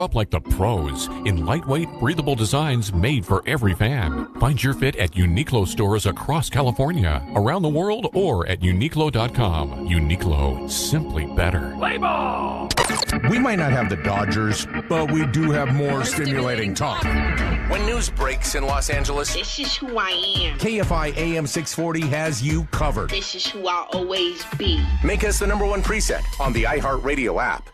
Up like the pros in lightweight, breathable designs made for every fan. Find your fit at Uniqlo stores across California, around the world, or at uniqlo.com. Uniqlo, simply better. Play ball! We might not have the Dodgers, but we do have more stimulating talk. When news breaks in Los Angeles, this is who I am. KFI AM 640 has you covered. This is who I'll always be. Make us the #1 preset on the iHeartRadio app.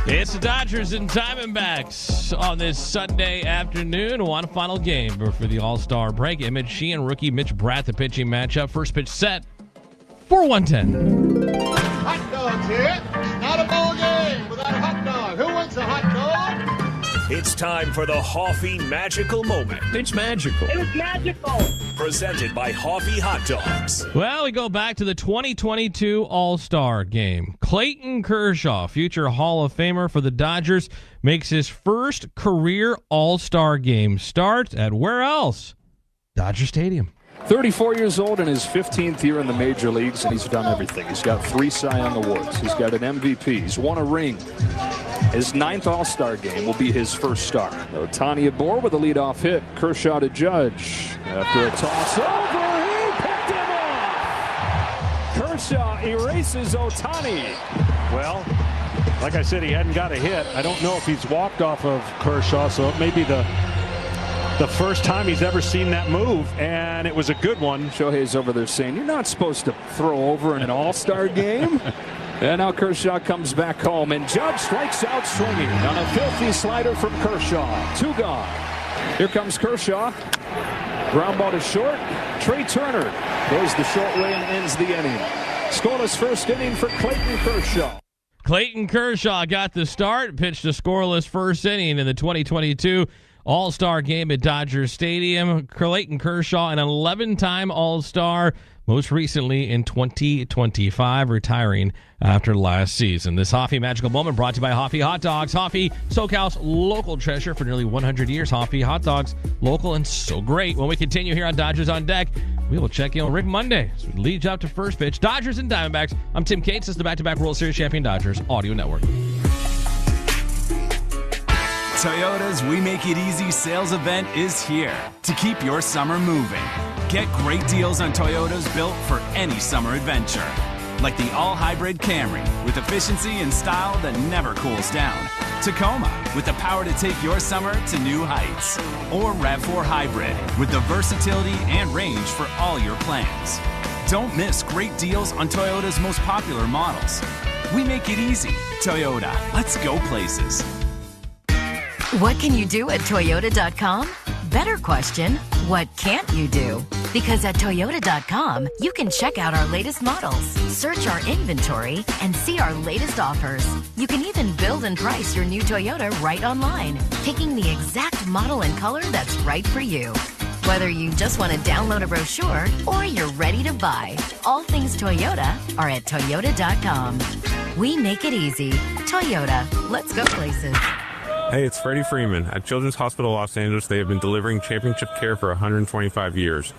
It's the Dodgers and Diamondbacks on this Sunday afternoon. One final game for the All-Star break. Emmett Sheehan, rookie Mitch Bratt, the pitching matchup. First pitch set for 110. Hot dogs here. It's not a ball game without a hot dog. Who wants a hot dog? It's time for the Hoffy Magical Moment. It's magical. It was magical. Presented by Hoffy Hot Dogs. Well, we go back to the 2022 All-Star game. Clayton Kershaw, future Hall of Famer for the Dodgers, makes his first career All-Star game start at where else? Dodger Stadium. 34 years old in his 15th year in the major leagues, and he's done everything. He's got 3 Cy Young Awards. He's got an MVP. He's won a ring. His 9th All-Star game will be his first start. Ohtani aboard with a leadoff hit. Kershaw to Judge. After a toss over, he picked him off! Kershaw erases Ohtani. Well, like I said, he hadn't got a hit. I don't know if he's walked off of Kershaw, so it may be the first time he's ever seen that move, and it was a good one. Shohei's over there saying, you're not supposed to throw over in an All-Star game. And now Kershaw comes back home, and Judge strikes out swinging on a filthy slider from Kershaw. 2 gone. Here comes Kershaw. Ground ball to short. Trey Turner goes the short way and ends the inning. Scoreless first inning for Clayton Kershaw. Clayton Kershaw got the start, pitched a scoreless first inning in the 2022 All-Star game at Dodger Stadium. Clayton Kershaw, an 11-time All-Star, most recently in 2025, retiring after last season. This Hoffy Magical Moment brought to you by Hoffy Hot Dogs. Hoffy, SoCal's local treasure for nearly 100 years. Hoffy Hot Dogs, local and so great. When we continue here on Dodgers on Deck, we will check in on Rick Monday as we lead you up to first pitch. Dodgers and Diamondbacks. I'm Tim Cates. This is the back-to-back World Series champion Dodgers Audio Network. Toyota's We Make It Easy sales event is here to keep your summer moving. Get great deals on Toyotas built for any summer adventure. Like the all-hybrid Camry with efficiency and style that never cools down. Tacoma with the power to take your summer to new heights. Or RAV4 Hybrid with the versatility and range for all your plans. Don't miss great deals on Toyota's most popular models. We make it easy. Toyota, let's go places. What can you do at Toyota.com? Better question, what can't you do? Because at Toyota.com, you can check out our latest models, search our inventory, and see our latest offers. You can even build and price your new Toyota right online, picking the exact model and color that's right for you. Whether you just want to download a brochure or you're ready to buy, all things Toyota are at Toyota.com. We make it easy. Toyota, let's go places. Hey, it's Freddie Freeman. At Children's Hospital Los Angeles, they have been delivering championship care for 125 years.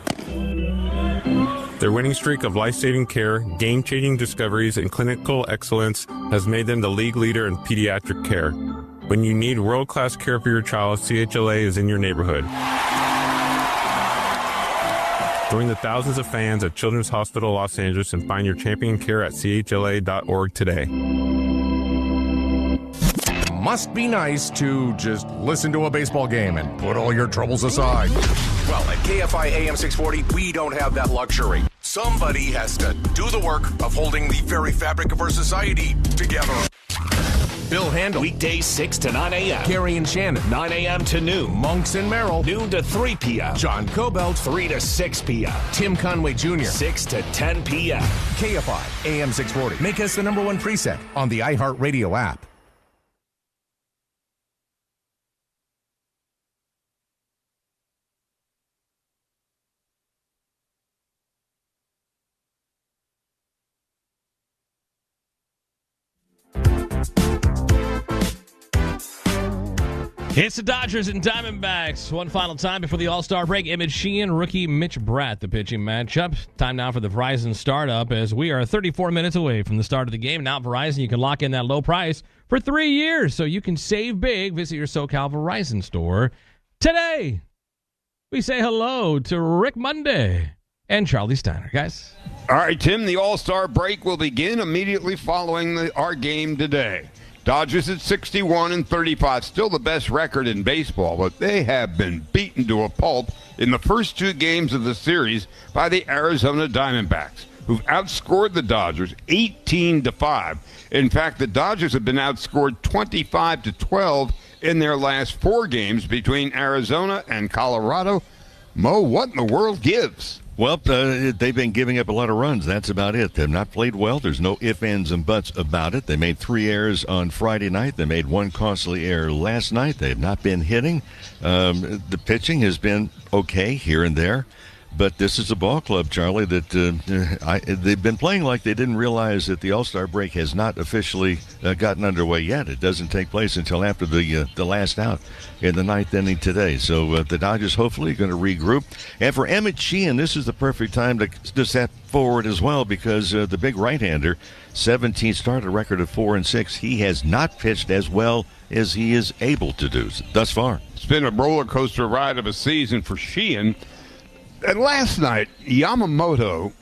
Their winning streak of life-saving care, game-changing discoveries, and clinical excellence has made them the league leader in pediatric care. When you need world-class care for your child, CHLA is in your neighborhood. Join the thousands of fans at Children's Hospital Los Angeles and find your champion care at chla.org today. Must be nice to just listen to a baseball game and put all your troubles aside. Well, at KFI AM 640, we don't have that luxury. Somebody has to do the work of holding the very fabric of our society together. Bill Handel. Weekdays 6 to 9 a.m. Gary and Shannon. 9 a.m. to noon. Monks and Merrill. Noon to 3 p.m. John Cobelt. 3 to 6 p.m. Tim Conway Jr. 6 to 10 p.m. KFI AM 640. Make us the #1 preset on the iHeartRadio app. It's the Dodgers and Diamondbacks. One final time before the All-Star break. Emmett Sheehan, rookie Mitch Bratt, the pitching matchup. Time now for the Verizon startup as we are 34 minutes away from the start of the game. Now at Verizon, you can lock in that low price for 3 years so you can save big. Visit your SoCal Verizon store today. We say hello to Rick Monday and Charlie Steiner. Guys. All right, Tim, the All-Star break will begin immediately following our game today. Dodgers at 61-35, still the best record in baseball, but they have been beaten to a pulp in the first 2 games of the series by the Arizona Diamondbacks, who've outscored the Dodgers 18-5. In fact, the Dodgers have been outscored 25-12 in their last 4 games between Arizona and Colorado. Mo, what in the world gives? Well, they've been giving up a lot of runs. That's about it. They've not played well. There's no ifs, ands, and buts about it. They made 3 errors on Friday night. They made 1 costly error last night. They have not been hitting. The pitching has been okay here and there. But this is a ball club, Charlie, that they've been playing like they didn't realize that the All-Star break has not officially gotten underway yet. It doesn't take place until after the last out in the 9th inning today. So the Dodgers hopefully are going to regroup. And for Emmett Sheehan, this is the perfect time to step forward as well because the big right-hander, 17 started, a record of 4-6. He has not pitched as well as he is able to do thus far. It's been a roller coaster ride of a season for Sheehan. And last night, Yamamoto,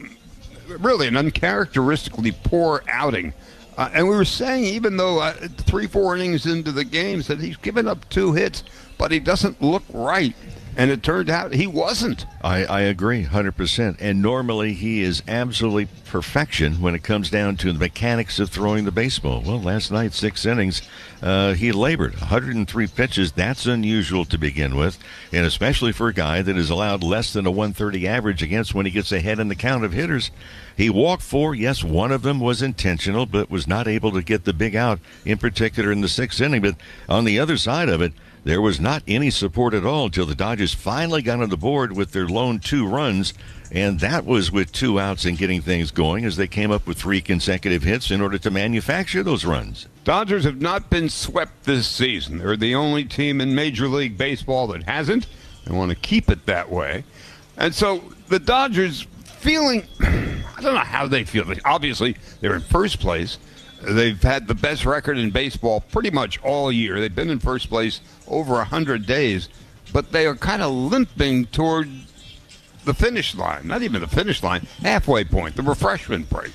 really an uncharacteristically poor outing. And we were saying, even though 3-4 innings into the game, that he's given up 2 hits, but he doesn't look right. And it turned out he wasn't. I agree, 100%. And normally he is absolutely perfection when it comes down to the mechanics of throwing the baseball. Well, last night, 6 innings, he labored. 103 pitches, that's unusual to begin with. And especially for a guy that has allowed less than a 130 average against when he gets ahead in the count of hitters. He walked 4. Yes, one of them was intentional, but was not able to get the big out, in particular in the 6th inning. But on the other side of it, there was not any support at all until the Dodgers finally got on the board with their lone 2 runs, and that was with 2 outs and getting things going as they came up with 3 consecutive hits in order to manufacture those runs. Dodgers have not been swept this season. They're the only team in Major League Baseball that hasn't. They want to keep it that way. And so the Dodgers feeling, I don't know how they feel. Obviously, they're in first place. They've had the best record in baseball pretty much all year. They've been in first place over 100 days, but they are kind of limping toward the finish line. Not even the finish line, halfway point, the refreshment break.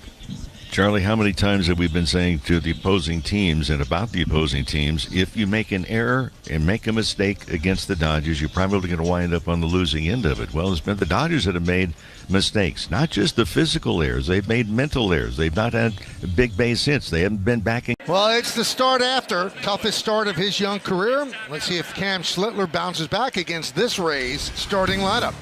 Charlie, how many times have we been saying to the opposing teams and about the opposing teams, if you make an error and make a mistake against the Dodgers, you're probably going to wind up on the losing end of it. Well, it's been the Dodgers that have made mistakes, not just the physical errors. They've made mental errors. They've not had big base hits. They haven't been backing. Well, it's the start after. Toughest start of his young career. Let's see if Cam Schlittler bounces back against this Rays starting lineup.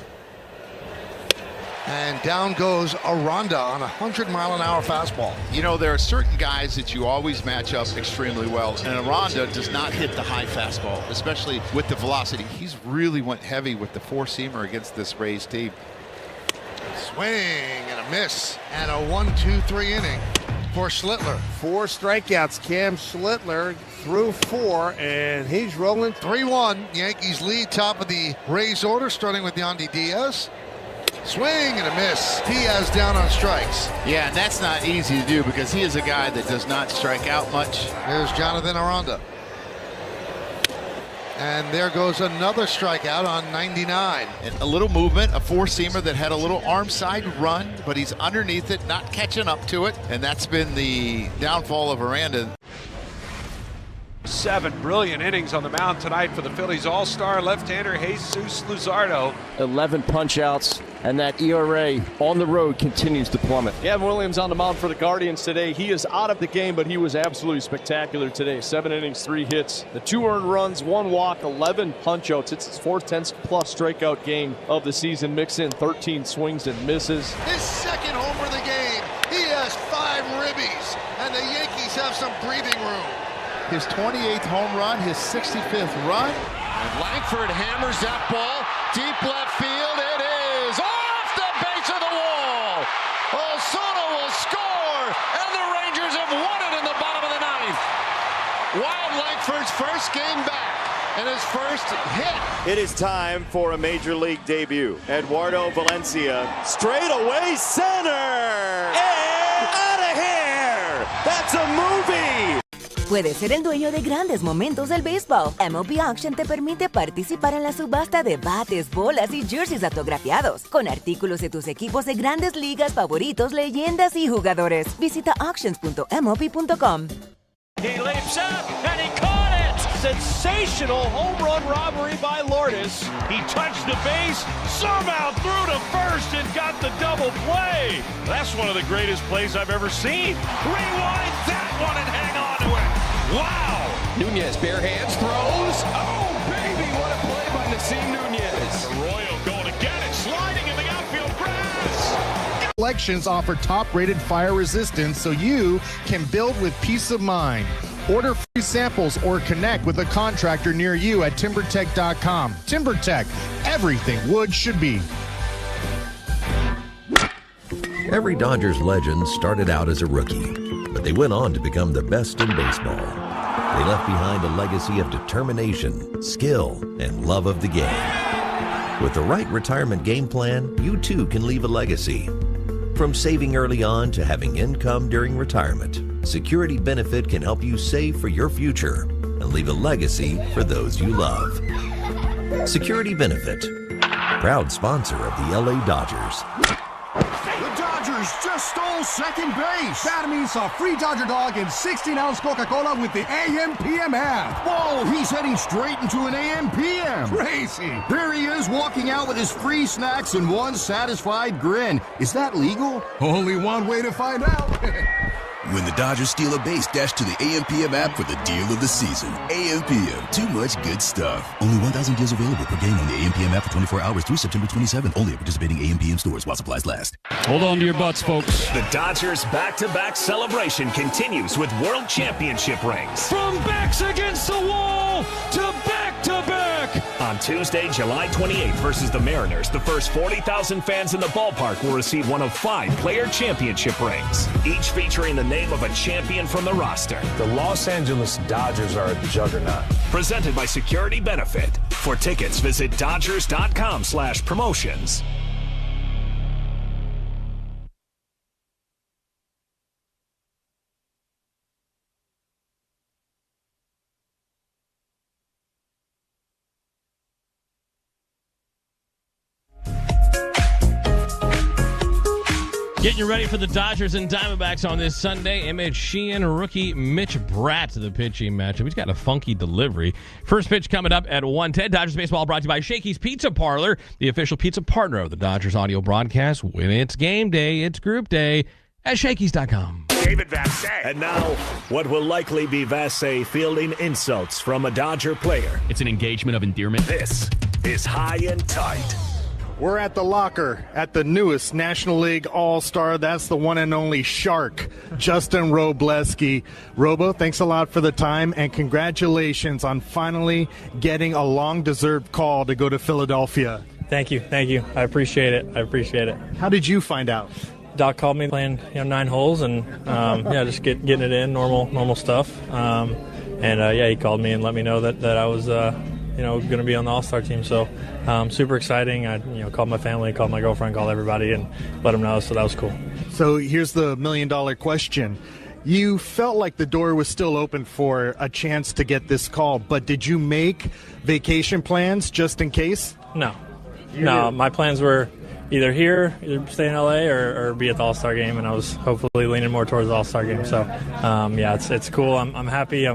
And down goes Aranda on a 100-mile-an-hour fastball. You know, there are certain guys that you always match up extremely well, and Aranda does not hit the high fastball, especially with the velocity. He's really went heavy with the 4-seamer against this Rays team. Swing and a miss, and a 1-2-3 inning for Schlittler. 4 strikeouts. Cam Schlittler threw 4, and he's rolling. 3-1. Yankees lead top of the Rays order, starting with Yandy Diaz. Swing and a miss. Diaz down on strikes. Yeah, and that's not easy to do because he is a guy that does not strike out much. There's Jonathan Aranda. And there goes another strikeout on 99. And a little movement, a 4-seamer that had a little arm side run, but he's underneath it, not catching up to it. And that's been the downfall of Aranda. 7 brilliant innings on the mound tonight for the Phillies all-star left-hander Jesus Luzardo. 11 punch-outs, and that ERA on the road continues to plummet. Gavin Williams on the mound for the Guardians today. He is out of the game, but he was absolutely spectacular today. 7 innings, 3 hits, the 2 earned runs, 1 walk, 11 punch-outs. It's his 4/10+ strikeout game of the season. Mix in 13 swings and misses. His second homer of the game. He has 5 ribbies, and the Yankees have some breathing room. His 28th home run, his 65th run. And Langford hammers that ball deep left field. It is off the base of the wall. Osuna will score, and the Rangers have won it in the bottom of the 9th. Wild Langford's first game back. and his first hit. It is time for a major league debut. Eduardo Valencia, straight away center, and out of here. That's a movie. Puedes ser el dueño de grandes momentos del béisbol. MLB Auction te permite participar en la subasta de bates, bolas y jerseys autografiados, con artículos de tus equipos de grandes ligas favoritos, leyendas y jugadores. Visita auctions.mlb.com. He leaps up and he caught it! Sensational home run robbery by Lourdes. He touched the base, somehow threw to first and got the double play. That's one of the greatest plays I've ever seen. Rewind that one and hang on to it. Wow! Nunez, bare hands, throws. Oh, baby, what a play by Nasim Nunez. Arroyo going to get it, sliding in the outfield grass. Collections offer top-rated fire resistance so you can build with peace of mind. Order free samples or connect with a contractor near you at TimberTech.com. TimberTech, everything wood should be. Every Dodgers legend started out as a rookie, but they went on to become the best in baseball. They left behind a legacy of determination, skill, and love of the game. With the right retirement game plan, you too can leave a legacy. From saving early on to having income during retirement, Security Benefit can help you save for your future and leave a legacy for those you love. Security Benefit, proud sponsor of the LA Dodgers. The Dodgers just stole second base. That means a free Dodger dog and 16-ounce Coca-Cola with the AM/PM app. Whoa, he's heading straight into an AM/PM. Crazy. There he is, walking out with his free snacks and one satisfied grin. Is that legal? Only one way to find out. When the Dodgers steal a base, dash to the AM/PM app for the deal of the season. AM/PM, too much good stuff. Only 1,000 deals available per game on the AM/PM app for 24 hours through September 27th. Only at participating AM/PM stores while supplies last. Hold on to your butts, folks. The Dodgers' back-to-back celebration continues with World Championship rings. From backs against the wall to back-to-back. On Tuesday, July 28th versus the Mariners, the first 40,000 fans in the ballpark will receive one of 5 player championship rings, each featuring the name of a champion from the roster. The Los Angeles Dodgers are a juggernaut. Presented by Security Benefit. For tickets, visit Dodgers.com/promotions. Getting you ready for the Dodgers and Diamondbacks on this Sunday. Emmett Sheehan, rookie Mitch Bratt, the pitching matchup. He's got a funky delivery. First pitch coming up at 1:10. Dodgers baseball brought to you by Shakey's Pizza Parlor, the official pizza partner of the Dodgers audio broadcast. When it's game day, it's group day at Shakey's.com. David Vassay. And now, what will likely be Vassay fielding insults from a Dodger player. It's an engagement of endearment. This is High and Tight. We're at the locker at the newest National League All-Star. That's the one and only Shark, Justin Robleski. Robo, thanks a lot for the time, and congratulations on finally getting a long-deserved call to go to Philadelphia. Thank you. I appreciate it. How did you find out? Doc called me playing 9 holes and just getting it in, normal stuff. He called me and let me know that I was going to be on the All-Star team. So super exciting. I called my family, called my girlfriend, called everybody, and let them know. So that was cool. So here's the million-dollar question. You felt like the door was still open for a chance to get this call, but did you make vacation plans just in case? No. My plans were either stay in LA or be at the All-Star game, and I was hopefully leaning more towards the All-Star game. So it's cool. I'm happy.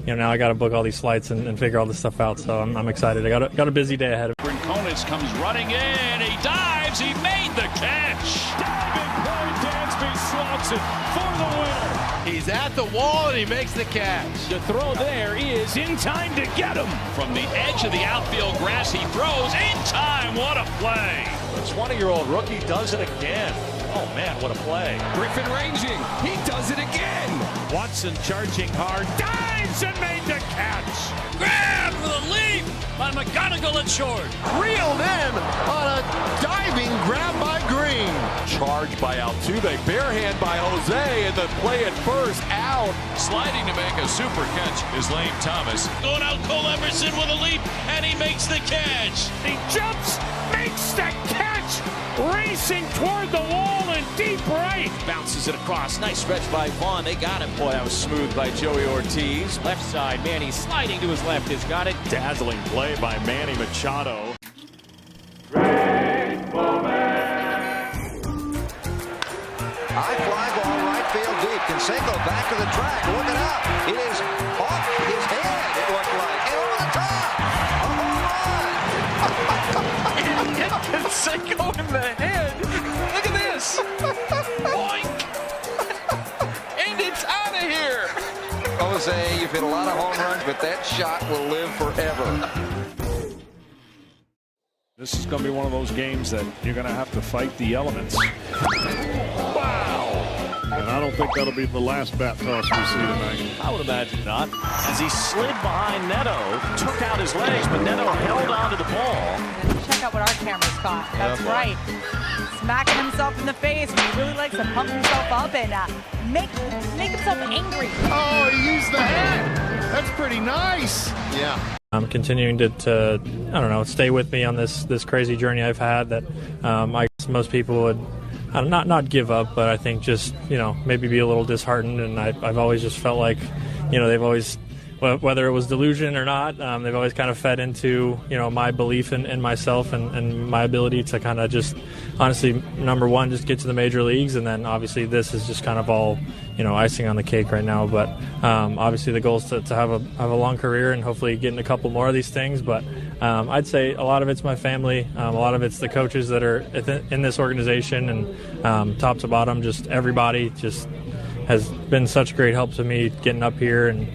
Now I got to book all these flights and figure all this stuff out. So I'm excited. I got a busy day ahead of me. Rincones comes running in. He dives. He made the catch. Diving play. Dansby slots it for the winner. He's at the wall and he makes the catch. The throw there is in time to get him. From the edge of the outfield grass, he throws in time. What a play. The 20-year-old rookie does it again. Oh, man, what a play. Griffin ranging. He does it again. Watson charging hard. Dives and made the catch. Grab the leap. A McGonigal at short. Reeled in on a diving grab by Green. Charged by Altuve, bare hand by Jose, and the play at first out. Sliding to make a super catch is Lane Thomas. Going out, Cole Emerson with a leap, and he makes the catch. He jumps, makes the catch, racing toward the wall and deep right. Bounces it across. Nice stretch by Vaughn. They got him. Boy, that was smooth by Joey Ortiz. Left side, Manny sliding to his left has got it. Dazzling play by Manny Machado. High fly ball, right field deep. Canseco back to the track, looking up. It is off his head, it looked like. And over the top. A home run. Hit Canseco in the head. Look at this. Boink. And it's out of here. Jose, you've hit a lot of home runs, but that shot will live forever. This is going to be one of those games that you're going to have to fight the elements. Wow! And I don't think that'll be the last bat toss we see tonight. I would imagine not. As he slid behind Neto, took out his legs, but Neto held onto the ball. Check out what our cameras caught. That's right. Smacking himself in the face when he really likes to pump himself up and make himself angry. Oh, he used the head. That's pretty nice. Yeah. I'm continuing to I don't know, stay with me on this crazy journey I've had that I guess most people would not give up, but I think just, maybe be a little disheartened. And I've always just felt like, they've always, whether it was delusion or not, they've always kind of fed into, my belief in myself and my ability to kind of just, honestly, number one, just get to the major leagues. And then obviously this is just kind of all, icing on the cake right now. But obviously the goal is to have a long career and hopefully getting a couple more of these things. But I'd say a lot of it's my family. A lot of it's the coaches that are in this organization, and top to bottom, just everybody just has been such great help to me getting up here. And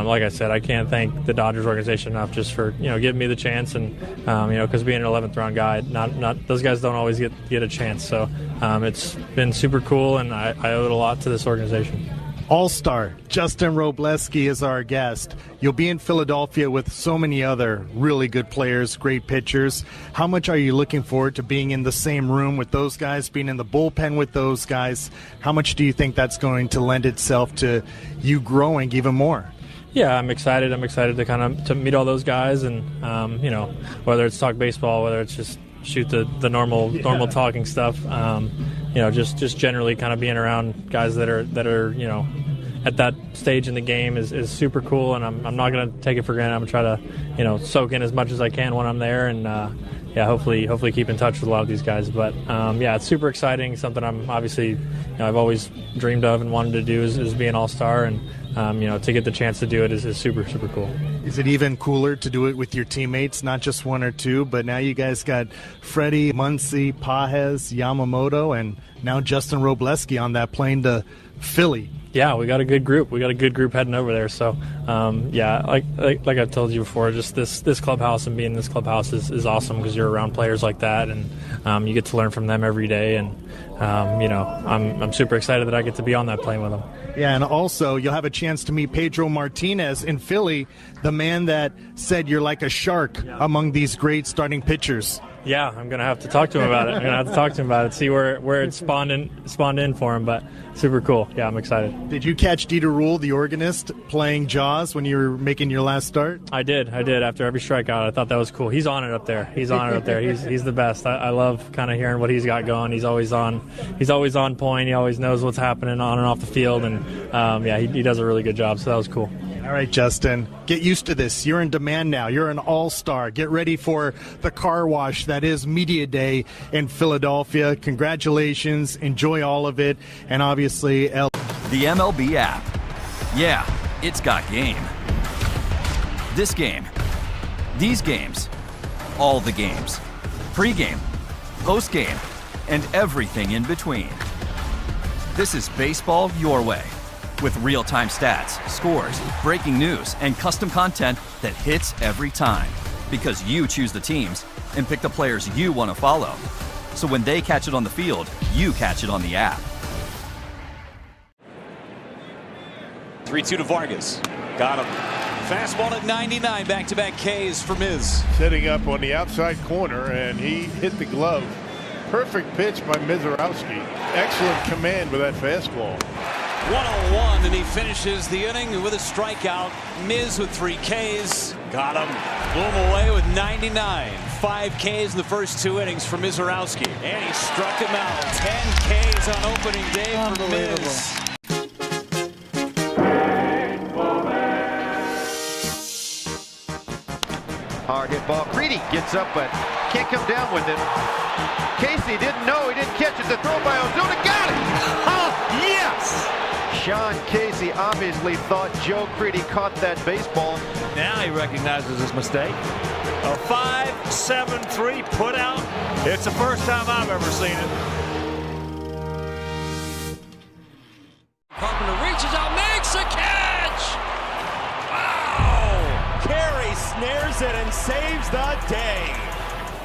like I said, I can't thank the Dodgers organization enough just for giving me the chance, and because being an 11th round guy, not those guys don't always get a chance. So it's been super cool, and I owe it a lot to this organization. All-Star Justin Robleski is our guest. You'll be in Philadelphia with so many other really good players, great pitchers. How much are you looking forward to being in the same room with those guys, being in the bullpen with those guys? How much do you think that's going to lend itself to you growing even more? Yeah, I'm excited. I'm excited to meet all those guys, and whether it's talk baseball, whether it's just shoot the normal talking stuff. Just generally kind of being around guys that are at that stage in the game is super cool, and I'm not going to take it for granted. I'm going to try to soak in as much as I can when I'm there, and hopefully keep in touch with a lot of these guys. But it's super exciting. Something I'm obviously I've always dreamed of and wanted to do is be an all-star, and to get the chance to do it is super, super cool. Is it even cooler to do it with your teammates, not just one or two, but now you guys got Freddie, Muncy, Pages, Yamamoto, and now Justin Robleski on that plane to Philly? Yeah, we got a good group. We got a good group heading over there. So, like I've told you before, just this clubhouse and being in this clubhouse is awesome because you're around players like that, and you get to learn from them every day. And I'm super excited that I get to be on that plane with them. Yeah, and also you'll have a chance to meet Pedro Martinez in Philly, the man that said you're like a shark among these great starting pitchers. Yeah, I'm going to have to talk to him about it. See where it spawned in for him, but super cool. Yeah, I'm excited. Did you catch Dieter Ruhl, the organist, playing Jaws when you were making your last start? I did. After every strikeout, I thought that was cool. He's on it up there. He's the best. I love kind of hearing what he's got going. He's always on point. He always knows what's happening on and off the field, and he does a really good job, so that was cool. All right, Justin, get used to this. You're in demand now. You're an all-star. Get ready for the car wash that is Media Day in Philadelphia. Congratulations. Enjoy all of it. And obviously, the MLB app. Yeah, it's got game. This game. These games. All the games. Pre-game. Post-game. And everything in between. This is baseball your way. With real-time stats, scores, breaking news, and custom content that hits every time. Because you choose the teams and pick the players you want to follow. So when they catch it on the field, you catch it on the app. 3-2 to Vargas. Got him. Fastball at 99, back-to-back Ks for Miz. Setting up on the outside corner, and he hit the glove. Perfect pitch by Mizorowski. Excellent command with that fastball. 1-on-1, and he finishes the inning with a strikeout. Miz with 3 Ks. Got him. Blew him away with 99. 5 Ks in the first 2 innings for Mizorowski. And he struck him out. 10 Ks on opening day for Miz. Hard hit ball. Creedy gets up, but can't come down with it. Casey didn't know. He didn't catch it. The throw by Ozuna. Got it! Oh, yes! Sean Casey obviously thought Joe Creedy caught that baseball. Now he recognizes his mistake. A 5-7-3 put out. It's the first time I've ever seen it. Carpenter reaches out, makes a catch! Wow! Carey snares it and saves the day.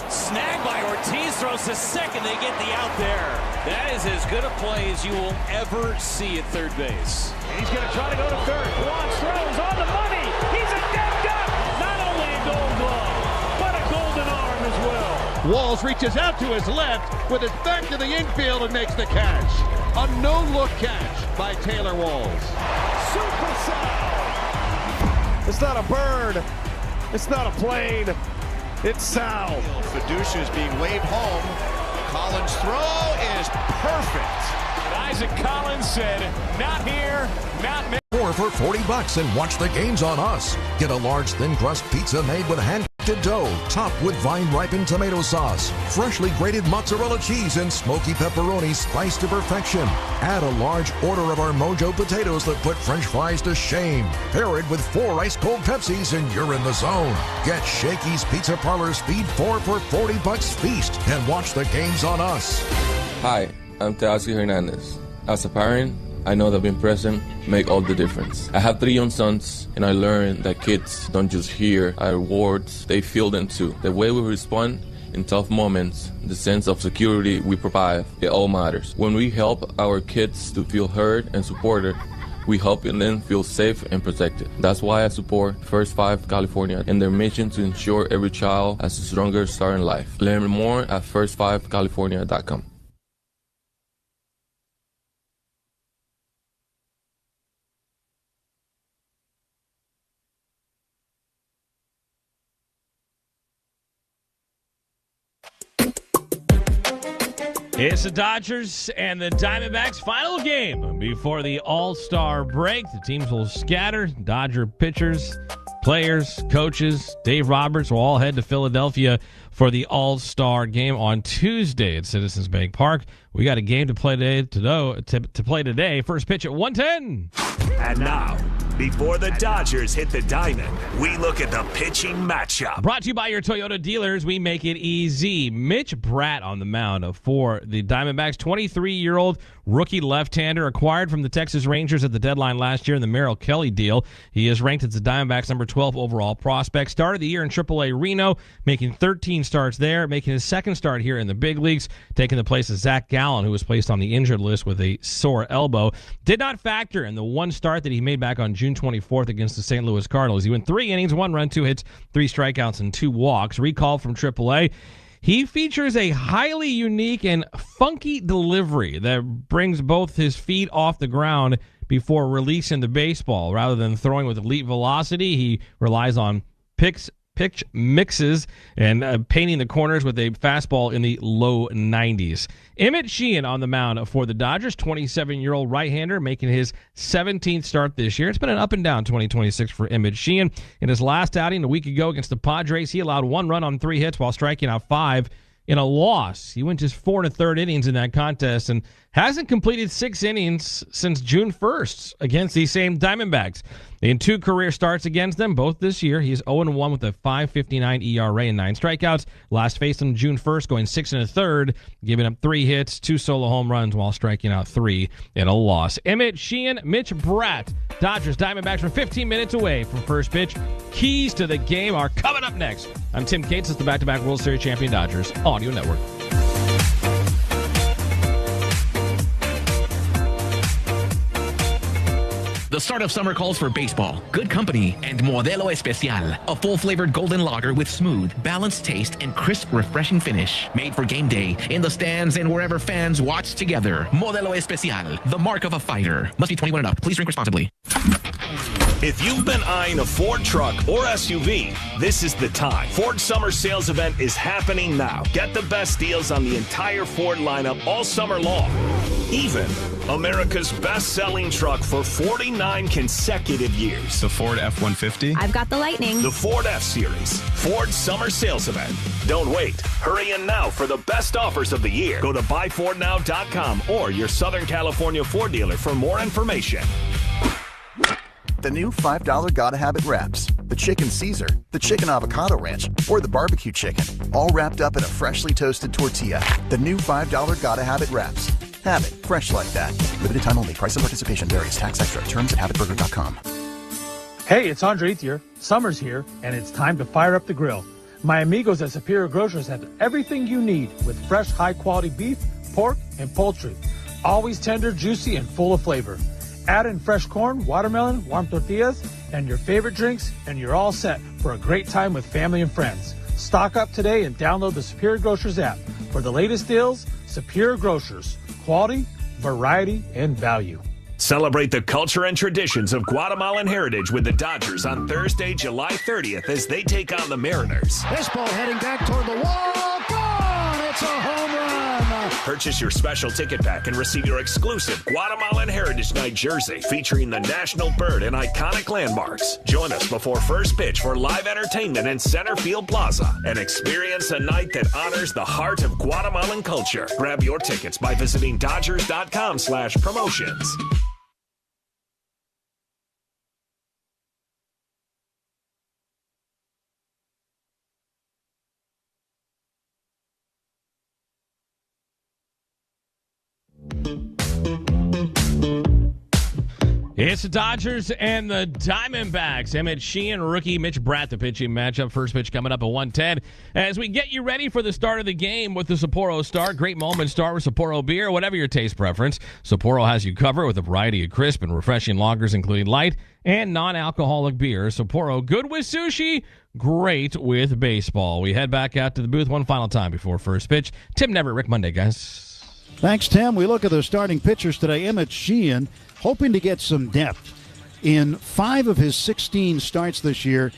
Snagged by Ortiz, throws to second. They get the out there. That is as good a play as you will ever see at third base. And he's going to try to go to third. Juan throws on the money. He's a dead duck. Not only a gold glove, but a golden arm as well. Walls reaches out to his left with his back to the infield and makes the catch. A no-look catch by Taylor Walls. Super Sal. It's not a bird. It's not a plane. It's Sal. Fiducia is being waved home. Collins' throw is perfect. Isaac Collins said, not here, not me. Or for $40 and watch the games on us. Get a large thin crust pizza made with hand-crafted dough, topped with vine-ripened tomato sauce, freshly grated mozzarella cheese, and smoky pepperoni spiced to perfection. Add a large order of our Mojo potatoes that put French fries to shame. Pair it with 4 ice-cold Pepsis and you're in the zone. Get Shakey's Pizza Parlor's Feed 4 for $40 feast and watch the games on us. Hi, I'm Teoscar Hernandez. As a parent, I know that being present makes all the difference. I have 3 young sons, and I learned that kids don't just hear our words, they feel them too. The way we respond in tough moments, the sense of security we provide, it all matters. When we help our kids to feel heard and supported, we help them feel safe and protected. That's why I support First 5 California and their mission to ensure every child has a stronger start in life. Learn more at first5california.com. It's the Dodgers and the Diamondbacks' final game before the All-Star break. The teams will scatter. Dodger pitchers, players, coaches, Dave Roberts will all head to Philadelphia for the All-Star game on Tuesday at Citizens Bank Park. We got a game to play today. First pitch at 1:10. And now, before the Dodgers hit the diamond, we look at the pitching matchup. Brought to you by your Toyota dealers. We make it easy. Mitch Bratt on the mound for the Diamondbacks. 23-year-old rookie left-hander acquired from the Texas Rangers at the deadline last year in the Merrill Kelly deal. He is ranked as the Diamondbacks' number 12 overall prospect. Started the year in AAA Reno, making 13 starts there, making his second start here in the big leagues, taking the place of Zach Gallen, who was placed on the injured list with a sore elbow. Did not factor in the one start that he made back on June 24th against the St. Louis Cardinals. He went 3 innings, 1 run, 2 hits, 3 strikeouts, and 2 walks. Recalled from AAA. He features a highly unique and funky delivery that brings both his feet off the ground before releasing the baseball. Rather than throwing with elite velocity, he relies on pitch mixes and painting the corners with a fastball in the low 90s. Emmett Sheehan on the mound for the Dodgers, 27-year-old right-hander, making his 17th start this year. It's been an up-and-down 2026 for Emmett Sheehan. In his last outing a week ago against the Padres, he allowed 1 run on 3 hits while striking out 5 in a loss. He went just 4 1/3 innings in that contest and hasn't completed 6 innings since June 1st against these same Diamondbacks. In 2 career starts against them, both this year, he's 0-1 with a 5.59 ERA and 9 strikeouts. Last faced him June 1st, going 6 1/3, giving up 3 hits, 2 solo home runs while striking out 3 in a loss. Emmett Sheehan, Mitch Bratt, Dodgers Diamondbacks from 15 minutes away from first pitch. Keys to the game are coming up next. I'm Tim Cates. It's the back-to-back World Series champion Dodgers Audio Network. The start of summer calls for baseball, good company, and Modelo Especial, a full-flavored golden lager with smooth, balanced taste and crisp, refreshing finish. Made for game day, in the stands, and wherever fans watch together. Modelo Especial, the mark of a fighter. Must be 21 and up. Please drink responsibly. If you've been eyeing a Ford truck or SUV, this is the time. Ford Summer Sales Event is happening now. Get the best deals on the entire Ford lineup all summer long. Even America's best-selling truck for 49 consecutive years. The Ford F-150? I've got the Lightning. The Ford F-Series. Ford Summer Sales Event. Don't wait. Hurry in now for the best offers of the year. Go to buyfordnow.com or your Southern California Ford dealer for more information. The new $5 Gotta Have It wraps. The Chicken Caesar, the Chicken Avocado Ranch, or the Barbecue Chicken. All wrapped up in a freshly toasted tortilla. The new $5 Gotta Have It wraps. Have it fresh like that. Limited time only. Price and participation varies. Tax extra. Terms at habitburger.com. Hey, it's Andre here. Summer's here, and it's time to fire up the grill. My amigos at Superior Grocers have everything you need with fresh, high-quality beef, pork, and poultry. Always tender, juicy, and full of flavor. Add in fresh corn, watermelon, warm tortillas, and your favorite drinks, and you're all set for a great time with family and friends. Stock up today and download the Superior Grocers app. For the latest deals, Superior Grocers. Quality, variety, and value. Celebrate the culture and traditions of Guatemalan heritage with the Dodgers on Thursday, July 30th as they take on the Mariners. This ball heading back toward the wall. Gone! It's a home run! Purchase your special ticket pack and receive your exclusive Guatemalan Heritage Night jersey featuring the national bird and iconic landmarks. Join us before first pitch for live entertainment in Center Field Plaza and experience a night that honors the heart of Guatemalan culture. Grab your tickets by visiting Dodgers.com/promotions. It's the Dodgers and the Diamondbacks. Emmett Sheehan, rookie Mitch Bratt, the pitching matchup. First pitch coming up at 1:10. As we get you ready for the start of the game with the Sapporo Start. Great moment start with Sapporo beer, whatever your taste preference. Sapporo has you covered with a variety of crisp and refreshing lagers, including light and non-alcoholic beer. Sapporo, good with sushi, great with baseball. We head back out to the booth one final time before first pitch. Tim Neverett, Rick Monday, guys. Thanks, Tim. We look at the starting pitchers today. Emmett Sheehan, hoping to get some depth. In 5 of his 16 starts this year,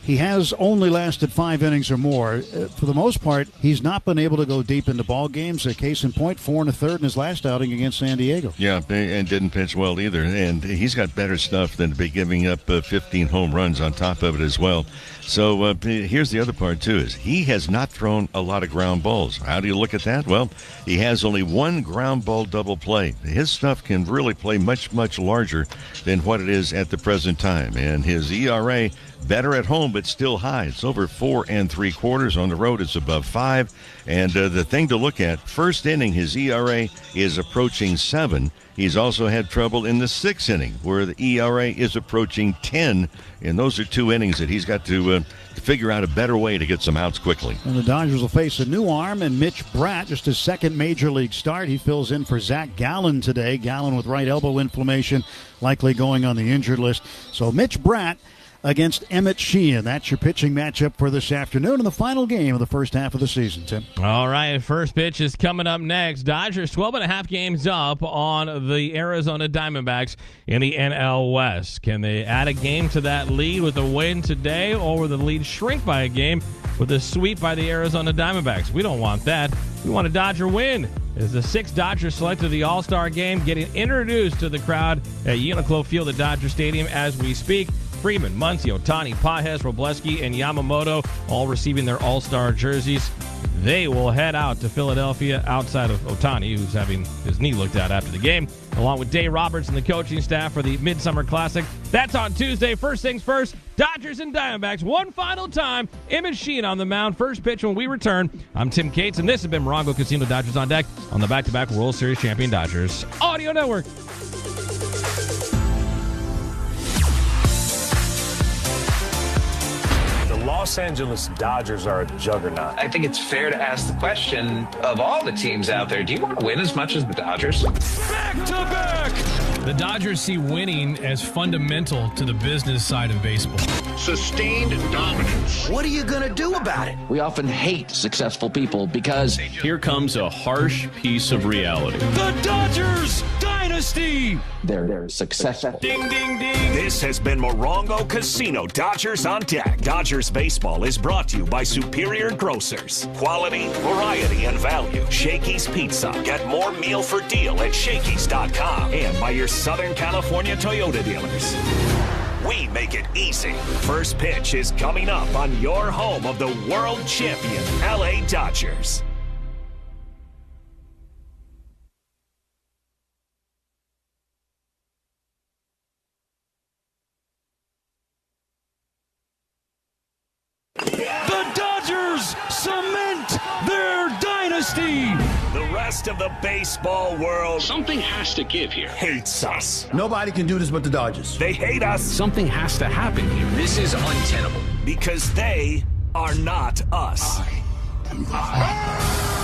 he has only lasted 5 innings or more. For the most part, he's not been able to go deep into ball games. A case in point, 4 1/3 in his last outing against San Diego. Yeah, and didn't pitch well either. And he's got better stuff than to be giving up 15 home runs on top of it as well. So here's the other part, too, is he has not thrown a lot of ground balls. How do you look at that? Well, he has only 1 ground ball double play. His stuff can really play much, much larger than what it is at the present time. And his ERA, better at home, but still high. It's over 4 3/4. On the road, it's above 5. And the thing to look at, first inning, his ERA is approaching 7. He's also had trouble in the 6th inning, where the ERA is approaching 10. And those are 2 innings that he's got to figure out a better way to get some outs quickly. And the Dodgers will face a new arm and Mitch Bratt, just his 2nd major league start. He fills in for Zach Gallen today. Gallen with right elbow inflammation, likely going on the injured list. So Mitch Bratt against Emmett Sheehan. That's your pitching matchup for this afternoon in the final game of the first half of the season, Tim. All right, first pitch is coming up next. Dodgers 12.5 games up on the Arizona Diamondbacks in the NL West. Can they add a game to that lead with a win today, or will the lead shrink by a game with a sweep by the Arizona Diamondbacks? We don't want that. We want a Dodger win. As the 6th Dodgers selected the All-Star game, getting introduced to the crowd at Uniqlo Field at Dodger Stadium as we speak. Freeman, Muncy, Ohtani, Pages, Robleski, and Yamamoto all receiving their All-Star jerseys. They will head out to Philadelphia outside of Ohtani, who's having his knee looked at after the game, along with Dave Roberts and the coaching staff for the Midsummer Classic. That's on Tuesday. First things first, Dodgers and Diamondbacks. One final time, Emmett Sheehan on the mound. First pitch when we return. I'm Tim Cates, and this has been Morongo Casino Dodgers on Deck on the back-to-back World Series champion Dodgers Audio Network. Los Angeles Dodgers are a juggernaut. I think it's fair to ask the question of all the teams out there, do you want to win as much as the Dodgers? Back-to-back The Dodgers see winning as fundamental to the business side of baseball. Sustained dominance. What are you going to do about it? We often hate successful people because... Here comes a harsh piece of reality. The Dodgers dynasty! They're successful. Ding, ding, ding. This has been Morongo Casino Dodgers on Deck. Dodgers Baseball is brought to you by Superior Grocers. Quality, variety, and value. Shakey's Pizza. Get more meal for deal at Shakey's.com. And by your Southern California Toyota dealers. We make it easy. First pitch is coming up on your home of the world champion LA Dodgers. The Dodgers cement their dynasty. The rest of the baseball world, Something has to give here. hates us. Nobody can do this but the Dodgers. They hate us Something has to happen here. This is untenable. because they are not us.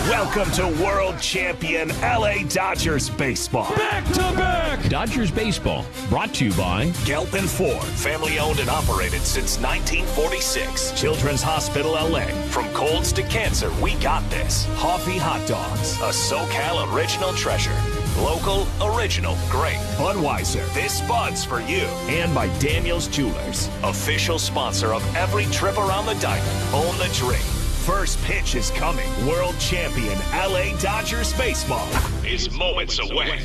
Welcome to world champion LA Dodgers baseball. Back to back. Dodgers Baseball, brought to you by Gelton Ford, family owned and operated since 1946. Children's Hospital LA. From colds to cancer, we got this. Hoffy Hot Dogs, a SoCal original treasure. Local, original, great. Budweiser, this Bud's for you. And by Daniel's Jewelers, official sponsor of every trip around the diamond. Own the dream. First pitch is coming. World champion LA Dodgers baseball is moments away.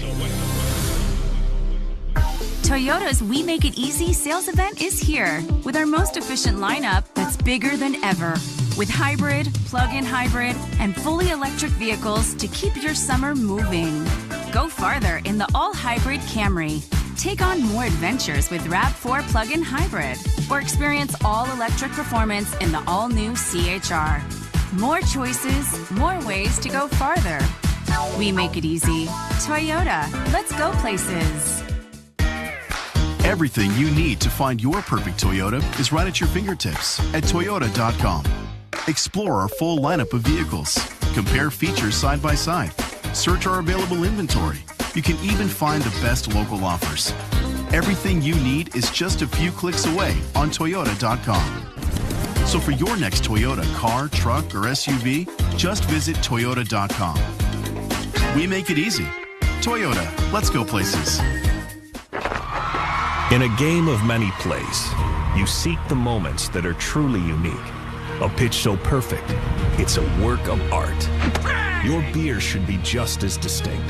Toyota's We Make It Easy sales event is here with our most efficient lineup that's bigger than ever. With hybrid, plug-in hybrid, and fully electric vehicles to keep your summer moving. Go farther in the all-hybrid Camry. Take on more adventures with RAV4 plug-in hybrid. Or experience all-electric performance in the all-new CHR. More choices, more ways to go farther. We make it easy. Toyota, let's go places. Everything you need to find your perfect Toyota is right at your fingertips at Toyota.com. Explore our full lineup of vehicles. Compare features side by side. Search our available inventory. You can even find the best local offers. Everything you need is just a few clicks away on Toyota.com. So for your next Toyota car, truck, or SUV, just visit Toyota.com. We make it easy. Toyota, let's go places. In a game of many plays, you seek the moments that are truly unique. A pitch so perfect, it's a work of art. Your beer should be just as distinct.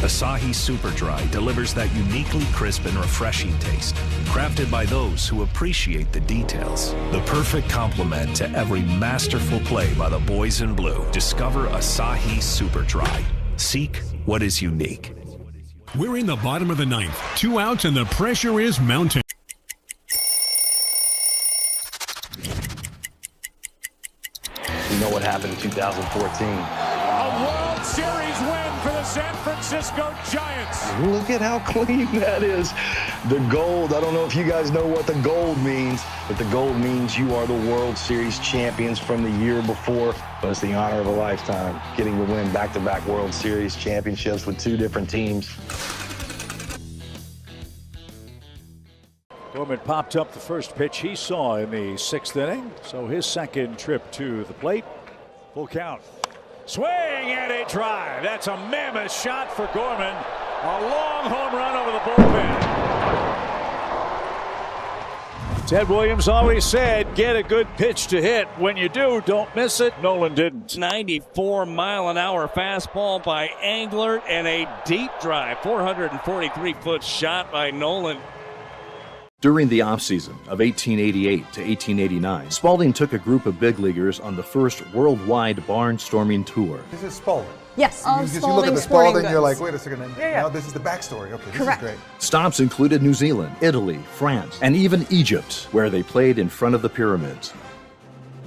Asahi Super Dry delivers that uniquely crisp and refreshing taste, crafted by those who appreciate the details. The perfect complement to every masterful play by the boys in blue. Discover Asahi Super Dry. Seek what is unique. We're in the bottom of the ninth. 2 outs and the pressure is mounting. You know what happened in 2014. A World Series win for the San Francisco Giants. Look at how clean that is. The gold, I don't know if you guys know what the gold means, but the gold means you are the World Series champions from the year before. But it's the honor of a lifetime, getting to win back-to-back World Series championships with 2 different teams. Gorman popped up the first pitch he saw in the 6th inning, so his second trip to the plate. Full count. Swing and a drive. That's a mammoth shot for Gorman. A long home run over the bullpen. Ted Williams always said, get a good pitch to hit. When you do, don't miss it. Nolan didn't. 94-mile-an-hour fastball by Englert and a deep drive. 443-foot shot by Nolan. During the offseason of 1888 to 1889, Spalding took a group of big leaguers on the first worldwide barnstorming tour. This is Spalding. Yes, you look at the Spalding, you're like, wait a second. No, this is the backstory. Okay, this is great. Stops included New Zealand, Italy, France, and even Egypt, where they played in front of the pyramids.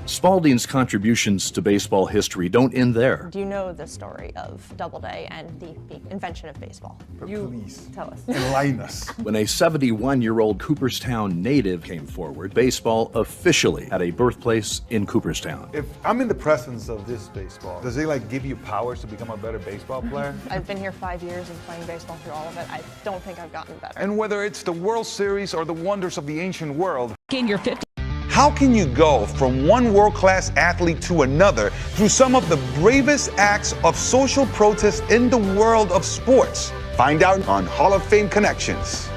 Spalding's contributions to baseball history don't end there. Do you know the story of Doubleday and the invention of baseball? Please tell us. Enlighten us. When a 71-year-old Cooperstown native came forward, baseball officially had a birthplace in Cooperstown. If I'm in the presence of this baseball, does it give you powers to become a better baseball player? I've been here 5 years and playing baseball through all of it. I don't think I've gotten better. And whether it's the World Series or the wonders of the ancient world, in your 50. How can you go from one world-class athlete to another through some of the bravest acts of social protest in the world of sports? Find out on Hall of Fame Connections.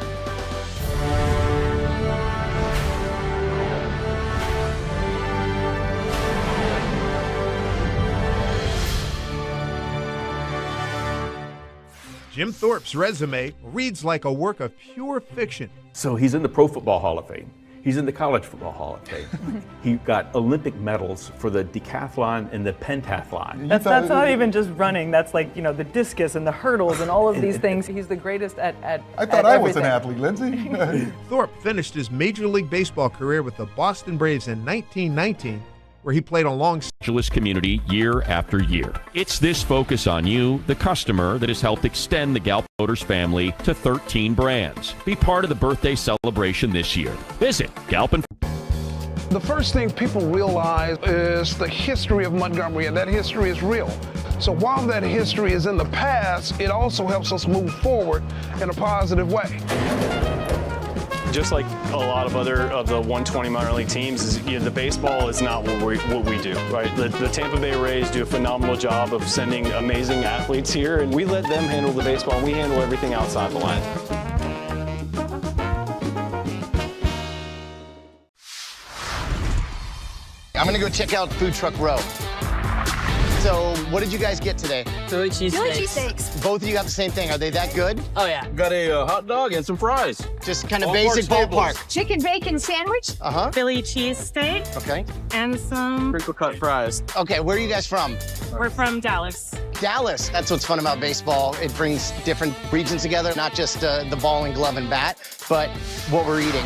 Jim Thorpe's resume reads like a work of pure fiction. So he's in the Pro Football Hall of Fame. He's in the College Football Hall of Fame. He got Olympic medals for the decathlon and the pentathlon. That's not even just running. That's the discus and the hurdles and all of these things. He's the greatest at I thought I was an athlete, Lindsay. Thorpe finished his Major League Baseball career with the Boston Braves in 1919, where he played alongside community year after year. It's this focus on you, the customer, that has helped extend the Galp Motors family to 13 brands. Be part of the birthday celebration this year. Visit Galp and... The first thing people realize is the history of Montgomery, and that history is real. So while that history is in the past, it also helps us move forward in a positive way. Just like a lot of other of the 120 minor league teams, the baseball is not what we do, right? The Tampa Bay Rays do a phenomenal job of sending amazing athletes here, and we let them handle the baseball, and we handle everything outside the line. I'm gonna go check out Food Truck Row. So, what did you guys get today? Philly cheesesteaks. Both of you got the same thing. Are they that good? Oh, yeah. Got a hot dog and some fries. Just kind of basic ballpark. Chicken bacon sandwich. Philly cheesesteak. Okay. And some crinkle cut fries. Okay, where are you guys from? We're from Dallas. Dallas. That's what's fun about baseball. It brings different regions together, not just the ball and glove and bat, but what we're eating.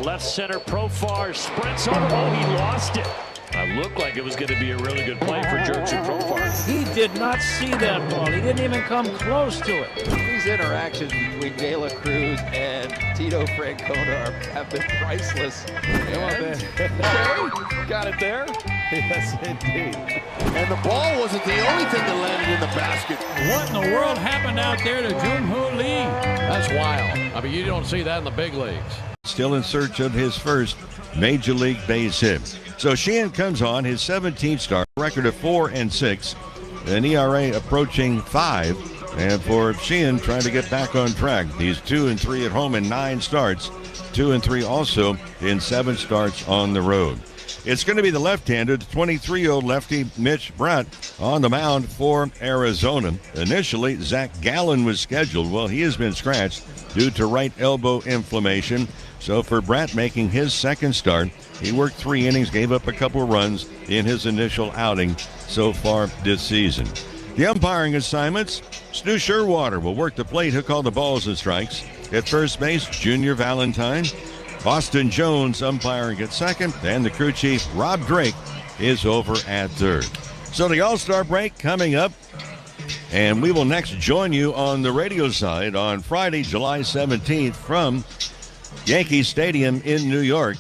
Left center, Profar sprints over. Oh, he lost it. It looked like it was going to be a really good play for Jurgen Profar. He did not see that ball. He didn't even come close to it. These interactions between De La Cruz and Tito Francona have been priceless. Got it there. Yes, indeed. And the ball wasn't the only thing that landed in the basket. What in the world happened out there to Jung-Hoo Lee? That's wild. I mean, you don't see that in the big leagues. Still in search of his first Major League base hit. So Sheehan comes on his 17th start, record of 4-6, an ERA approaching 5. And for Sheehan, trying to get back on track. He's 2-3 at home in 9 starts, 2-3 also in 7 starts on the road. It's going to be the left-hander, the 23-year-old lefty Mitch Bratt on the mound for Arizona. Initially, Zach Gallen was scheduled. Well, he has been scratched due to right elbow inflammation. So for Bratt making his second start, he worked 3 innings, gave up a couple of runs in his initial outing so far this season. The umpiring assignments, Stu Sherwater will work the plate. He'll call the balls and strikes. At first base, Junior Valentine. Austin Jones umpiring at second, and the crew chief, Rob Drake, is over at third. So the All-Star break coming up, and we will next join you on the radio side on Friday, July 17th from Yankee Stadium in New York.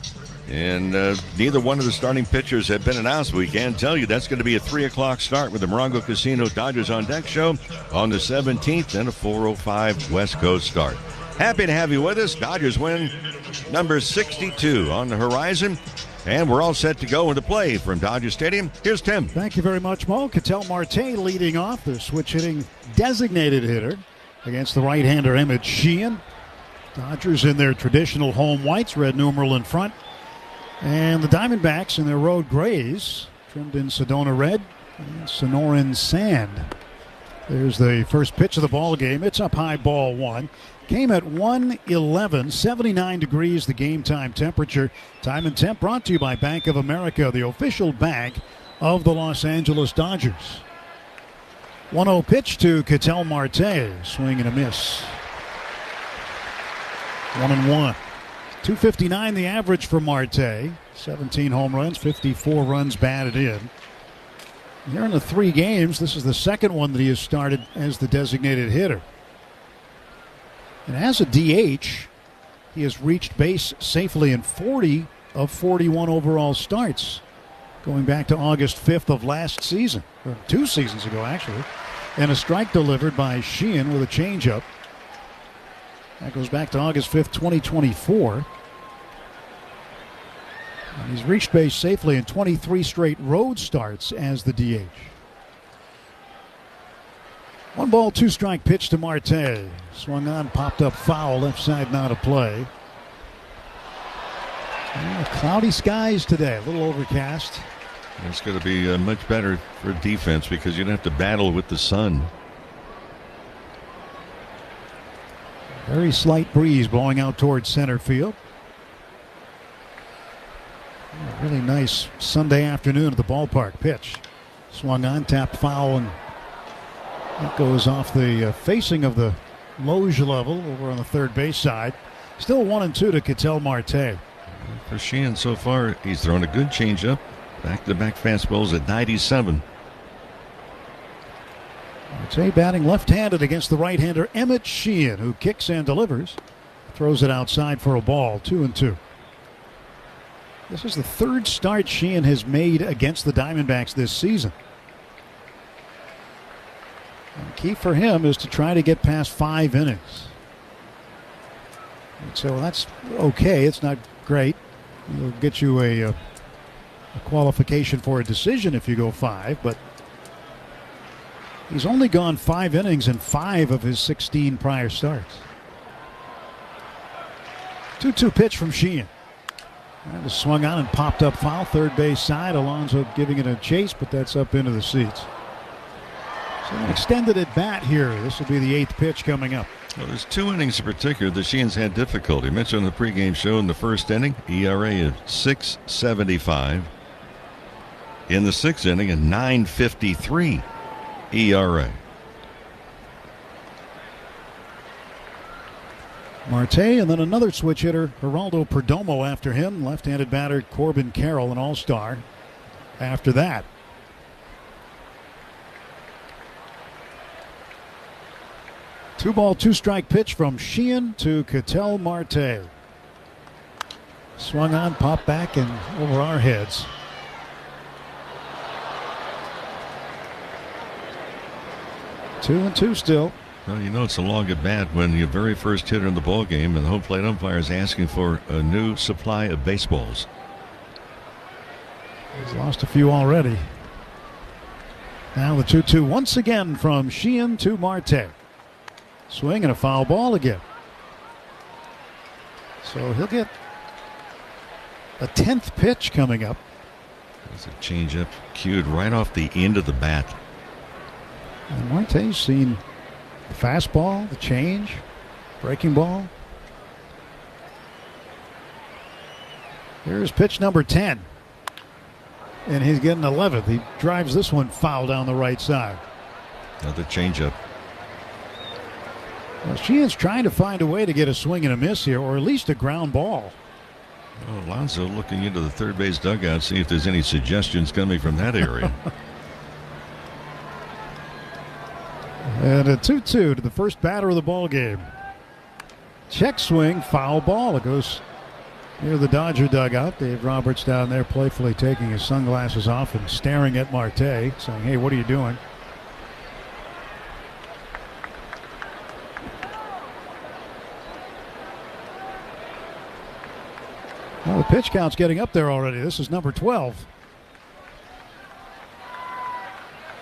And neither one of the starting pitchers have been announced. We can tell you that's going to be a 3 o'clock start with the Morongo Casino Dodgers on Deck show on the 17th and a 4:05 West Coast start. Happy to have you with us. Dodgers win number 62 on the horizon. And we're all set to go into play from Dodger Stadium. Here's Tim. Thank you very much, Mo. Ketel Marte leading off, the switch-hitting designated hitter against the right-hander Emmett Sheehan. Dodgers in their traditional home whites, red numeral in front. And the Diamondbacks in their road grays, trimmed in Sedona red and Sonoran sand. There's the first pitch of the ball game. It's up high, ball one. Came at 1:11, 79 degrees the game time temperature. Time and temp brought to you by Bank of America, the official bank of the Los Angeles Dodgers. 1-0 pitch to Ketel Marte. Swing and a miss. 1-1. 259 the average for Marte. 17 home runs, 54 runs batted in. Here in the 3 games, this is the second one that he has started as the designated hitter. And as a DH, he has reached base safely in 40 of 41 overall starts, going back to August 5th of last season, or 2 seasons ago actually. And a strike delivered by Sheehan with a changeup. That goes back to August 5th, 2024. And he's reached base safely in 23 straight road starts as the DH. 1 ball, 2 strike pitch to Marte. Swung on, popped up foul, left side not a play. Cloudy skies today, a little overcast. It's going to be much better for defense because you don't have to battle with the sun. Very slight breeze blowing out towards center field. A really nice Sunday afternoon at the ballpark. Pitch. Swung on, tapped foul, and that goes off the facing of the loge level over on the third base side. Still 1-2 to Ketel Marte. For Sheehan so far, he's thrown a good changeup. Back-to-back fastballs at 97. Marte batting left-handed against the right-hander Emmett Sheehan, who kicks and delivers. Throws it outside for a ball. 2-2. This is the 3rd start Sheehan has made against the Diamondbacks this season. And key for him is to try to get past 5 innings. And so that's okay. It's not great. It'll get you a qualification for a decision if you go 5, but he's only gone 5 innings in 5 of his 16 prior starts. 2-2 pitch from Sheehan. That was swung on and popped up foul, third base side. Alonso giving it a chase, but that's up into the seats. So an extended at bat here. This will be the 8th pitch coming up. Well, there's 2 innings in particular that Sheehan's had difficulty. Mentioned on the pregame show in the first inning, ERA of 6.75. In the 6th inning, a 9.53 ERA. Marte, and then another switch hitter, Geraldo Perdomo after him. Left-handed batter Corbin Carroll, an all-star after that. Two ball, 2 strike pitch from Sheehan to Ketel Marte. Swung on, popped back, and over our heads. 2-2 still. Well, you know it's a long at bat when your very first hitter in the ball game and the home plate umpire is asking for a new supply of baseballs. He's lost a few already. Now the 2-2 once again from Sheehan to Marte. Swing and a foul ball again. So he'll get a 10th pitch coming up. There's a changeup cued right off the end of the bat. And Marte's seen the fastball, the change, breaking ball. Here's pitch number 10. And he's getting 11th. He drives this one foul down the right side. Another changeup. Well, Sheehan's trying to find a way to get a swing and a miss here, or at least a ground ball. Oh, Alonso looking into the third base dugout, see if there's any suggestions coming from that area. And a 2-2 to the first batter of the ball game. Check swing, foul ball. It goes near the Dodger dugout. Dave Roberts down there playfully taking his sunglasses off and staring at Marte, saying, "Hey, what are you doing?" Well, the pitch count's getting up there already. This is number 12.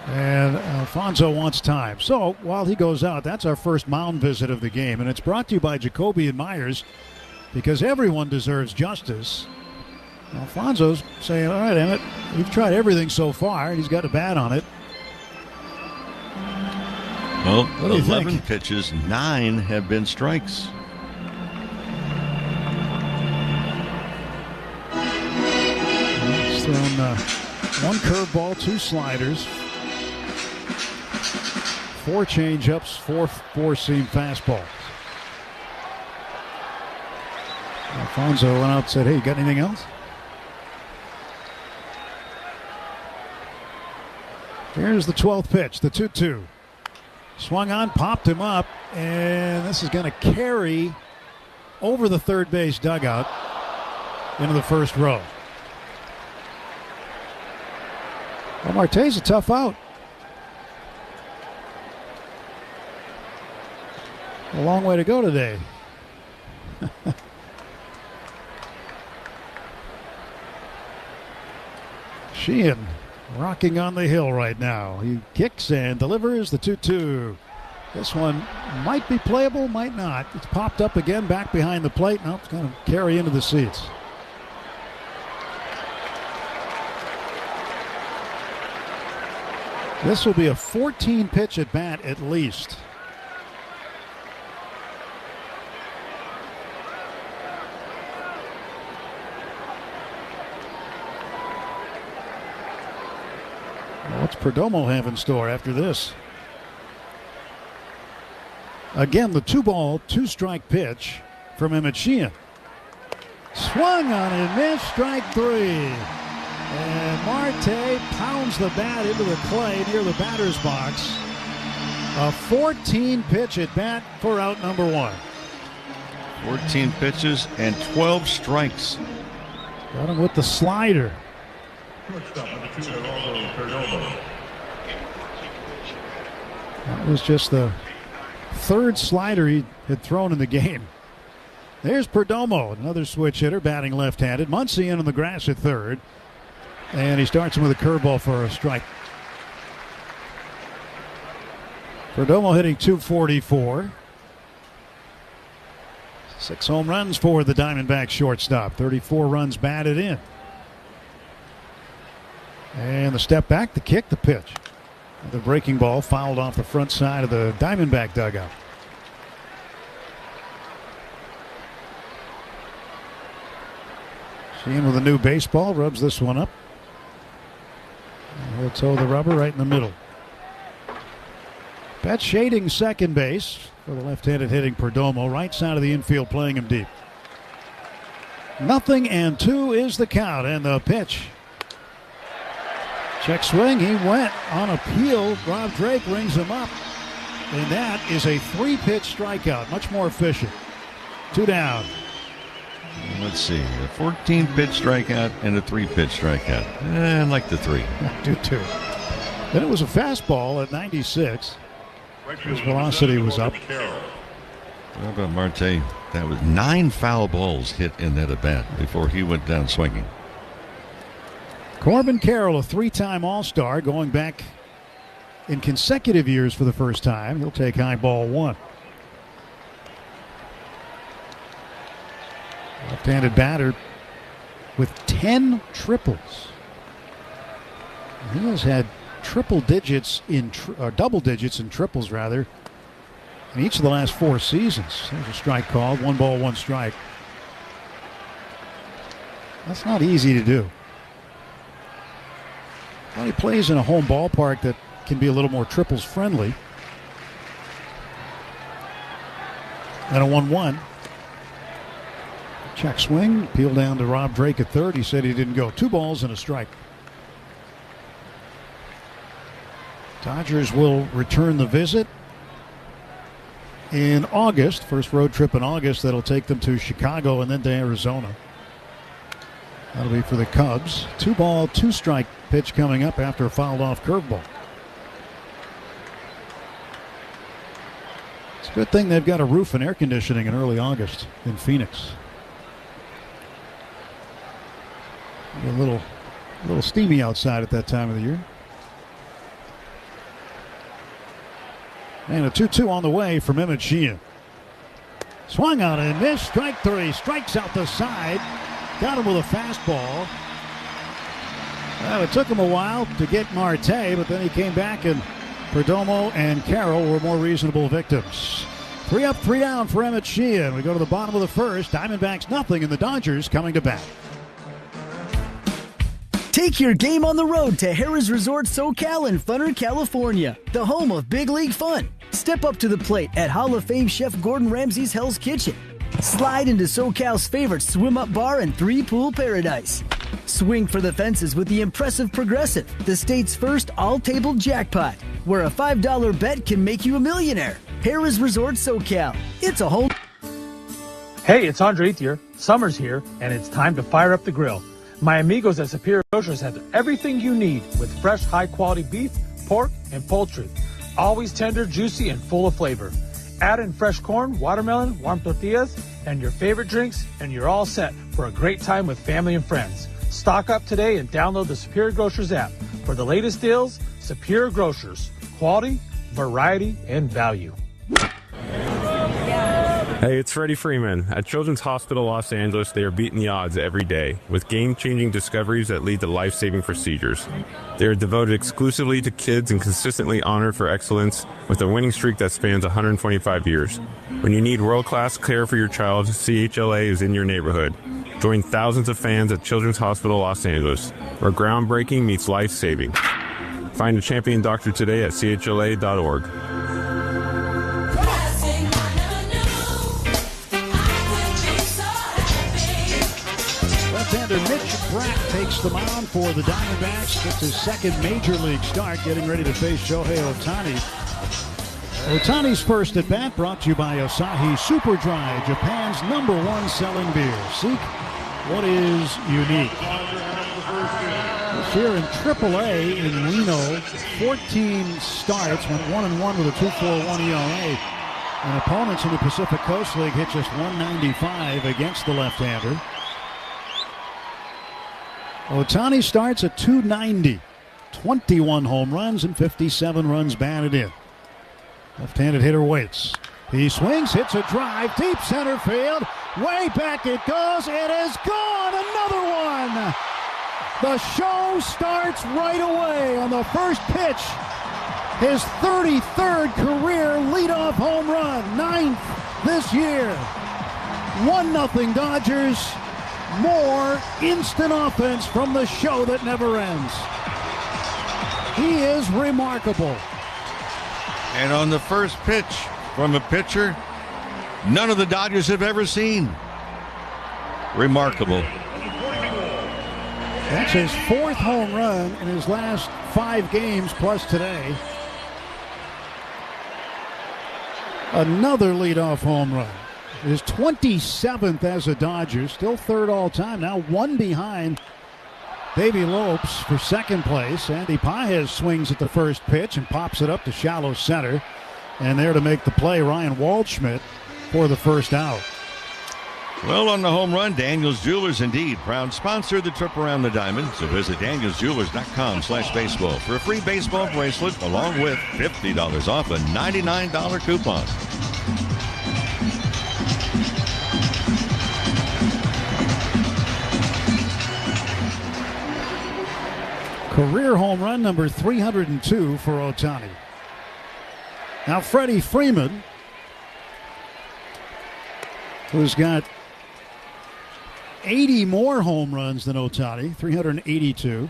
And Alfonso wants time. So while he goes out, that's our first mound visit of the game. And it's brought to you by Jacoby and Myers, because everyone deserves justice. Alfonso's saying, all right, Emmett, you've tried everything so far, and he's got a bat on it. Well, What do you 11 think? pitches, 9 have been strikes. He's thrown 1 curveball, 2 sliders, 4 changeups, 4 four-seam fastballs. Alfonso went out and said, hey, you got anything else? Here's the 12th pitch, the 2-2. Swung on, popped him up, and this is going to carry over the third base dugout into the first row. Well, Marte's a tough out. A long way to go today. Sheehan rocking on the hill right now. He kicks and delivers the 2-2. This one might be playable, might not. It's popped up again back behind the plate. Now it's going to carry into the seats. This will be a 14-pitch at bat at least. What's Perdomo have in store after this? Again, the 2-ball, 2-strike pitch from Emmett Sheehan. Swung on and missed, strike 3. And Marte pounds the bat into the clay near the batter's box. A 14-pitch at bat for out number 1. 14 pitches and 12 strikes. Got him with the slider. That was just the 3rd slider he had thrown in the game. There's Perdomo, another switch hitter, batting left-handed. Muncy in on the grass at 3rd. And he starts him with a curveball for a strike. Perdomo hitting .244. 6 home runs for the Diamondbacks shortstop. 34 runs batted in. And the step back, the kick, the pitch. The breaking ball fouled off the front side of the Diamondback dugout. Sheehan with a new baseball, rubs this one up. And he'll toe the rubber right in the middle. Betts shading second base for the left-handed hitting Perdomo. Right side of the infield playing him deep. 0-2 is the count, and the pitch. Check swing, he went on appeal. Rob Drake rings him up. And that is a 3-pitch strikeout, much more efficient. 2 down. Let's see, a 14-pitch strikeout and a 3-pitch strikeout. I like the 3. I do too. Then it was a fastball at 96. His velocity was up. How about Marte? That was 9 foul balls hit in that at bat before he went down swinging. Corbin Carroll, a 3-time All-Star, going back in consecutive years for the first time. He'll take high ball 1. Left-handed batter with 10 triples. He has had double digits in triples rather in each of the last 4 seasons. There's a strike called. 1 ball, 1 strike. That's not easy to do. Well, he plays in a home ballpark that can be a little more triples friendly. And a 1-1. Check swing, peel down to Rob Drake at 3rd. He said he didn't go. 2 balls and a strike. Dodgers will return the visit in August. First road trip in August that'll take them to Chicago and then to Arizona. That'll be for the Cubs. 2 ball, 2 strike pitch coming up after a fouled off curveball. It's a good thing they've got a roof and air conditioning in early August in Phoenix. A little steamy outside at that time of the year. And a 2-2 on the way from Emmett Sheehan. Swung on and missed. Strike 3. Strikes out the side Got him with a fastball. Well, it took him a while to get Marte, but then he came back, and Perdomo and Carroll were more reasonable victims. 3 up, 3 down for Emmett Sheehan. We go to the bottom of the first. Diamondbacks nothing, and the Dodgers coming to bat. Take your game on the road to Harrah's Resort SoCal in Funner, California, the home of big league fun. Step up to the plate at Hall of Fame Chef Gordon Ramsay's Hell's Kitchen. Slide into SoCal's favorite swim-up bar and 3-pool paradise. Swing for the fences with the impressive Progressive, the state's first all-table jackpot, where a $5 bet can make you a millionaire. Harrah's Resort SoCal. It's a whole... Hey, it's Andre here. Summer's here, and it's time to fire up the grill. My amigos at Superior Grocers have everything you need with fresh, high-quality beef, pork, and poultry. Always tender, juicy, and full of flavor. Add in fresh corn, watermelon, warm tortillas, and your favorite drinks, and you're all set for a great time with family and friends. Stock up today and download the Superior Grocers app. For the latest deals, Superior Grocers. Quality, variety, and value. Hey, it's Freddie Freeman. At Children's Hospital Los Angeles, they are beating the odds every day with game-changing discoveries that lead to life-saving procedures. They are devoted exclusively to kids and consistently honored for excellence with a winning streak that spans 125 years. When you need world-class care for your child, CHLA is in your neighborhood. Join thousands of fans at Children's Hospital Los Angeles, where groundbreaking meets life-saving. Find a champion doctor today at chla.org. Left-hander Mitch Bratt takes the mound for the Diamondbacks. Gets his second major league start, getting ready to face Shohei Ohtani. Ohtani's first at bat brought to you by Asahi Super Dry, Japan's #1 selling beer. Seek what is unique. This year in AAA in Reno, 14 starts, went 1-1 with a 2.41 ERA. And opponents in the Pacific Coast League hit just 195 against the left-hander. Ohtani starts at 290, 21 home runs and 57 runs batted in. Left-handed hitter waits. He swings, hits a drive, deep center field. Way back it goes. It is gone. Another one. The show starts right away on the first pitch. His 33rd career leadoff home run, 9th this year. 1-0 Dodgers. More instant offense from the show that never ends. He is remarkable. And on the first pitch from a pitcher none of the Dodgers have ever seen. Remarkable. That's his 4th home run in his last 5 games plus today. Another leadoff home run. His 27th as a Dodger, still 3rd all time, now 1 behind Davey Lopes for 2nd place. Andy Paez swings at the first pitch and pops it up to shallow center. And there to make the play, Ryan Waldschmidt for the first out. Well, on the home run, Daniels Jewelers, indeed, proud sponsor of the trip around the diamond. So visit danielsjewelers.com/baseball for a free baseball bracelet along with $50 off a $99 coupon. Career home run number 302 for Ohtani. Now Freddie Freeman, who's got 80 more home runs than Ohtani, 382,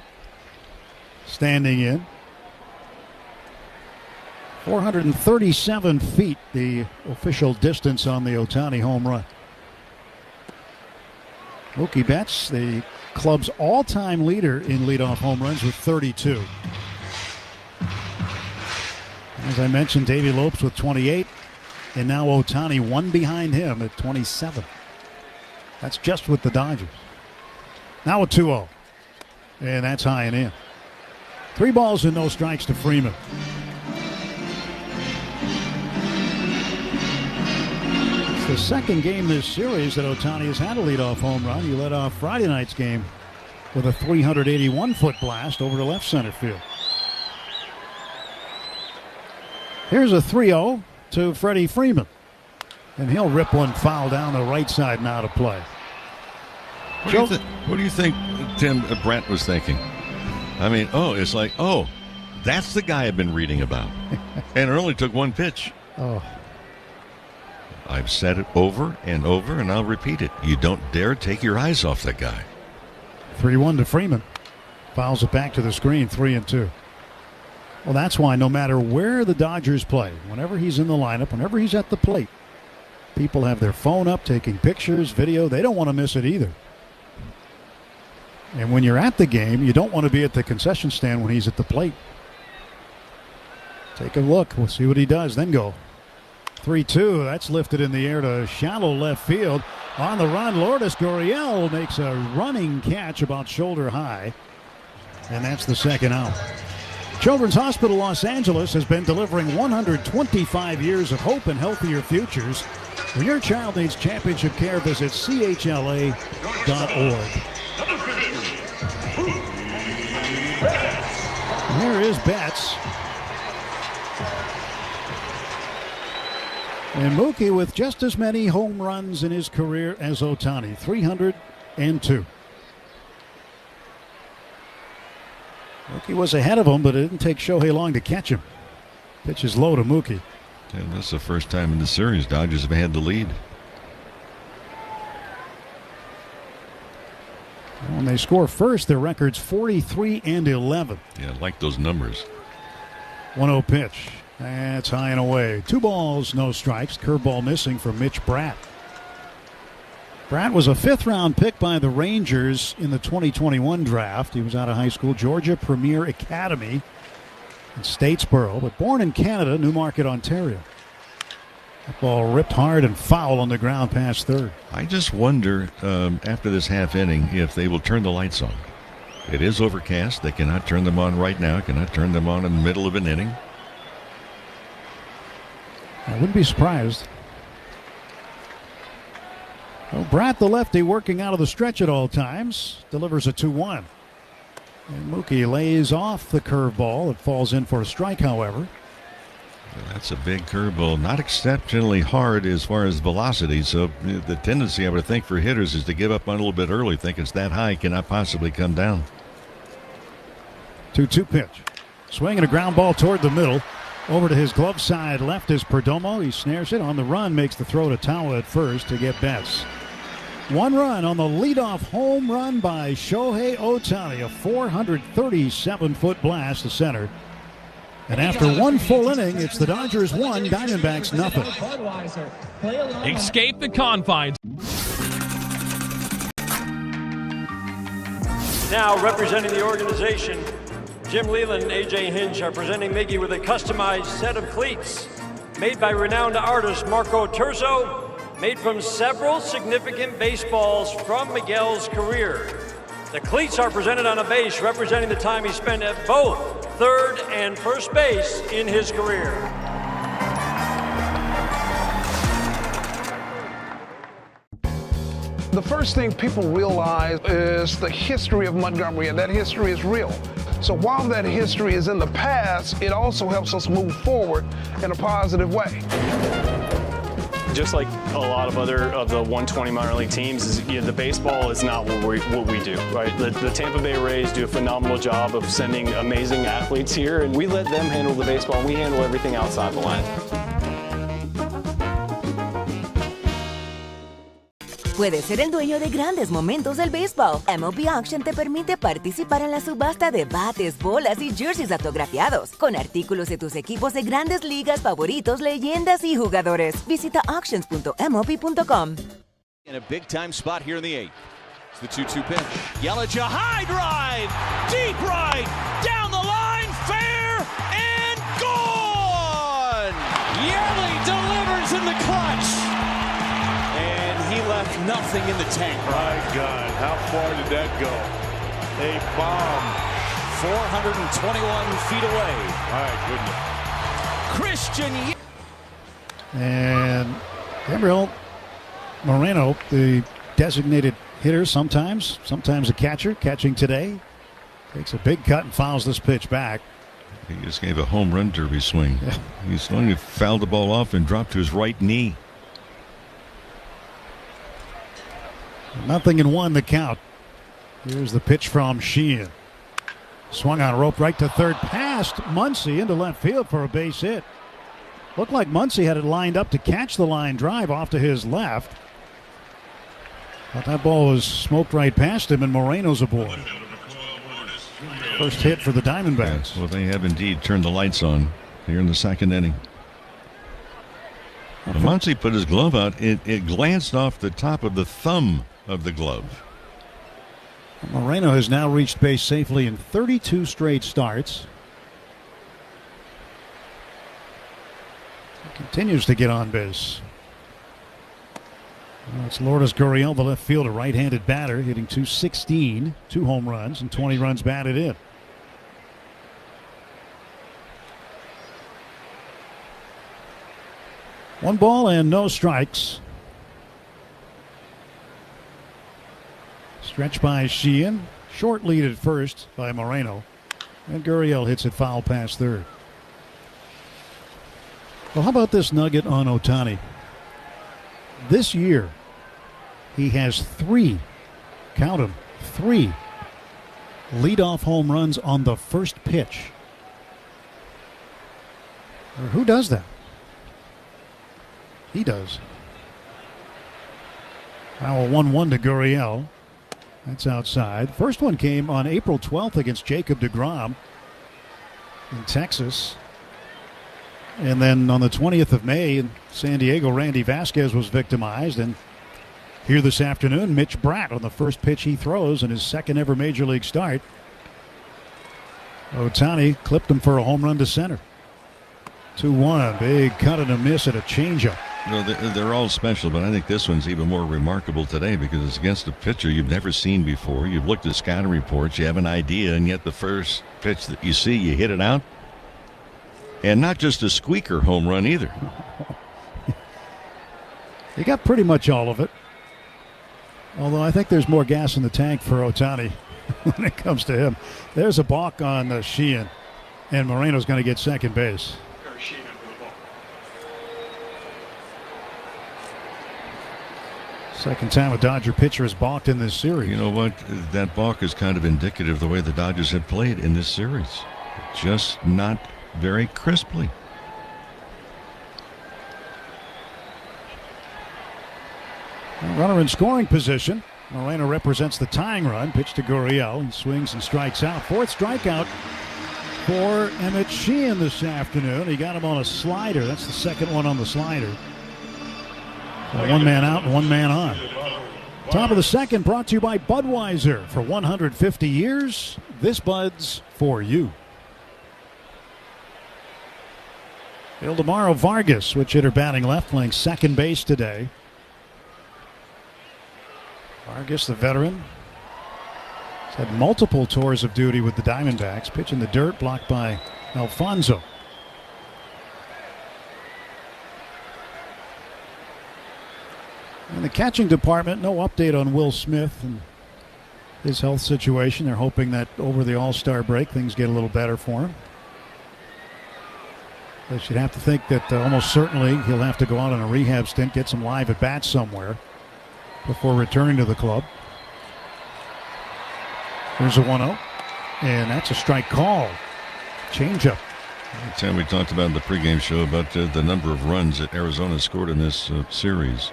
standing in. 437 feet, the official distance on the Ohtani home run. Mookie Betts, the club's all-time leader in leadoff home runs with 32. As I mentioned, Davey Lopes with 28, and now Ohtani 1 behind him at 27. That's just with the Dodgers. Now a 2-0, and that's high and in. 3 balls and no strikes to Freeman. It's the second game this series that Ohtani has had a leadoff home run. He led off Friday night's game with a 381-foot blast over to left center field. Here's a 3-0 to Freddie Freeman. And he'll rip one foul down the right side now to play. What do you think Tim Brandt was thinking? I mean, it's like, that's the guy I've been reading about. And it only took one pitch. Oh. I've said it over and over, and I'll repeat it. You don't dare take your eyes off that guy. 3-1 to Freeman. Fouls it back to the screen, 3-2. Well, that's why no matter where the Dodgers play, whenever he's in the lineup, whenever he's at the plate, people have their phone up, taking pictures, video. They don't want to miss it either. And when you're at the game, you don't want to be at the concession stand when he's at the plate. Take a look. We'll see what he does, then go. 3-2. That's lifted in the air to shallow left field. On the run, Lourdes Gurriel makes a running catch about shoulder high. And that's the second out. Children's Hospital Los Angeles has been delivering 125 years of hope and healthier futures. When your child needs championship care, visit chla.org. Here is Betts. And Mookie with just as many home runs in his career as Ohtani, 302. Mookie was ahead of him, but it didn't take Shohei long to catch him. Pitch is low to Mookie. And that's the first time in the series Dodgers have had the lead. When they score first, their record's 43-11. Yeah, I like those numbers. 1-0 pitch. That's high and away. 2 balls, no strikes. Curveball missing for Mitch Bratt. Bratt was a 5th-round pick by the Rangers in the 2021 draft. He was out of high school, Georgia Premier Academy in Statesboro, but born in Canada, Newmarket, Ontario. That ball ripped hard and foul on the ground past third. I just wonder, after this half inning, if they will turn the lights on. It is overcast. They cannot turn them on right now. Cannot turn them on in the middle of an inning. I wouldn't be surprised. Well, Bratt, the lefty, working out of the stretch at all times, delivers a 2-1. And Mookie lays off the curveball. It falls in for a strike, however. Well, that's a big curveball. Not exceptionally hard as far as velocity. So the tendency, I would think, for hitters is to give up on a little bit early. Think it's that high, cannot possibly come down. 2-2 pitch. Swing and a ground ball toward the middle. Over to his glove side left is Perdomo. He snares it on the run, makes the throw to Tawa at first to get Betts. 1 run on the leadoff home run by Shohei Ohtani, a 437-foot blast to center. And after 1 full inning, it's the Dodgers 1, Diamondbacks nothing. Escape the confines. Now representing the organization, Jim Leland and A.J. Hinch are presenting Miggy with a customized set of cleats made by renowned artist Marco Terzo, made from several significant baseballs from Miguel's career. The cleats are presented on a base representing the time he spent at both third and first base in his career. The first thing people realize is the history of Montgomery, and that history is real. So while that history is in the past, it also helps us move forward in a positive way. Just like a lot of other of the 120 minor league teams, the baseball is not what we do, right? The Tampa Bay Rays do a phenomenal job of sending amazing athletes here, and we let them handle the baseball, and we handle everything outside the line. Puedes ser el dueño de grandes momentos del béisbol. MLB Auction te permite participar en la subasta de bates, bolas y jerseys autografiados, con artículos de tus equipos de grandes ligas favoritos, leyendas y jugadores. Visita auctions.mlb.com. In a big-time spot here in the 8th. It's the 2-2 pitch. Yelich, a high drive, deep right, down the line, fair, and gone! Yelich delivers in the clutch. He left nothing in the tank. My God, how far did that go? A bomb. 421 feet away. My goodness. Christian. And Gabriel Moreno, the designated hitter sometimes a catcher, catching today. Takes a big cut and fouls this pitch back. He just gave a home run derby swing. Yeah. He swung and fouled the ball off and dropped to his right knee. 0-1 the count. Here's the pitch from Sheehan. Swung on a rope right to third, past Muncy into left field for a base hit. Looked like Muncy had it lined up to catch the line drive off to his left. But that ball was smoked right past him, and Moreno's aboard. First hit for the Diamondbacks. Well, they have indeed turned the lights on here in the second inning. Muncy put his glove out. It glanced off the top of the thumb of the glove. Moreno has now reached base safely in 32 straight starts. He continues to get on base. Well, it's Lourdes Gurriel, the left fielder, right-handed batter, hitting .216, 2 home runs, and 20 runs batted in. One ball and no strikes. Stretch by Sheehan. Short lead at first by Moreno. And Gurriel hits it foul past third. Well, how about this nugget on Ohtani? This year, he has 3, count them, 3 leadoff home runs on the first pitch. Who does that? He does. Now a 1-1 to Gurriel. That's outside. First one came on April 12th against Jacob deGrom in Texas. And then on the 20th of May in San Diego, Randy Vasquez was victimized. And here this afternoon, Mitch Bratt on the first pitch he throws in his second ever Major League start. Ohtani clipped him for a home run to center. 2-1. Big cut and a miss at a changeup. Well, they're all special, but I think this one's even more remarkable today because it's against a pitcher you've never seen before. You've looked at scouting reports, you have an idea, and yet the first pitch that you see, you hit it out. And not just a squeaker home run either. He got pretty much all of it. Although I think there's more gas in the tank for Ohtani when it comes to him. There's a balk on Sheehan, and Moreno's going to get second base. Second time a Dodger pitcher has balked in this series. You know what? That balk is kind of indicative of the way the Dodgers have played in this series. Just not very crisply. Runner in scoring position. Moreno represents the tying run. Pitch to Gurriel. He swings and strikes out. Fourth strikeout for Emmett Sheehan this afternoon. He got him on a slider. That's the second one on the slider. So 1 man out and 1 man on. Top of the second brought to you by Budweiser. For 150 years, this Bud's for you. Ildemaro Vargas, switch hitter batting left, playing second base today. Vargas, the veteran, has had multiple tours of duty with the Diamondbacks. Pitch in the dirt, blocked by Alfonso. In the catching department, no update on Will Smith and his health situation. They're hoping that over the All-Star break, things get a little better for him. They should have to think that almost certainly he'll have to go out on a rehab stint, get some live at-bats somewhere before returning to the club. Here's a 1-0, and that's a strike call. Changeup. Sam, we talked about in the pregame show about the number of runs that Arizona scored in this series.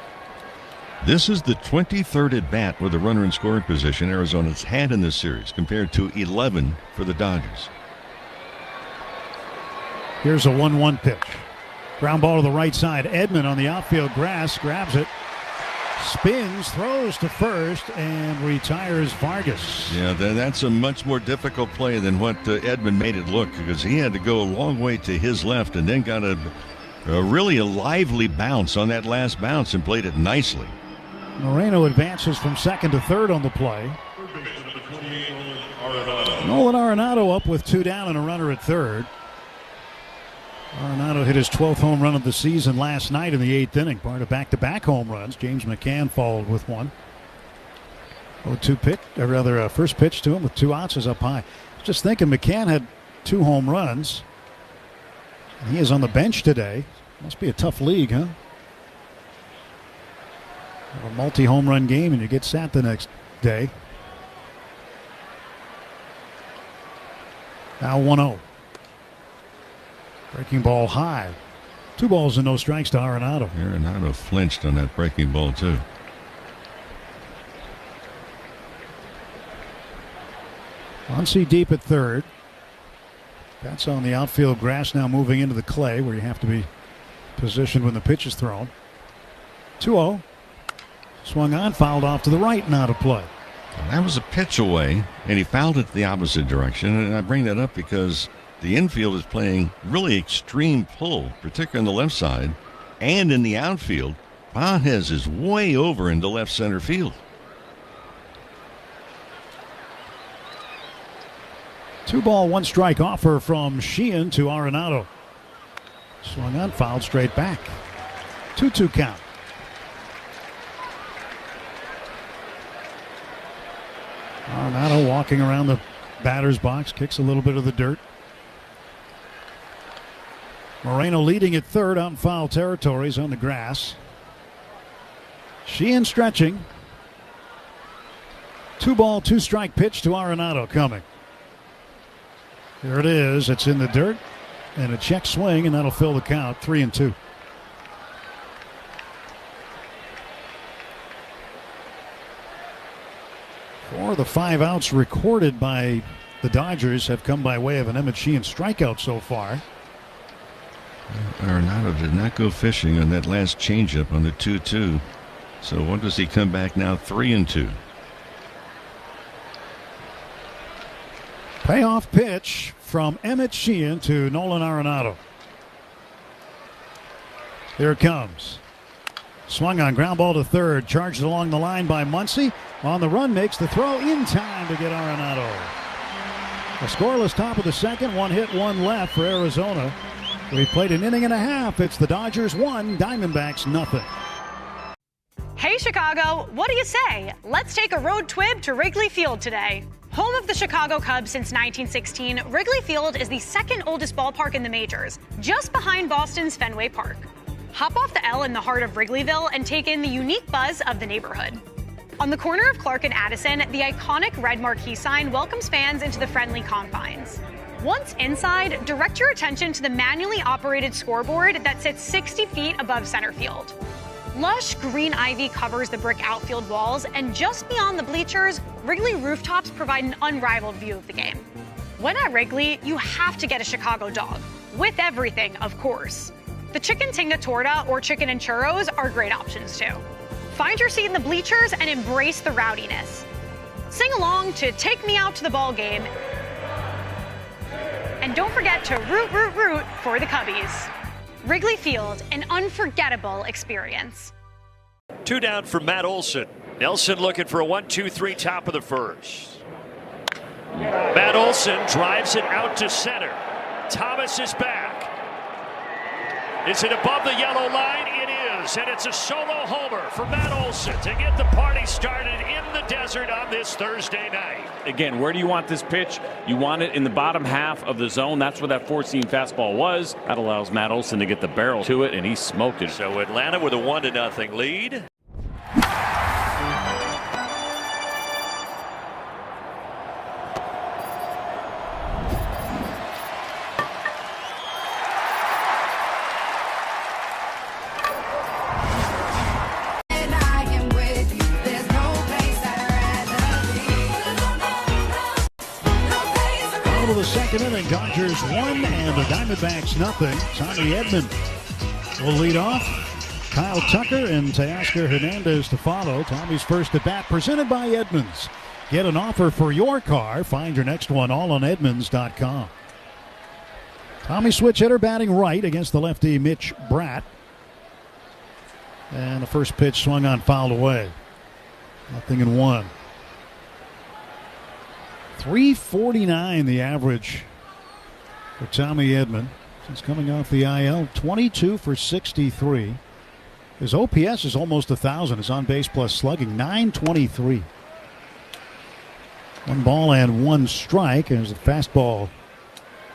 This is the 23rd at bat with a runner in scoring position Arizona's had in this series, compared to 11 for the Dodgers. Here's a 1-1 pitch. Ground ball to the right side. Edman on the outfield grass grabs it, spins, throws to first, and retires Vargas. Yeah, that's a much more difficult play than what Edman made it look, because he had to go a long way to his left and then got a really lively bounce on that last bounce and played it nicely. Moreno advances from second to third on the play. Nolan Arenado up with 2 down and a runner at third. Arenado hit his 12th home run of the season last night in the 8th inning, part of back-to-back home runs. James McCann followed with one. First pitch to him with 2 outs is up high. Just thinking, McCann had 2 home runs. He is on the bench today. Must be a tough league, huh? A multi-home run game, and you get sat the next day. Now 1-0. Breaking ball high. 2 balls and no strikes to Arenado. Arenado flinched on that breaking ball, too. Muncy deep at third. That's on the outfield grass now, moving into the clay where you have to be positioned when the pitch is thrown. 2-0. Swung on, fouled off to the right, and out of play. That was a pitch away, and he fouled it the opposite direction. And I bring that up because the infield is playing really extreme pull, particularly on the left side, and in the outfield. Pages is way over into left center field. 2 ball, 1 strike offer from Sheehan to Arenado. Swung on, fouled straight back. 2-2 count. Arenado walking around the batter's box, kicks a little bit of the dirt. Moreno leading at third out in foul territories on the grass. Sheehan stretching. 2 ball, 2 strike pitch to Arenado coming. Here it is. It's in the dirt. And a check swing, and that'll fill the count. 3-2. Four of the 5 outs recorded by the Dodgers have come by way of an Emmett Sheehan strikeout so far. Arenado did not go fishing on that last changeup on the 2-2. So what does he come back now? 3-2. Payoff pitch from Emmett Sheehan to Nolan Arenado. Here it comes. Swung on, ground ball to third. Charged along the line by Muncy. On the run, makes the throw in time to get Arenado. A scoreless top of the second. 1 hit, 1 left for Arizona. We played an inning and a half. It's the Dodgers 1, Diamondbacks nothing. Hey Chicago, what do you say? Let's take a road trip to Wrigley Field today. Home of the Chicago Cubs since 1916, Wrigley Field is the 2nd oldest ballpark in the majors, just behind Boston's Fenway Park. Hop off the L in the heart of Wrigleyville and take in the unique buzz of the neighborhood. On the corner of Clark and Addison, the iconic red marquee sign welcomes fans into the friendly confines. Once inside, direct your attention to the manually operated scoreboard that sits 60 feet above center field. Lush green ivy covers the brick outfield walls, and just beyond the bleachers, Wrigley rooftops provide an unrivaled view of the game. When at Wrigley, you have to get a Chicago dog. With everything, of course. The chicken tinga torta or chicken and churros are great options too. Find your seat in the bleachers and embrace the rowdiness. Sing along to Take Me Out to the Ball Game. And don't forget to root for the Cubbies. Wrigley Field, an unforgettable experience. 2 down for Matt Olson. Nelson looking for a 1-2-3 top of the first. Matt Olson drives it out to center. Thomas is back. Is it above the yellow line? It is, and it's a solo homer for Matt Olson to get the party started in the desert on this Thursday night. Again, where do you want this pitch? You want it in the bottom half of the zone. That's where that 4-seam fastball was. That allows Matt Olson to get the barrel to it, and he smoked it. So Atlanta with a 1-0 lead. The second inning, Dodgers 1 and the Diamondbacks nothing. Tommy Edman will lead off. Kyle Tucker and Teoscar Hernandez to follow. Tommy's first at bat presented by Edmunds. Get an offer for your car. Find your next one all on Edmunds.com. Tommy switch hitter batting right against the lefty Mitch Bratt. And the first pitch swung on, fouled away. 0-1. 349 the average for Tommy Edman since coming off the IL. 22 for 63. His OPS is almost 1,000. His on base plus slugging 923. 1 ball and 1 strike. There's a fastball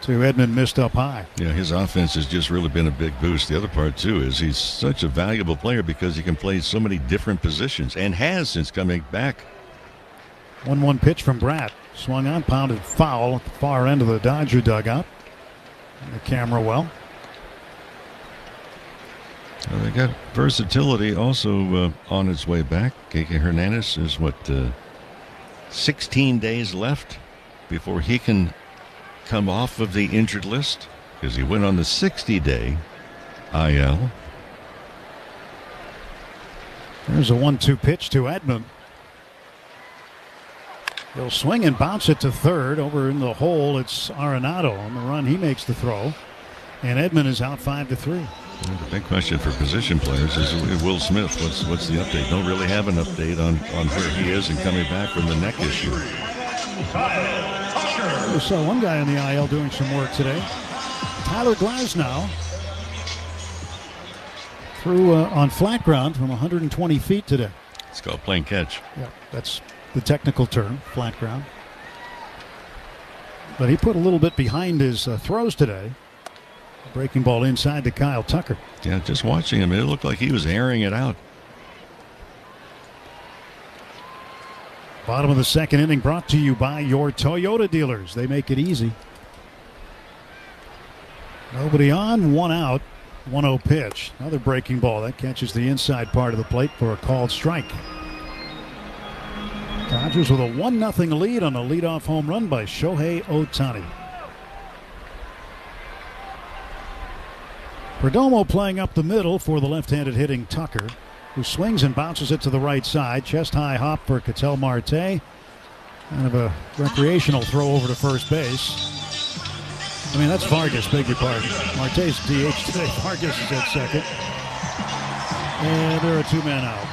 to Edman, missed up high. Yeah, his offense has just really been a big boost. The other part, too, is he's such a valuable player because he can play so many different positions and has since coming back. 1-1 pitch from Bratt. Swung on, pounded foul at the far end of the Dodger dugout. And the camera well. Well, they got versatility also on its way back. Keke Hernandez is 16 days left before he can come off of the injured list because he went on the 60-day IL. There's a 1-2 pitch to Edman. He'll swing and bounce it to third. Over in the hole, it's Arenado. On the run, he makes the throw. And Edman is out 5-3. The big question for position players is Will Smith. What's the update? Don't really have an update on where he is and coming back from the neck issue. We saw one guy on the IL doing some work today. Tyler Glasnow threw on flat ground from 120 feet today. It's called playing catch. Yeah, that's the technical term, flat ground. But he put a little bit behind his throws today. Breaking ball inside to Kyle Tucker. Yeah, just watching him, it looked like he was airing it out. Bottom of the second inning brought to you by your Toyota dealers. They make it easy. Nobody on, one out, 1-0 pitch. Another breaking ball. That catches the inside part of the plate for a called strike. Dodgers with a 1-0 lead on a leadoff home run by Shohei Ohtani. Perdomo playing up the middle for the left-handed hitting Tucker, who swings and bounces it to the right side. Chest-high hop for Ketel Marte. Kind of a recreational throw over to first base. I mean, that's Vargas, beg your pardon. Marte's DH today. Vargas is at second. And there are 2 men out.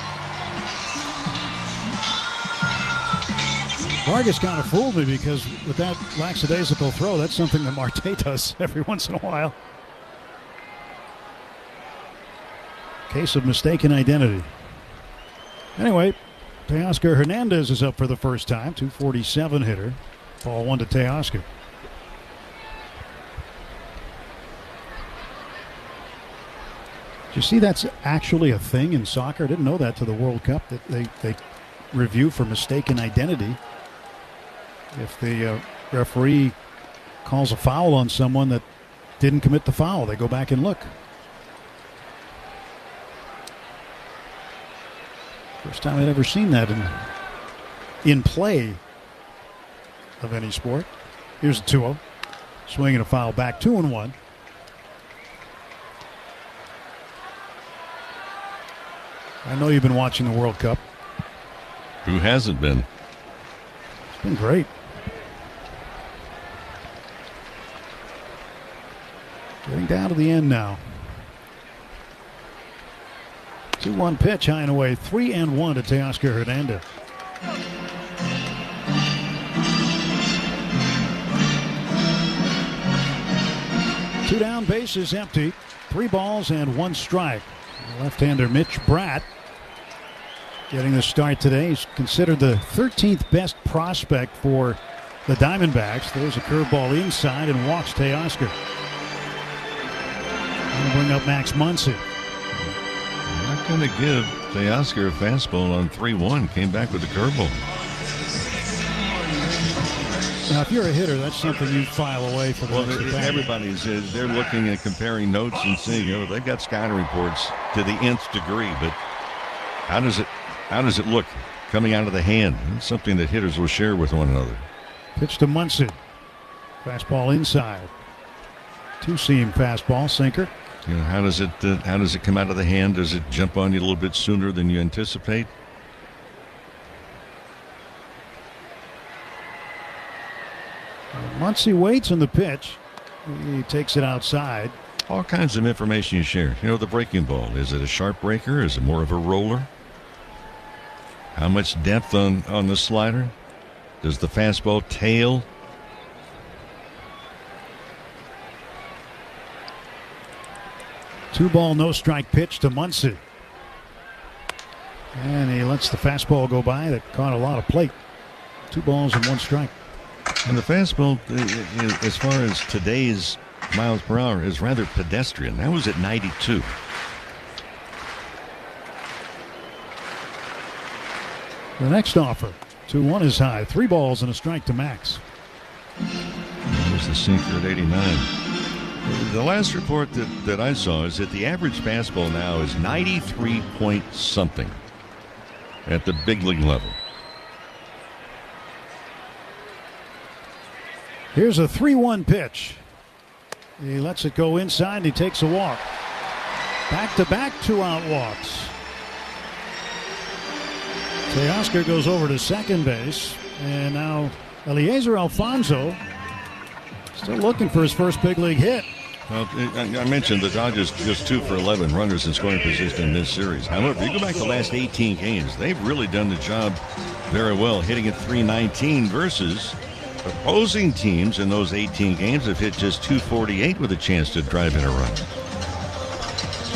Vargas kind of fooled me because with that lackadaisical throw, that's something that Marte does every once in a while. Case of mistaken identity. Anyway, Teoscar Hernandez is up for the first time. 247 hitter. Ball 1 to Teoscar. Did you see that's actually a thing in soccer? I didn't know that to the World Cup, that they review for mistaken identity. If the referee calls a foul on someone that didn't commit the foul, they go back and look. First time I'd ever seen that in play of any sport. Here's a 2-0. Swinging a foul back, 2-1. I know you've been watching the World Cup. Who hasn't been? It's been great. Getting down to the end now. 2-1 pitch, high and away. 3-1 to Teoscar Hernandez. Two down, bases empty. 3 balls and 1 strike. Left-hander Mitch Bratt getting the start today. He's considered the 13th best prospect for the Diamondbacks. There's a curveball inside and walks Teoscar. Going to bring up Max Muncy. Not going to give Teoscar a fastball on 3-1. Came back with a curveball. Now, if you're a hitter, that's something you file away for the everybody's they're looking at comparing notes and seeing, they've got scouting reports to the nth degree, but how does it look coming out of the hand? It's something that hitters will share with one another. Pitch to Muncy. Fastball inside. 2-seam fastball, sinker. How does it come out of the hand? Does it jump on you a little bit sooner than you anticipate? Muncy waits on the pitch. He takes it outside. All kinds of information you share. The breaking ball. Is it a sharp breaker? Is it more of a roller? How much depth on the slider? Does the fastball tail? Two ball, no strike pitch to Muncy. And he lets the fastball go by that caught a lot of plate. 2 balls and 1 strike. And the fastball, as far as today's miles per hour, is rather pedestrian. That was at 92. The next offer, 2-1 is high. 3 balls and a strike to Max. There's the sinker at 89. The last report that I saw is that the average fastball now is 93 point something at the big league level. Here's a 3-1 pitch. He lets it go inside and he takes a walk. Back-to-back 2-out walks. Teoscar goes over to second base, and now Eliezer Alfonso still looking for his first big league hit. Well, I mentioned the Dodgers just 2 for 11 runners in scoring position in this series. However, you go back to the last 18 games, they've really done the job very well, hitting at .319 versus opposing teams in those 18 games have hit just .248 with a chance to drive in a run.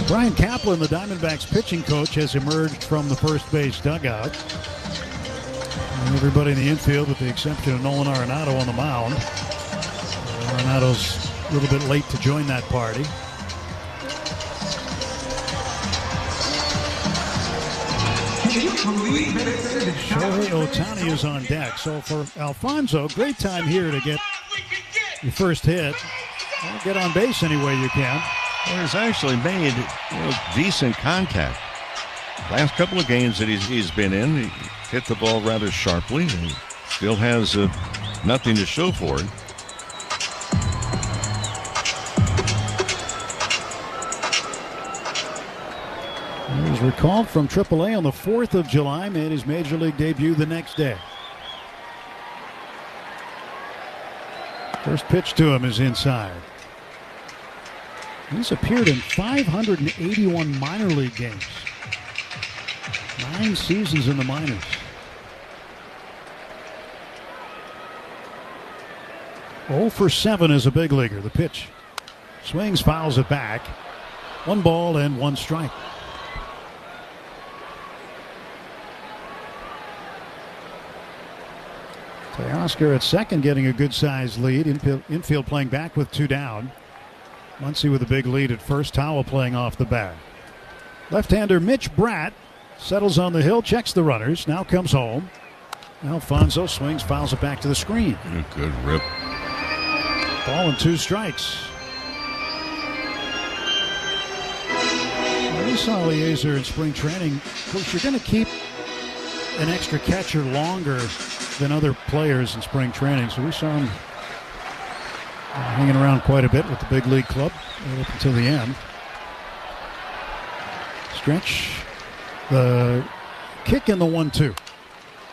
Brian Kaplan, the Diamondbacks pitching coach, has emerged from the first base dugout. And everybody in the infield, with the exception of Nolan Arenado on the mound. Arenado's a little bit late to join that party. Shohei Ohtani is on deck. So for Alfonso, great time here to get your first hit. Well, get on base any way you can. Well, he's actually made decent contact. Last couple of games that he's been in, he hit the ball rather sharply. And still has nothing to show for it. He was recalled from AAA on the 4th of July, made his major league debut the next day. First pitch to him is inside. He's appeared in 581 minor league games. 9 seasons in the minors. Oh for 7 as a big leaguer. The pitch. Swings, fouls it back. 1 ball and 1 strike. Teoscar at second getting a good-sized lead. Infield playing back with 2 down. Muncy with a big lead at first. Towel playing off the bat. Left-hander Mitch Bratt settles on the hill, checks the runners, now comes home. Alfonso swings, fouls it back to the screen. Good rip. Ball and 2 strikes. We saw Eliezer in spring training. Of course, you're going to keep an extra catcher longer than other players in spring training, so we saw him hanging around quite a bit with the big league club up until the end. Stretch, the kick in the 1-2.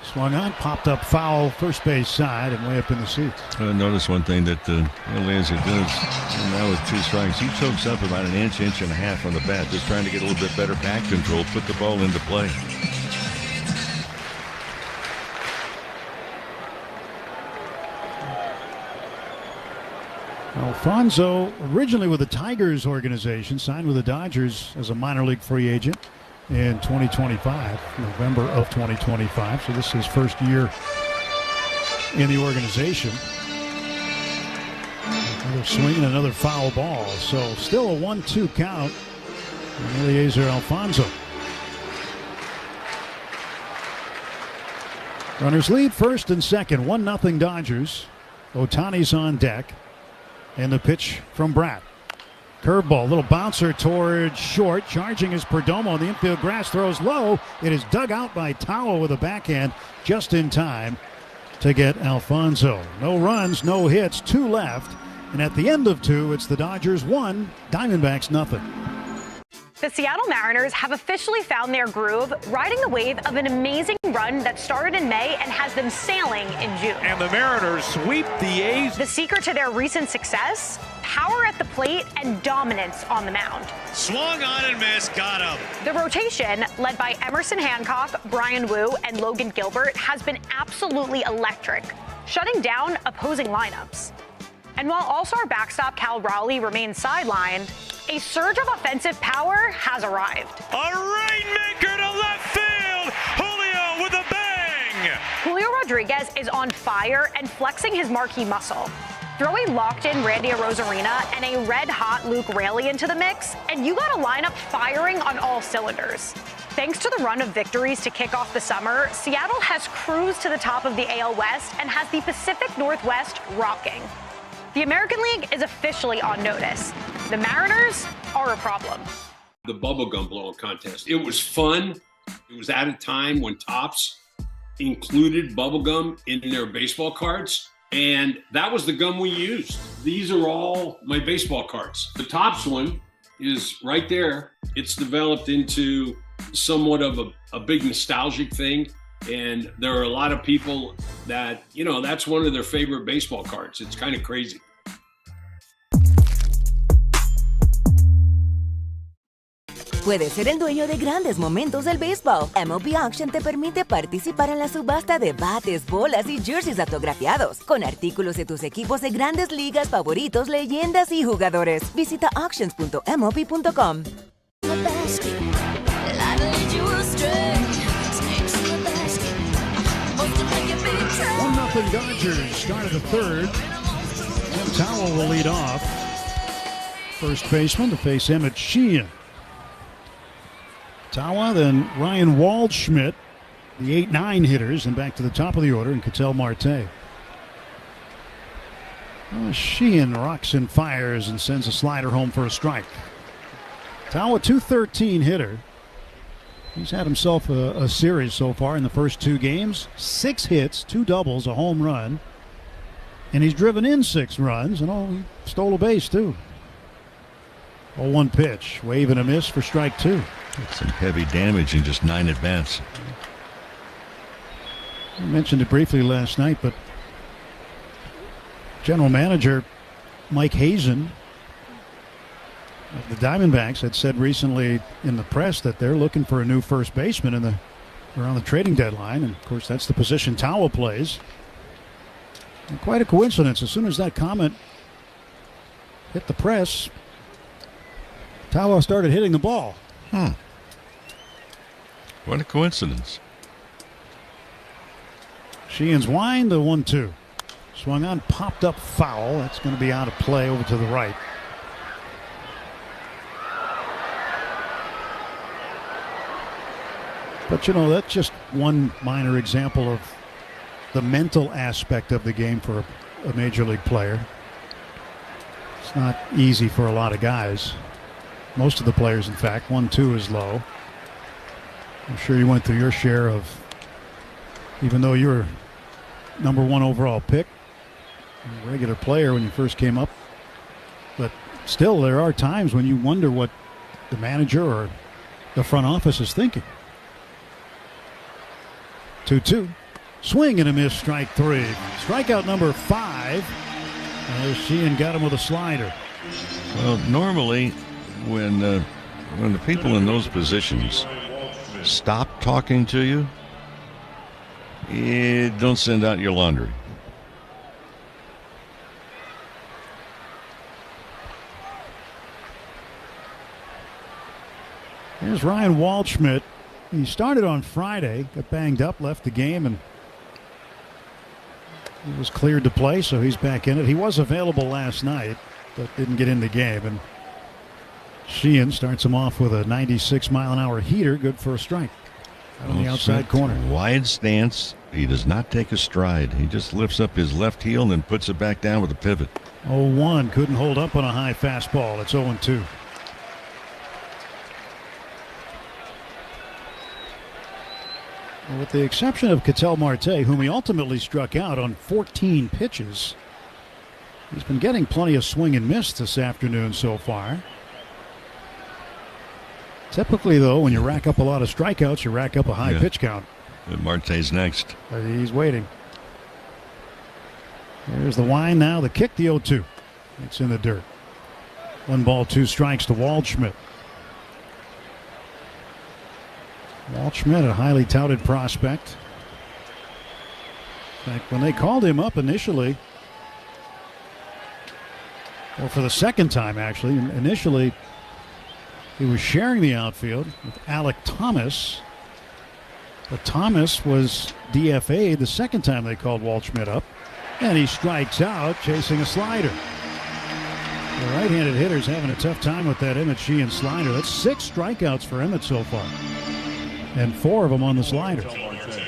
Swung on, popped up foul, first base side, and way up in the seats. Notice one thing that Eliezer does, and now with 2 strikes, he chokes up about an inch and a half on the bat, just trying to get a little bit better pack control, put the ball into play. Alfonso, originally with the Tigers organization, signed with the Dodgers as a minor league free agent in 2025, November of 2025. So this is his first year in the organization. Another swing and another foul ball. So still a 1-2 count. Eliezer Alfonso. Runners lead first and second. 1-0 Dodgers. Ohtani's on deck. And the pitch from Bratt. Curveball, little bouncer toward short. Charging is Perdomo. The infield grass throws low. It is dug out by Towel with a backhand just in time to get Alfonso. No runs, no hits, 2 left. And at the end of 2, it's the Dodgers 1, Diamondbacks nothing. The Seattle Mariners have officially found their groove, riding the wave of an amazing run that started in May and has them sailing in June. And the Mariners sweep the A's. The secret to their recent success? Power at the plate and dominance on the mound. Swung on and missed, got him. The rotation, led by Emerson Hancock, Brian Wu, and Logan Gilbert, has been absolutely electric, shutting down opposing lineups. And while all-star backstop Cal Raleigh remains sidelined, a surge of offensive power has arrived. A rainmaker to left field. Julio with a bang. Julio Rodriguez is on fire and flexing his marquee muscle. Throw a locked-in Randy Arozarena and a red-hot Luke Raley into the mix, and you got a lineup firing on all cylinders. Thanks to the run of victories to kick off the summer, Seattle has cruised to the top of the AL West and has the Pacific Northwest rocking. The American League is officially on notice. The Mariners are a problem. The bubblegum blowing contest. It was fun. It was at a time when Topps included bubblegum in their baseball cards. And that was the gum we used. These are all my baseball cards. The Topps one is right there. It's developed into somewhat of a big nostalgic thing. And there are a lot of people that, that's one of their favorite baseball cards. It's kind of crazy. Puedes ser el dueño de grandes momentos del béisbol. MLB Auction te permite participar en la subasta de bates, bolas y jerseys autografiados, con artículos de tus equipos de grandes ligas favoritos, leyendas y jugadores. Visita auctions.mlb.com. 1-0 Dodgers, start of the third. Towel will lead off. First baseman to face Emmett Sheehan. Tawa, then Ryan Waldschmidt, the 8-9 hitters, and back to the top of the order, and Ketel Marte. Sheehan rocks and fires and sends a slider home for a strike. Tawa, 213 hitter. He's had himself a series so far in the first 2 games. 6 hits, 2 doubles, a home run. And he's driven in 6 runs, and he stole a base too. 0-1 pitch, wave and a miss for strike 2. That's some heavy damage in just 9 at-bats. I mentioned it briefly last night, but General Manager Mike Hazen of the Diamondbacks had said recently in the press that they're looking for a new first baseman around the trading deadline, and of course that's the position Tawa plays. And quite a coincidence. As soon as that comment hit the press, Tawa started hitting the ball. What a coincidence. Sheehan's wind, the 1-2. Swung on, popped up foul. That's going to be out of play over to the right. But that's just one minor example of the mental aspect of the game for a major league player. It's not easy for a lot of guys. Most of the players, in fact. 1-2 is low. I'm sure you went through your share of, even though you were #1 overall pick, a regular player when you first came up. But still, there are times when you wonder what the manager or the front office is thinking. 2-2. Swing and a miss, strike 3. Strikeout number 5. As Sheehan got him with a slider. Well, normally when the people in those positions stop talking to you, don't send out your laundry. Here's Ryan Waldschmidt. He started on Friday, got banged up, left the game, and he was cleared to play, so he's back in it. He was available last night, but didn't get in the game. And Sheehan starts him off with a 96-mile-an-hour heater, good for a strike. On the outside corner. Wide stance. He does not take a stride. He just lifts up his left heel and then puts it back down with a pivot. 0-1. Couldn't hold up on a high fastball. It's 0-2. With the exception of Ketel Marte, whom he ultimately struck out on 14 pitches, he's been getting plenty of swing and miss this afternoon so far. Typically, though, when you rack up a lot of strikeouts, you rack up a high pitch count. Marte's next. He's waiting. There's the wind now, the kick, the 0-2. It's in the dirt. 1 ball, 2 strikes to Waldschmidt. Waldschmidt, a highly touted prospect. In fact, when they called him up initially, or for the second time actually, initially he was sharing the outfield with Alec Thomas. But Thomas was DFA'd the second time they called Waldschmidt up, and he strikes out chasing a slider. The right-handed hitter's having a tough time with that Emmett Sheehan slider. That's 6 strikeouts for Emmett so far, and 4 of them on the slider.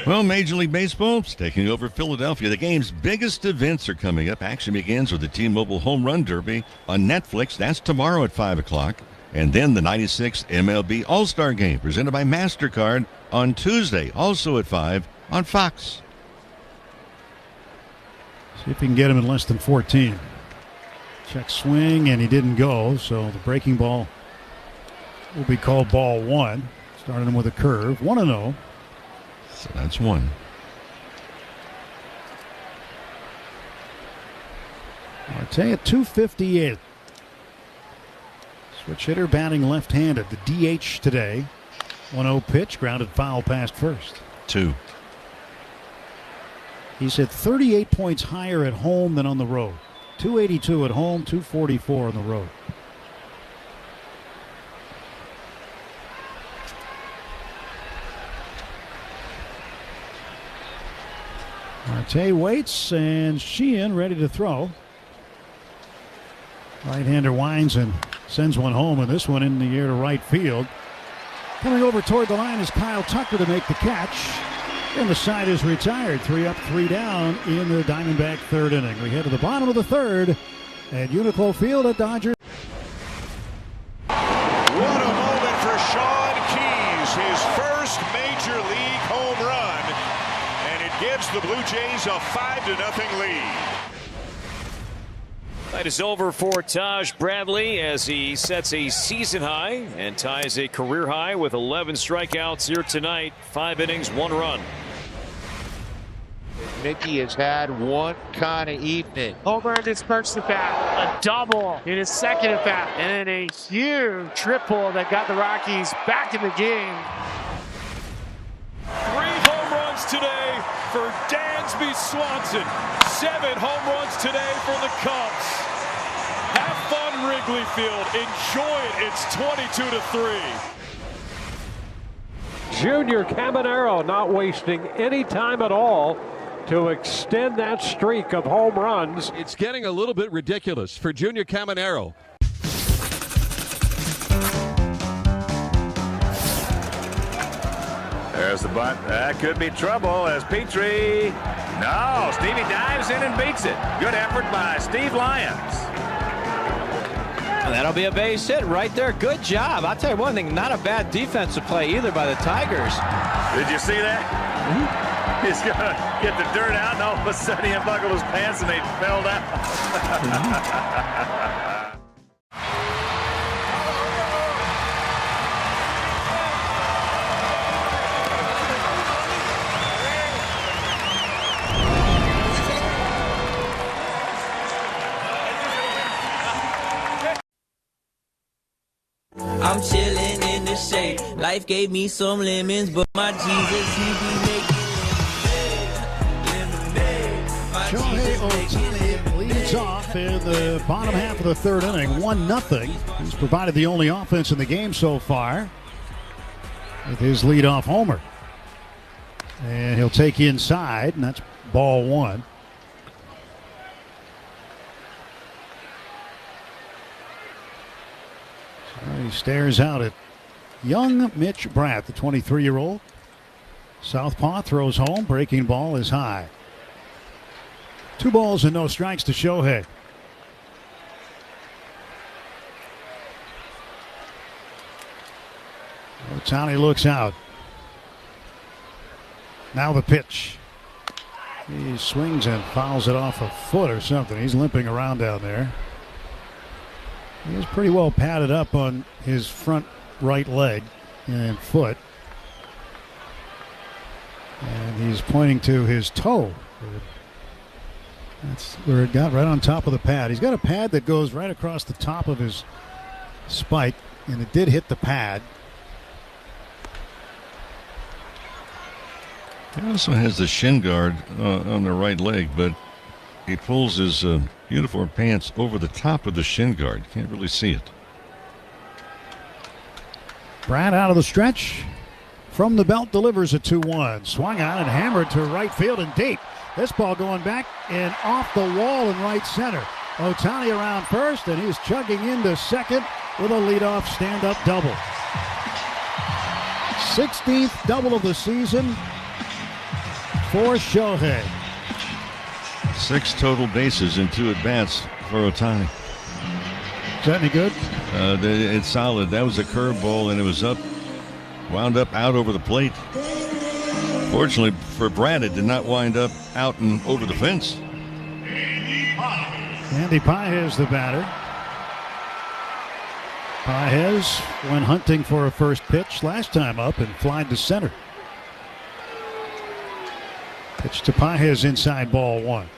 Well, Major League Baseball's taking over Philadelphia. The game's biggest events are coming up. Action begins with the T-Mobile Home Run Derby on Netflix. That's tomorrow at 5 o'clock. And then the 96 MLB All-Star Game presented by MasterCard on Tuesday, also at 5 on Fox. See if he can get him in less than 14. Check swing, and he didn't go, so the breaking ball will be called ball 1. Started him with a curve, 1-0. So that's 1. Marte at 258. Switch hitter batting left-handed. The DH today. 1-0 pitch, grounded foul past first. 2. He's hit 38 points higher at home than on the road. 282 at home, 244 on the road. Marte waits, and Sheehan ready to throw. Right-hander winds and sends one home, and this one in the air to right field. Coming over toward the line is Kyle Tucker to make the catch. And the side is retired. 3 up, 3 down in the Diamondback third inning. We head to the bottom of the third at Uniqlo Field at Dodger. What a moment for Sean Keys, his first major league home run. And it gives the Blue Jays a 5-0 lead. Night is over for Taj Bradley as he sets a season high and ties a career high with 11 strikeouts here tonight. 5 innings, 1 run. Mickey has had one kind of evening. Homer in his first at bat, a double in his second at bat, and then a huge triple that got the Rockies back in the game. 3 home runs today for Dansby Swanson. 7 home runs today for the Cubs. Have fun, Wrigley Field. Enjoy it. It's 22-3. Junior Caminero not wasting any time at all to extend that streak of home runs. It's getting a little bit ridiculous for Junior Caminero. There's the bunt. That could be trouble as Petrie. No, Stevie dives in and beats it. Good effort by Steve Lyons. That'll be a base hit right there. Good job. I'll tell you one thing, not a bad defensive play either by the Tigers. Did you see that? He's going to get the dirt out, and all of a sudden he unbuckled his pants and they fell down. I'm chilling in the shade. Life gave me some lemons, but my Jesus, he be making lemonade. Shohei Ohtani leads off in the bottom half of the third inning, 1-0. He's provided the only offense in the game so far with his leadoff homer. And he'll take inside, and that's ball 1. He stares out at young Mitch Bratt, the 23-year-old. Southpaw throws home. Breaking ball is high. 2 balls and no strikes to Shohei. Ohtani looks out. Now the pitch. He swings and fouls it off a foot or something. He's limping around down there. He is pretty well padded up on his front right leg and foot. And he's pointing to his toe. That's where it got, right on top of the pad. He's got a pad that goes right across the top of his spike, and it did hit the pad. He also has the shin guard on the right leg, but he pulls his uniform pants over the top of the shin guard. You can't really see it. Brad out of the stretch. from the belt delivers a 2-1. Swung on and hammered to right field and deep. This ball going back and off the wall in right center. Ohtani around first, and he's chugging into second with a leadoff stand-up double. 16th double of the season for Shohei. 6 total bases in 2 at-bats for Ohtani. Is that any good? It's solid. That was a curveball, and it was wound up out over the plate. Fortunately for Brad, it did not wind up out and over the fence. Andy Pages the batter. Pages went hunting for a first pitch last time up and flied to center. Pitch to Pages, inside, ball 1.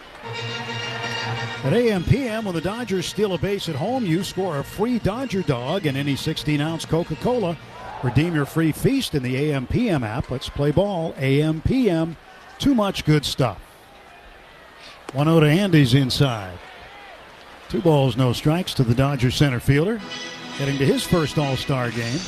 At AM/PM, when the Dodgers steal a base at home, you score a free Dodger dog and any 16-ounce Coca-Cola. Redeem your free feast in the AM/PM app. Let's play ball. AM/PM. Too much good stuff. 1-0 to Andy's inside. 2 balls, no strikes to the Dodgers center fielder. Heading to his first All-Star game.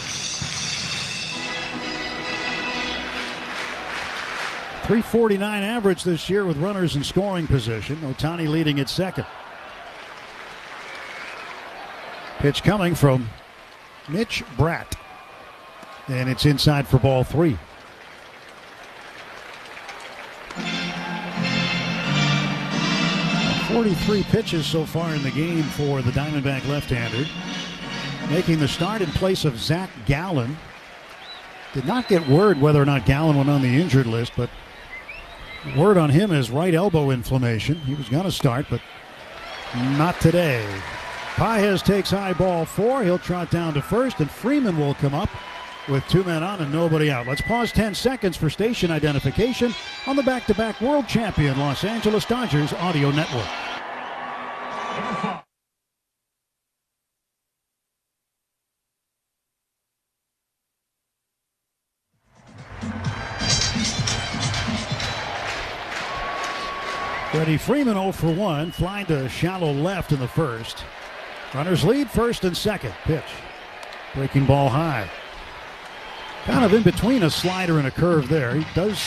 349 average this year with runners in scoring position. Ohtani leading at second. Pitch coming from Mitch Bratt. And it's inside for ball 3. .43 pitches so far in the game for the Diamondback left-hander. Making the start in place of Zach Gallen. Did not get word whether or not Gallen went on the injured list, but word on him is right elbow inflammation. He was going to start, but not today. Pages takes high, ball 4. He'll trot down to first, and Freeman will come up with 2 men on and nobody out. Let's pause 10 seconds for station identification on the back-to-back world champion Los Angeles Dodgers audio network. Freddie Freeman 0 for 1, flying to shallow left in the first. Runners lead first and second. Pitch. Breaking ball high. Kind of in between a slider and a curve there. He does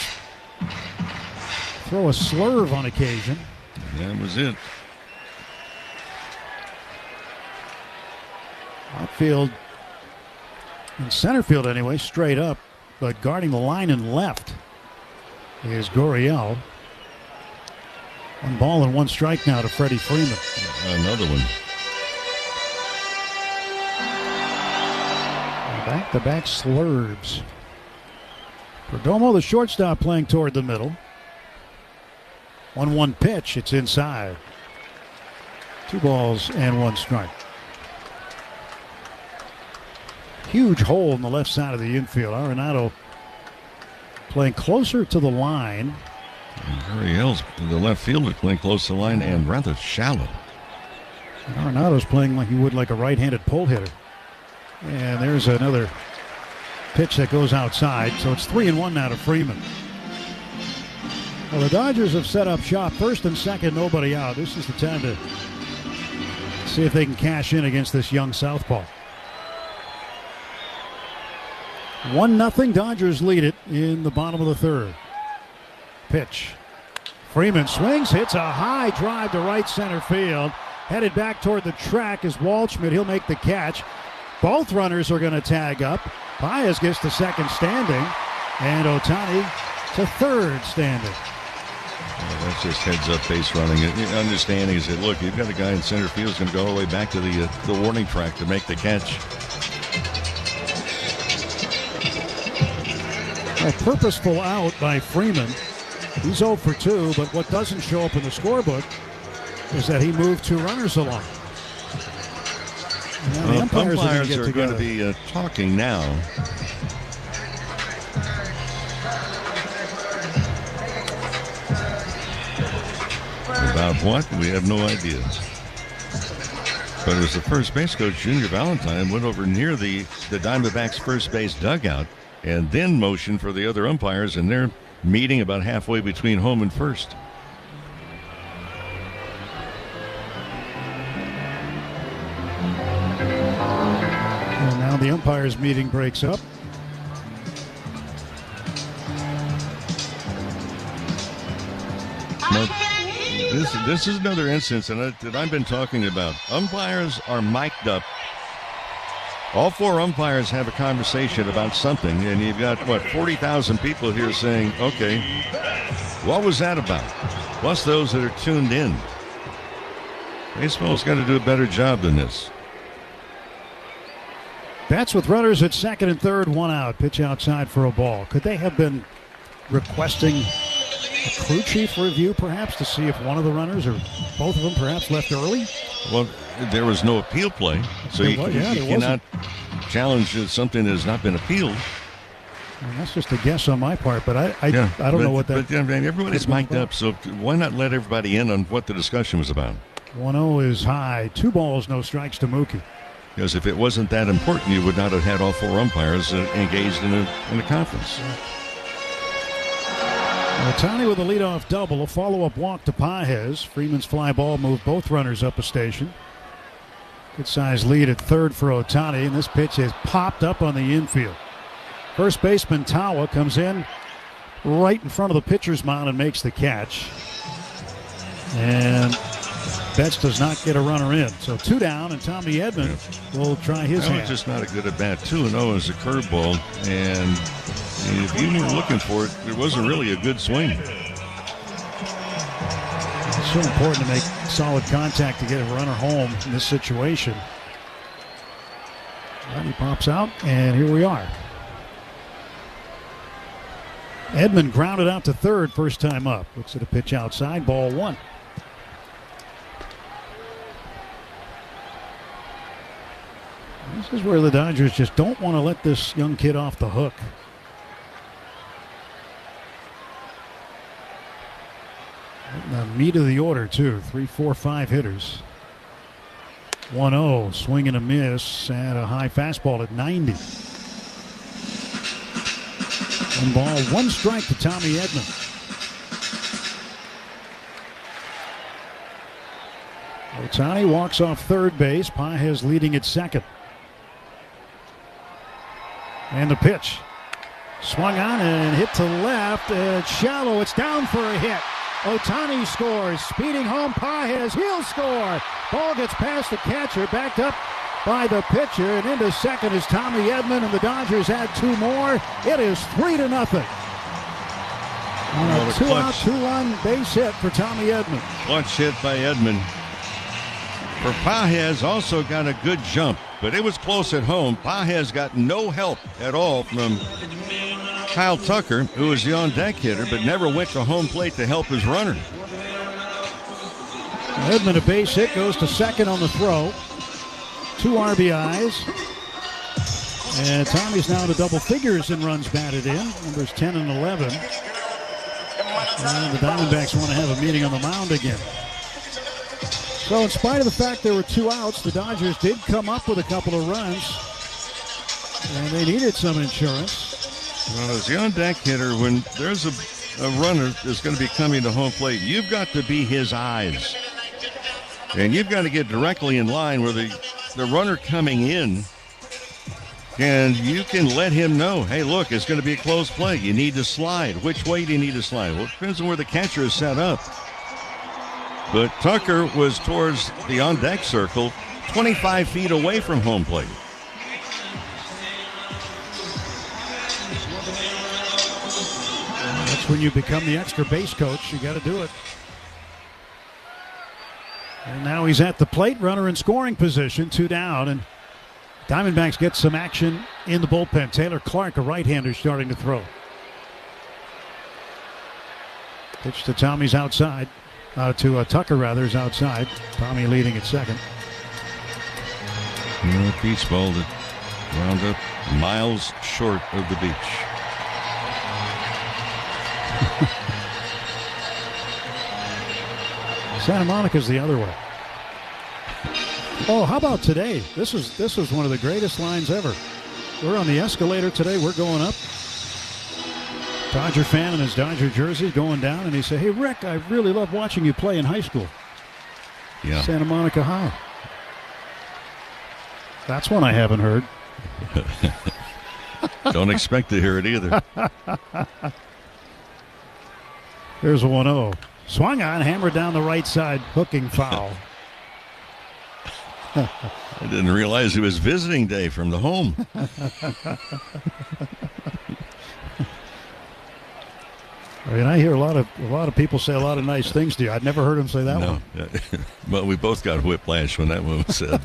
throw a slurve on occasion. That was it. Outfield, in center field anyway, straight up, but guarding the line in left is Gurriel. 1 ball and 1 strike now to Freddie Freeman. Another one. Back-to-back slurves. Perdomo, the shortstop, playing toward the middle. 1-1 pitch. It's inside. 2 balls and 1 strike. Huge hole in the left side of the infield. Arenado playing closer to the line. Gurriel's the left fielder playing close to the line and rather shallow. And Arenado's playing like he would like a right-handed pull hitter. And there's another pitch that goes outside. So it's 3-1 now to Freeman. Well, the Dodgers have set up shop. First and second, nobody out. This is the time to see if they can cash in against this young southpaw. 1-0. Dodgers lead it in the bottom of the third. Pitch. Freeman swings, hits a high drive to right center field. Headed back toward the track is Waldschmidt. He'll make the catch. Both runners are going to tag up. Pages gets to second standing, and Ohtani to third standing. Well, that's just heads-up base running. Understanding is that, look, you've got a guy in center field who's going to go all the way back to the warning track to make the catch. A purposeful out by Freeman. He's 0 for 2, but what doesn't show up in the scorebook is that he moved 2 runners along. The umpires are going to be talking now. About what? We have no idea. But it was the first base coach, Junior Valentine, went over near the Diamondbacks' first base dugout and then motioned for the other umpires, and they're meeting about halfway between home and first. And now the umpires' meeting breaks up. Now, this is another instance that I've been talking about. Umpires are mic'd up. All four umpires have a conversation about something, and you've got, 40,000 people here saying, okay, what was that about? Plus those that are tuned in. Baseball's got to do a better job than this. Bats with runners at second and third, one out. Pitch outside for a ball. Could they have been requesting a crew chief review, perhaps, to see if one of the runners or both of them perhaps left early? Well, there was no appeal play, so you cannot challenge something that has not been appealed. Well, that's just a guess on my part, but I don't know what that... But everybody's mic'd up, so why not let everybody in on what the discussion was about? 1-0 is high. 2 balls, no strikes to Mookie. Because if it wasn't that important, you would not have had all four umpires engaged in a conference. Ohtani with a leadoff double, a follow-up walk to Pages. Freeman's fly ball moved both runners up a station. Good-sized lead at third for Ohtani, and this pitch has popped up on the infield. First baseman Tawa comes in right in front of the pitcher's mound and makes the catch. And Betts does not get a runner in. So 2 down, and Tommy Edman will try his hand. That was just not a good at bat. 2-0 is a curveball, and if you were looking for it, there wasn't really a good swing. It's so important to make solid contact to get a runner home in this situation. And he pops out, and here we are. Edman grounded out to third first time up. Looks at a pitch outside, ball 1. This is where the Dodgers just don't want to let this young kid off the hook. The meat of the order, too. 3, 4, 5 hitters. 1-0, swing and a miss, and a high fastball at 90. 1 ball, 1 strike to Tommy Edman. Ohtani walks off third base. Pages leading at second. And the pitch. Swung on and hit to left. It's shallow. It's down for a hit. Ohtani scores. Speeding home Pages. He'll score. Ball gets past the catcher. Backed up by the pitcher. And into second is Tommy Edman. And the Dodgers add 2 more. It is 3-0. On a 2-out, 2-run base hit for Tommy Edman. Clutch hit by Edman. For Pages, also got a good jump, but it was close at home. Pages got no help at all from Kyle Tucker, who was the on-deck hitter, but never went to home plate to help his runner. Edman, a base hit, goes to second on the throw. 2 RBIs. And Tommy's now to double figures in runs batted in, numbers 10 and 11. And the Diamondbacks want to have a meeting on the mound again. So in spite of the fact there were 2 outs, the Dodgers did come up with a couple of runs, and they needed some insurance. Well, as the on-deck hitter, when there's a runner that's going to be coming to home plate, you've got to be his eyes. And you've got to get directly in line where the runner coming in, and you can let him know, hey, look, it's going to be a close play. You need to slide. Which way do you need to slide? Well, it depends on where the catcher is set up. But Tucker was towards the on-deck circle, 25 feet away from home plate. That's when you become the extra base coach. You got to do it. And now he's at the plate, runner in scoring position, 2 down. And Diamondbacks get some action in the bullpen. Taylor Clark, a right-hander, starting to throw. Pitch to Tommy's outside. Tucker, rather, is outside. Tommy leading at second. A beach ball that wound up miles short of the beach. Santa Monica's the other way. Oh, how about today? This was one of the greatest lines ever. We're on the escalator today. We're going up. Dodger fan in his Dodger jersey going down, and he said, hey, Rick, I really love watching you play in high school. Yeah. Santa Monica High. That's one I haven't heard. Don't expect to hear it either. There's a 1-0. Swung on, hammered down the right side, hooking foul. I didn't realize it was visiting day from the home. I mean, I hear a lot of people say a lot of nice things to you. I'd never heard him say that one. Well, we both got whiplash when that one was said.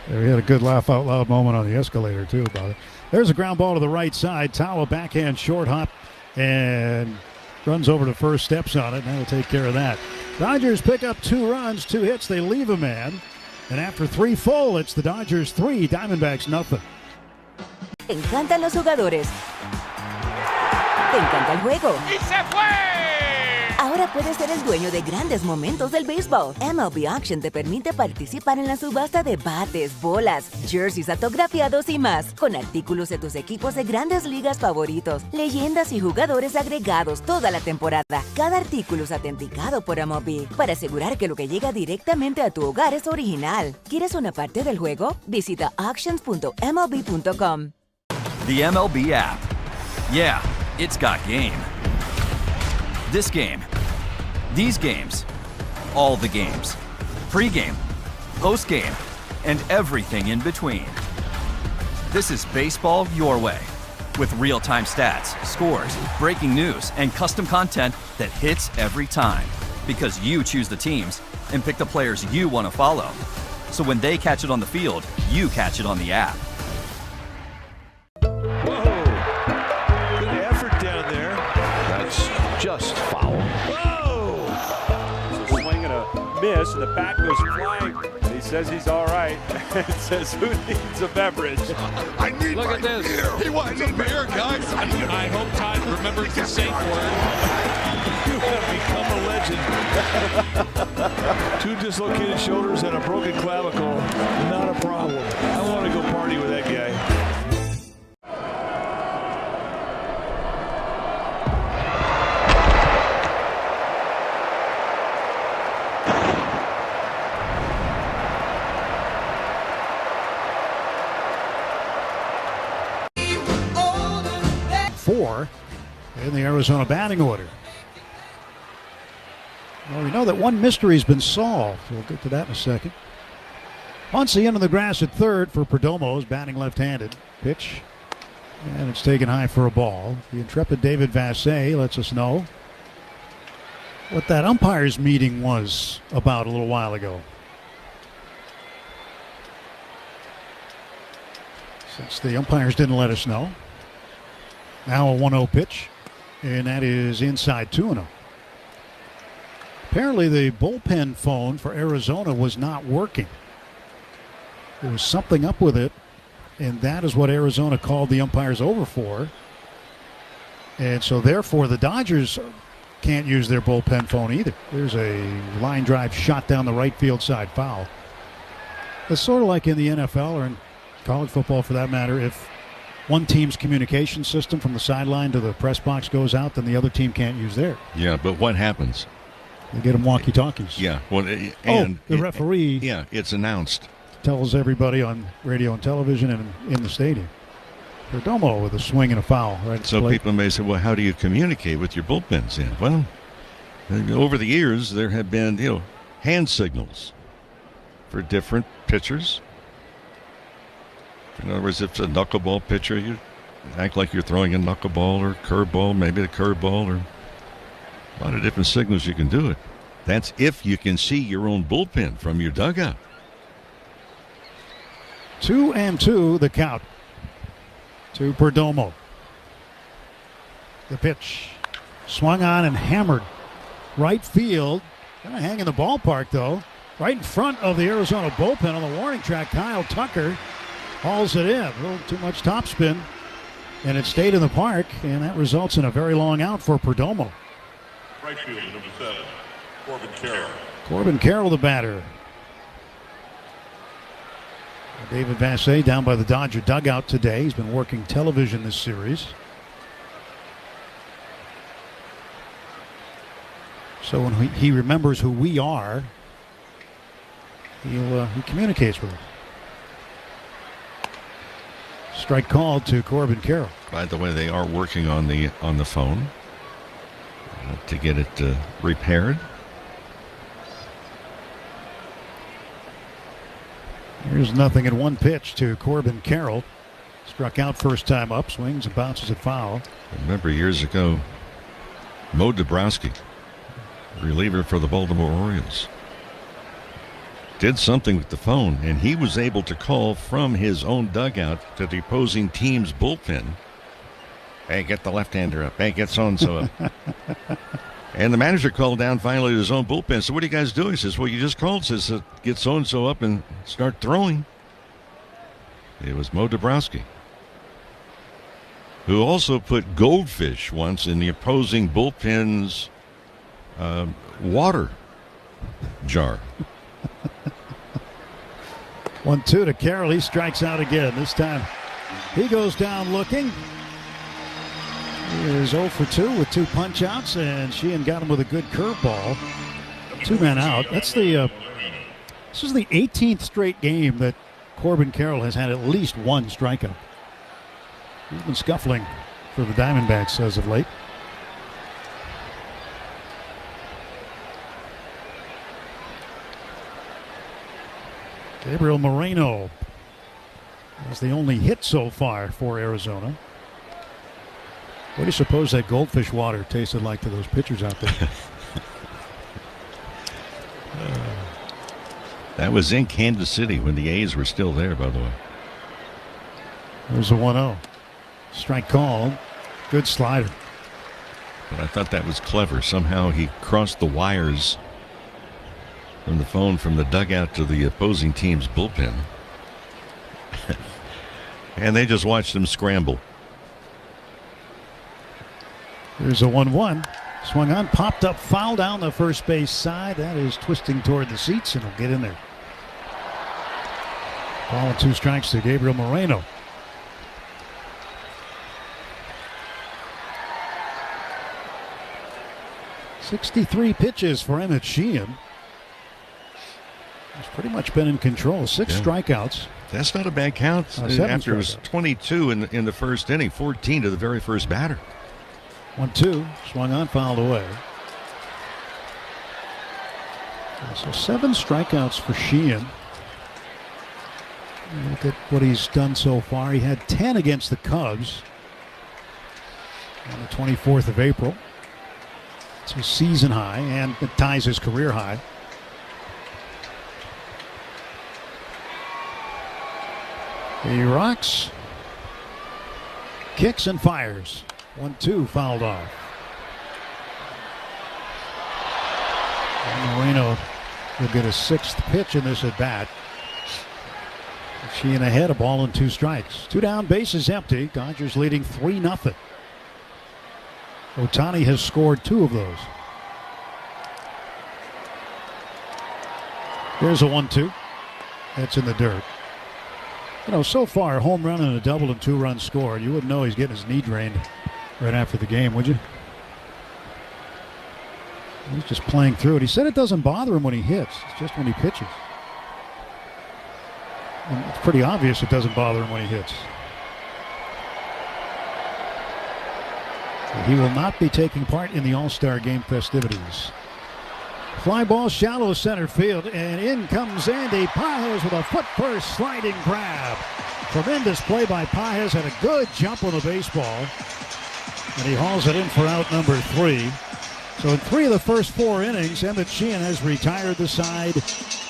We had a good laugh out loud moment on the escalator, too, about it. There's a ground ball to the right side. Tawa backhand short hop and runs over to first, steps on it, and that'll take care of that. Dodgers pick up 2 runs, 2 hits. They leave a man. And after 3 full, it's the Dodgers 3, Diamondbacks nothing. Te encantan los jugadores. Te encanta el juego. ¡Y se fue! Ahora puedes ser el dueño de grandes momentos del béisbol. MLB Auction te permite participar en la subasta de bates, bolas, jerseys autografiados y más, con artículos de tus equipos de grandes ligas favoritos, leyendas y jugadores agregados toda la temporada. Cada artículo es autenticado por MLB para asegurar que lo que llega directamente a tu hogar es original. ¿Quieres una parte del juego? Visita auctions.mlb.com. The MLB app. Yeah, it's got game. This game, these games, all the games, pre-game, post-game, and everything in between. This is baseball your way, with real-time stats, scores, breaking news, and custom content that hits every time, because you choose the teams and pick the players you want to follow. So when they catch it on the field, you catch it on the app. Just foul. Whoa! It's a swing and a miss, and the bat goes flying. And he says he's all right. It says, who needs a beverage? I need Look at this. Beer. He wants a beer, guys. I hope Todd remembers the safe word. You have become a legend. 2 dislocated shoulders and a broken clavicle. Not a problem. I want to go party with that guy. 4 in the Arizona batting order. Well, we know that one mystery's been solved. We'll get to that in a second. Muncy into the grass at third for Perdomo, batting left-handed. Pitch, and it's taken high for a ball. The intrepid David Vassay lets us know what that umpires meeting was about a little while ago. Since the umpires didn't let us know. Now a 1-0 pitch, and that is inside 2-0. Apparently the bullpen phone for Arizona was not working. There was something up with it, and that is what Arizona called the umpires over for. And so therefore the Dodgers can't use their bullpen phone either. There's a line drive shot down the right field side, foul. It's sort of like in the NFL or in college football for that matter. If one team's communication system from the sideline to the press box goes out, then the other team can't use theirs. Yeah, but what happens? They get them walkie-talkies. Yeah, well, and the referee. Yeah, it's announced. Tells everybody on radio and television and in the stadium. Perdomo with a swing and a foul. Right. So people may say, well, how do you communicate with your bullpens in? Well, over the years there have been, hand signals for different pitchers. In other words, if it's a knuckleball pitcher, you act like you're throwing a knuckleball or curveball, maybe a curveball, or a lot of different signals you can do it. That's if you can see your own bullpen from your dugout. 2-2 the count to Perdomo. The pitch swung on and hammered right field. Kind of hanging the ballpark though. Right in front of the Arizona bullpen on the warning track. Kyle Tucker hauls it in. A little too much topspin, and it stayed in the park, and that results in a very long out for Perdomo. Right fielder, number 7, Corbin Carroll. Corbin Carroll, the batter. David Vassay down by the Dodger dugout today. He's been working television this series. So when he remembers who we are, he communicates with us. Strike called to Corbin Carroll. By the way, they are working on the phone. to get it repaired. Here's nothing in one pitch to Corbin Carroll. Struck out first time up, swings and bounces at foul. Remember years ago, Mo Dabrowski, reliever for the Baltimore Orioles, did something with the phone, and he was able to call from his own dugout to the opposing team's bullpen. Hey, get the left-hander up. Hey, get so-and-so up. And the manager called down finally to his own bullpen. So what are you guys doing? He says, well, you just called. Says, get so-and-so up and start throwing. It was Mo Dabrowski, who also put goldfish once in the opposing bullpen's water jar. 1-2 to Carroll. He strikes out again. This time he goes down looking. He is 0 for 2 with 2 punch outs, and Sheehan got him with a good curveball. 2 men out. That's the this is the 18th straight game that Corbin Carroll has had at least 1 strikeout. He's been scuffling for the Diamondbacks as of late. Gabriel Moreno is the only hit so far for Arizona. What do you suppose that goldfish water tasted like to those pitchers out there? That was in Kansas City when the A's were still there, by the way. There's a 1-0. Strike called. Good slider. But I thought that was clever. Somehow he crossed the wires from the phone from the dugout to the opposing team's bullpen. And they just watched him scramble. There's a 1-1. Swung on, popped up, foul down the first base side. That is twisting toward the seats, and he'll get in there. Ball and 2 strikes to Gabriel Moreno. .63 pitches for Emmett Sheehan. He's pretty much been in control. 6 strikeouts. That's not a bad count. After it was 22 in the first inning, 14 to the very first batter. 1-2, swung on, fouled away. So 7 strikeouts for Sheehan. Look at what he's done so far. He had 10 against the Cubs on the 24th of April. It's his season high, and it ties his career high. He rocks, kicks, and fires. 1-2, fouled off. And Moreno will get a 6th pitch in this at bat. Sheehan ahead, a ball and 2 strikes. 2 down, bases empty. Dodgers leading 3-0. Ohtani has scored 2 of those. Here's a 1-2. That's in the dirt. You know, so far, a home run and a double and 2 runs scored. You wouldn't know he's getting his knee drained right after the game, would you? He's just playing through it. He said it doesn't bother him when he hits. It's just when he pitches. And it's pretty obvious it doesn't bother him when he hits. So he will not be taking part in the All-Star Game festivities. Fly ball shallow center field, and in comes Andy Pages with a foot-first sliding grab. Tremendous play by Pages, had a good jump on the baseball, and he hauls it in for out number 3. So in 3 of the first 4 innings, Emmett Sheehan has retired the side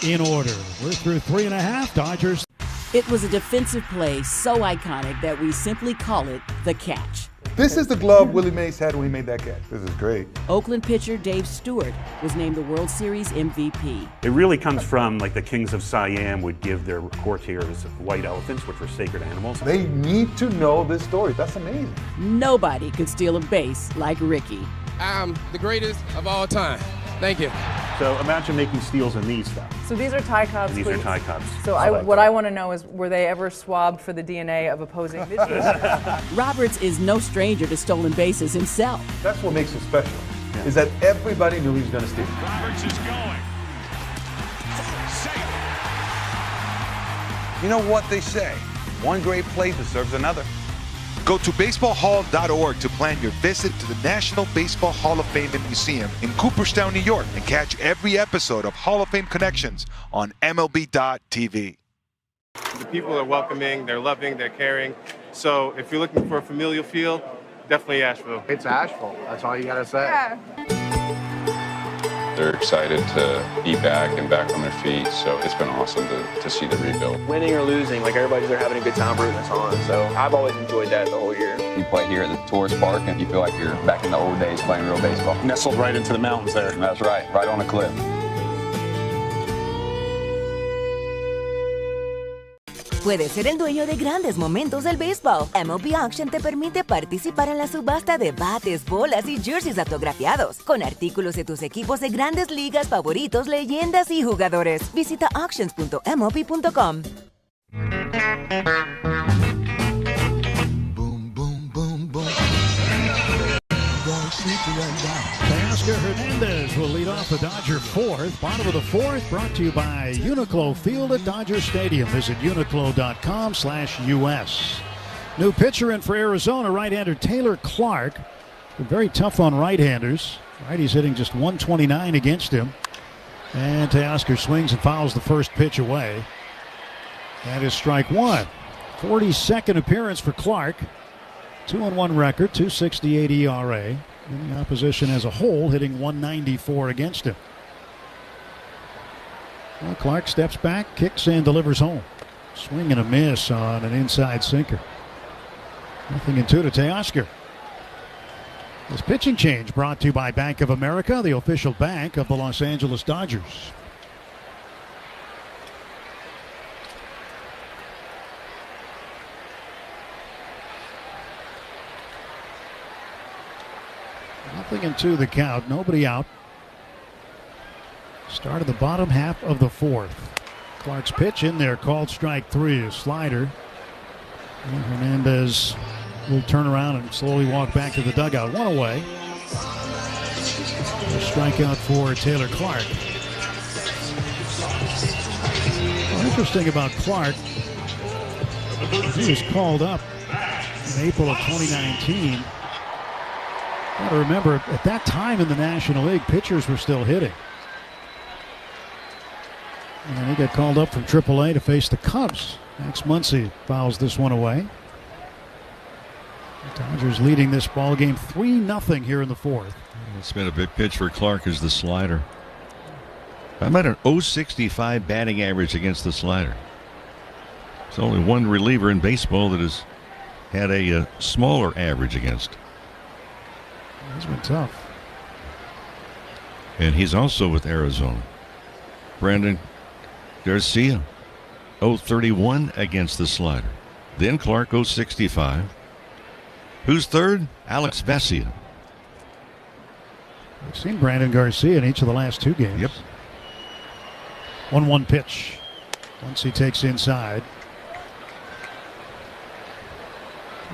in order. We're through 3.5. Dodgers. It was a defensive play so iconic that we simply call it the catch. This is the glove Willie Mays had when he made that catch. This is great. Oakland pitcher Dave Stewart was named the World Series MVP. It really comes from like the kings of Siam would give their courtiers white elephants, which were sacred animals. They need to know this story. That's amazing. Nobody could steal a base like Ricky. I'm the greatest of all time. Thank you. So imagine making steals in these stuff. So these are tie cups. These are tie cups. So what I want to know is, were they ever swabbed for the DNA of opposing pitchers? Roberts is no stranger to stolen bases himself. That's what makes him special, is that everybody knew he was going to steal. Roberts is going. Safe. You know what they say? One great play deserves another. Go to baseballhall.org to plan your visit to the National Baseball Hall of Fame and Museum in Cooperstown, New York, and catch every episode of Hall of Fame Connections on MLB.tv. The people are welcoming, they're loving, they're caring. So if you're looking for a familial feel, definitely Asheville. It's Asheville. That's all you got to say. Yeah. They're excited to be back and back on their feet, so it's been awesome to see the rebuild. Winning or losing, like everybody's there having a good time rooting us on, so I've always enjoyed that the whole year. You play here at the tourist park and you feel like you're back in the old days playing real baseball. Nestled right into the mountains there. That's right on a cliff. Puedes ser el dueño de grandes momentos del béisbol. MLB Auction te permite participar en la subasta de bates, bolas y jerseys autografiados, con artículos de tus equipos de grandes ligas favoritos, leyendas y jugadores. Visita auctions.mlb.com. Oscar Hernandez will lead off the Dodger fourth. Bottom of the fourth, brought to you by Uniqlo Field at Dodger Stadium. Visit uniqlo.com/US. New pitcher in for Arizona, right-hander Taylor Clark. Very tough on right-handers. Righty's hitting just 129 against him. And Teoscar swings and fouls the first pitch away. That is strike one. 42nd appearance for Clark. 2-1 record, 2.68 ERA. And the opposition as a whole hitting 194 against him. Well, Clark steps back, kicks and delivers home. Swing and a miss on an inside sinker. 0-2 to Teoscar. This pitching change brought to you by Bank of America, the official bank of the Los Angeles Dodgers. Nothing into the count, nobody out. Start of the bottom half of the fourth. Clark's pitch in there, called strike three, a slider. And Hernandez will turn around and slowly walk back to the dugout. One away. A strikeout for Taylor Clark. Well, interesting about Clark, he was called up in April of 2019. Got to remember, at that time in the National League, pitchers were still hitting. And he got called up from AAA to face the Cubs. Max Muncy fouls this one away. The Dodgers leading this ball game 3-0 here in the fourth. It's been a big pitch for Clark is the slider. How about an .065 batting average against the slider? There's only one reliever in baseball that has had a smaller average against. He's been tough. And he's also with Arizona. Brandon Garcia, .031 against the slider. Then Clark, .065. Who's third? Alex Vesia. We've seen Brandon Garcia in each of the last two games. Yep. 1-1 pitch. Once he takes inside.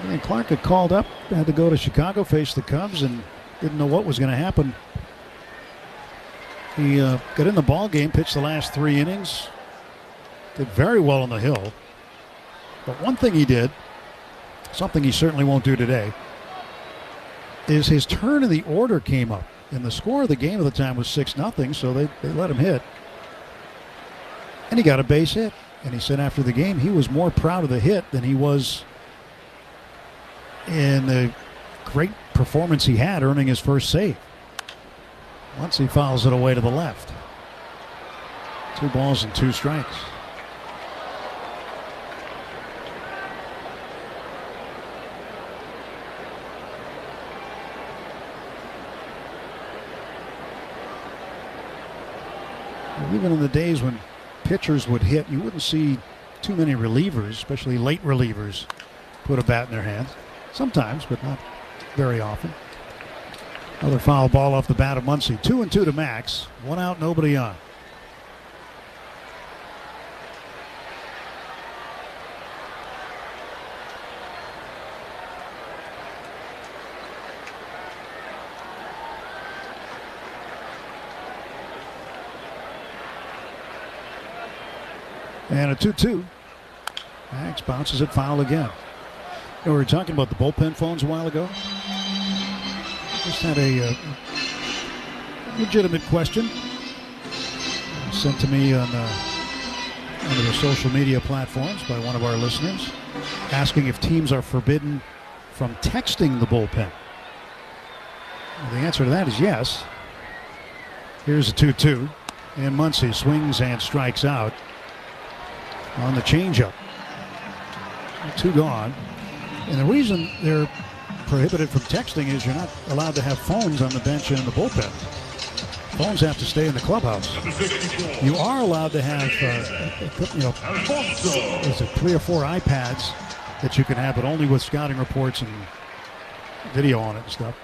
And Clark had called up, had to go to Chicago, face the Cubs, and didn't know what was going to happen. He got in the ball game, pitched the last 3 innings, did very well on the hill. But one thing he did, something he certainly won't do today, is his turn in the order came up. And the score of the game at the time was 6-0, so they let him hit. And he got a base hit. And he said after the game he was more proud of the hit than he was in the great performance he had, earning his first save. Once he fouls it away to the left. 2 balls and 2 strikes. Even in the days when pitchers would hit, you wouldn't see too many relievers, especially late relievers, put a bat in their hands. Sometimes, but not very often. Another foul ball off the bat of Muncy. 2-2 to Max. 1 out, nobody on. And a 2-2. Max bounces it foul again. We were talking about the bullpen phones a while ago. Just had a legitimate question sent to me on one of the social media platforms by one of our listeners, asking if teams are forbidden from texting the bullpen. Well, the answer to that is yes. Here's a 2-2, and Muncy swings and strikes out on the changeup. 2 gone. And the reason they're prohibited from texting is you're not allowed to have phones on the bench and in the bullpen. Phones have to stay in the clubhouse. You are allowed to have, is it 3 or 4 iPads that you can have, but only with scouting reports and video on it and stuff.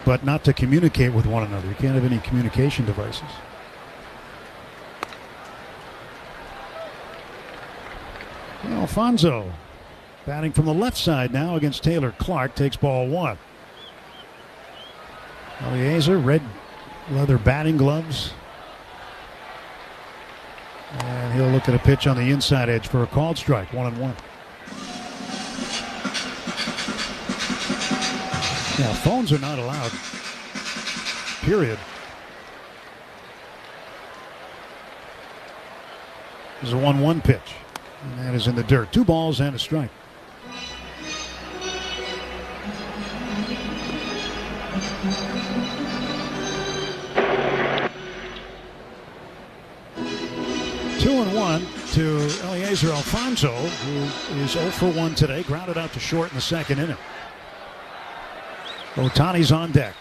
But not to communicate with one another. You can't have any communication devices. Alfonso batting from the left side now against Taylor Clark, takes ball 1. Eliezer, red leather batting gloves. And he'll look at a pitch on the inside edge for a called strike, 1-1. Yeah, phones are not allowed. Period. There's a 1-1 pitch. And that is in the dirt. 2 balls and a strike. Two and 1 to Eliezer Alfonso, who is 0 for 1 today. Grounded out to short in the 2nd inning. Ohtani's on deck.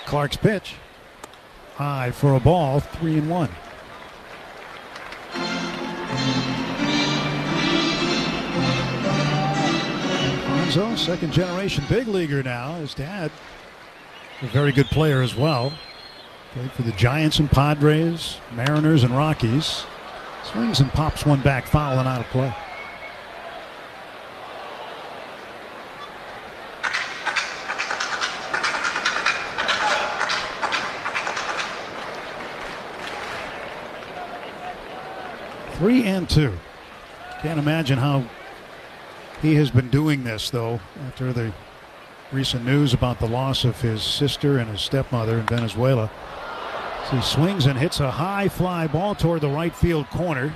Clark's pitch. High for a ball, 3-1. Alfonso, second generation big leaguer now. His dad, a very good player as well. Played for the Giants and Padres, Mariners and Rockies. Swings and pops one back, foul and out of play. Three and 2. Can't imagine how he has been doing this, though, after the recent news about the loss of his sister and his stepmother in Venezuela. So he swings and hits a high fly ball toward the right field corner.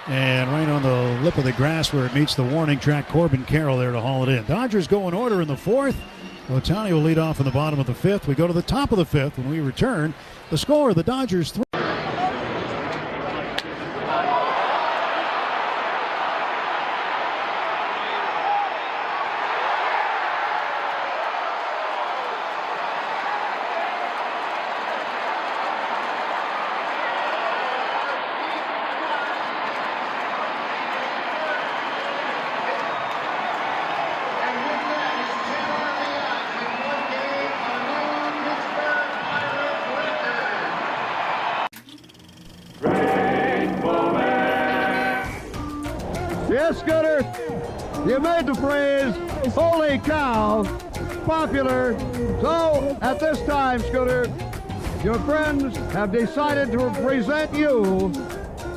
And right on the lip of the grass where it meets the warning track, Corbin Carroll there to haul it in. Dodgers go in order in the 4th. Ohtani will lead off in the bottom of the 5th. We go to the top of the 5th when we return. The score, the Dodgers 3. Yes, Scooter, you made the phrase, holy cow, popular. So, at this time, Scooter, your friends have decided to present you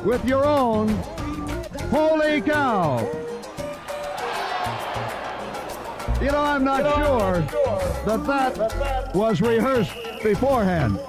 with your own holy cow. You know, I'm not sure that was rehearsed beforehand.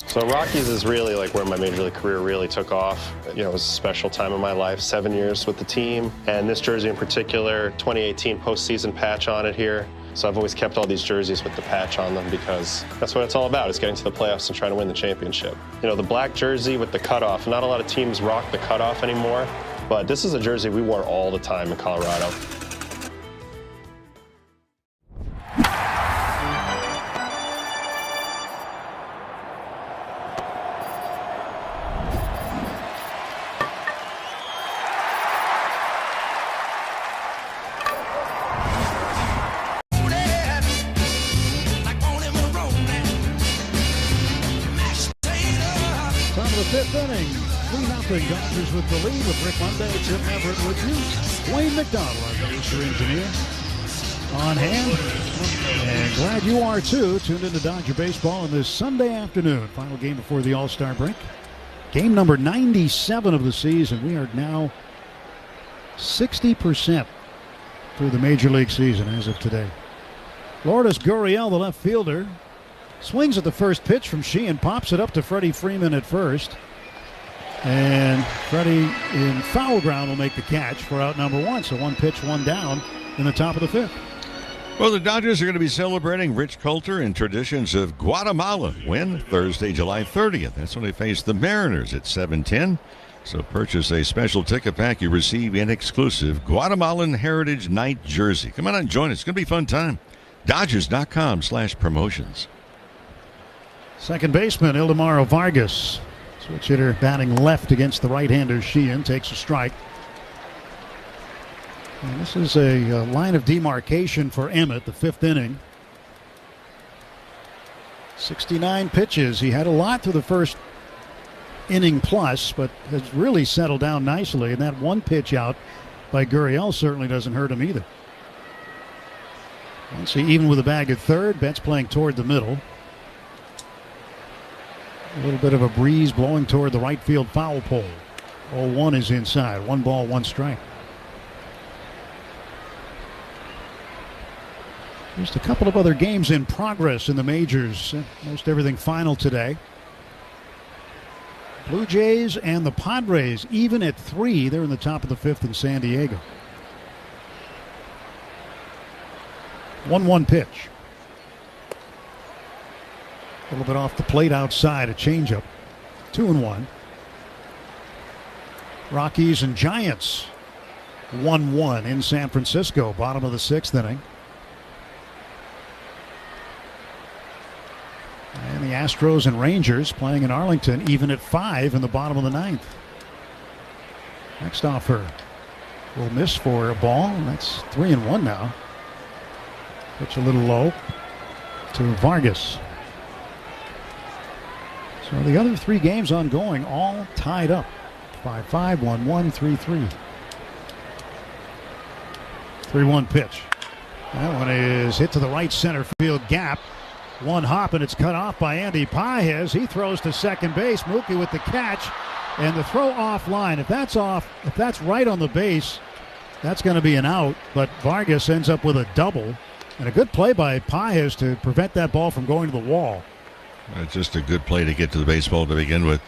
So Rockies is really like where my major league career really took off. You know, it was a special time in my life, 7 years with the team. And this jersey in particular, 2018 postseason patch on it here. So I've always kept all these jerseys with the patch on them because that's what it's all about, is getting to the playoffs and trying to win the championship. You know, the black jersey with the cutoff, not a lot of teams rock the cutoff anymore, but this is a jersey we wore all the time in Colorado. Fifth inning, 3-0 Dodgers with the lead with Rick Monday, Tim Everett with you. Wayne McDonald, our producer engineer. on hand. And glad you are too. Tuned into Dodger Baseball on this Sunday afternoon. Final game before the All-Star break. Game number 97 of the season. We are now 60% through the Major League season as of today. Lourdes Gurriel, the left fielder, swings at the first pitch from Sheehan, pops it up to Freddie Freeman at first. And Freddie in foul ground will make the catch for out number one. So one pitch, one down in the top of the fifth. Well, the Dodgers are going to be celebrating rich culture and traditions of Guatemala. When? Thursday, July 30th. That's when they face the Mariners at 7:10. So purchase a special ticket pack. You receive an exclusive Guatemalan Heritage Night jersey. Come on and join us. It's going to be a fun time. Dodgers.com/promotions. Second baseman Ildemaro Vargas. Switch hitter batting left against the right-hander Sheehan. Takes a strike. And this is a line of demarcation for Emmett, the fifth inning. 69 pitches. He had a lot through the first inning plus, but has really settled down nicely. And that one pitch out by Gurriel certainly doesn't hurt him either. Once he even with a bag at third, Betts playing toward the middle. A little bit of a breeze blowing toward the right field foul pole. 0-1 is inside. 1 ball, 1 strike. Just a couple of other games in progress in the majors. Most everything final today. Blue Jays and the Padres even at 3. They're in the top of the fifth in San Diego. 1-1 pitch. A little bit off the plate outside, a changeup. 2-1. Rockies and Giants 1-1 in San Francisco, bottom of the sixth inning. And the Astros and Rangers playing in Arlington even at 5 in the bottom of the ninth. Next offer will miss for a ball. That's 3-1 now. Pitch a little low to Vargas. So the other 3 games ongoing, all tied up. 5-5, 1-1, 3-3. 3-1 pitch. That one is hit to the right center field gap. One hop, and it's cut off by Andy Paez. He throws to second base. Mookie with the catch, and the throw offline. If that's off, if that's right on the base, that's going to be an out. But Vargas ends up with a double, and a good play by Paez to prevent that ball from going to the wall. Just a good play to get to the baseball to begin with.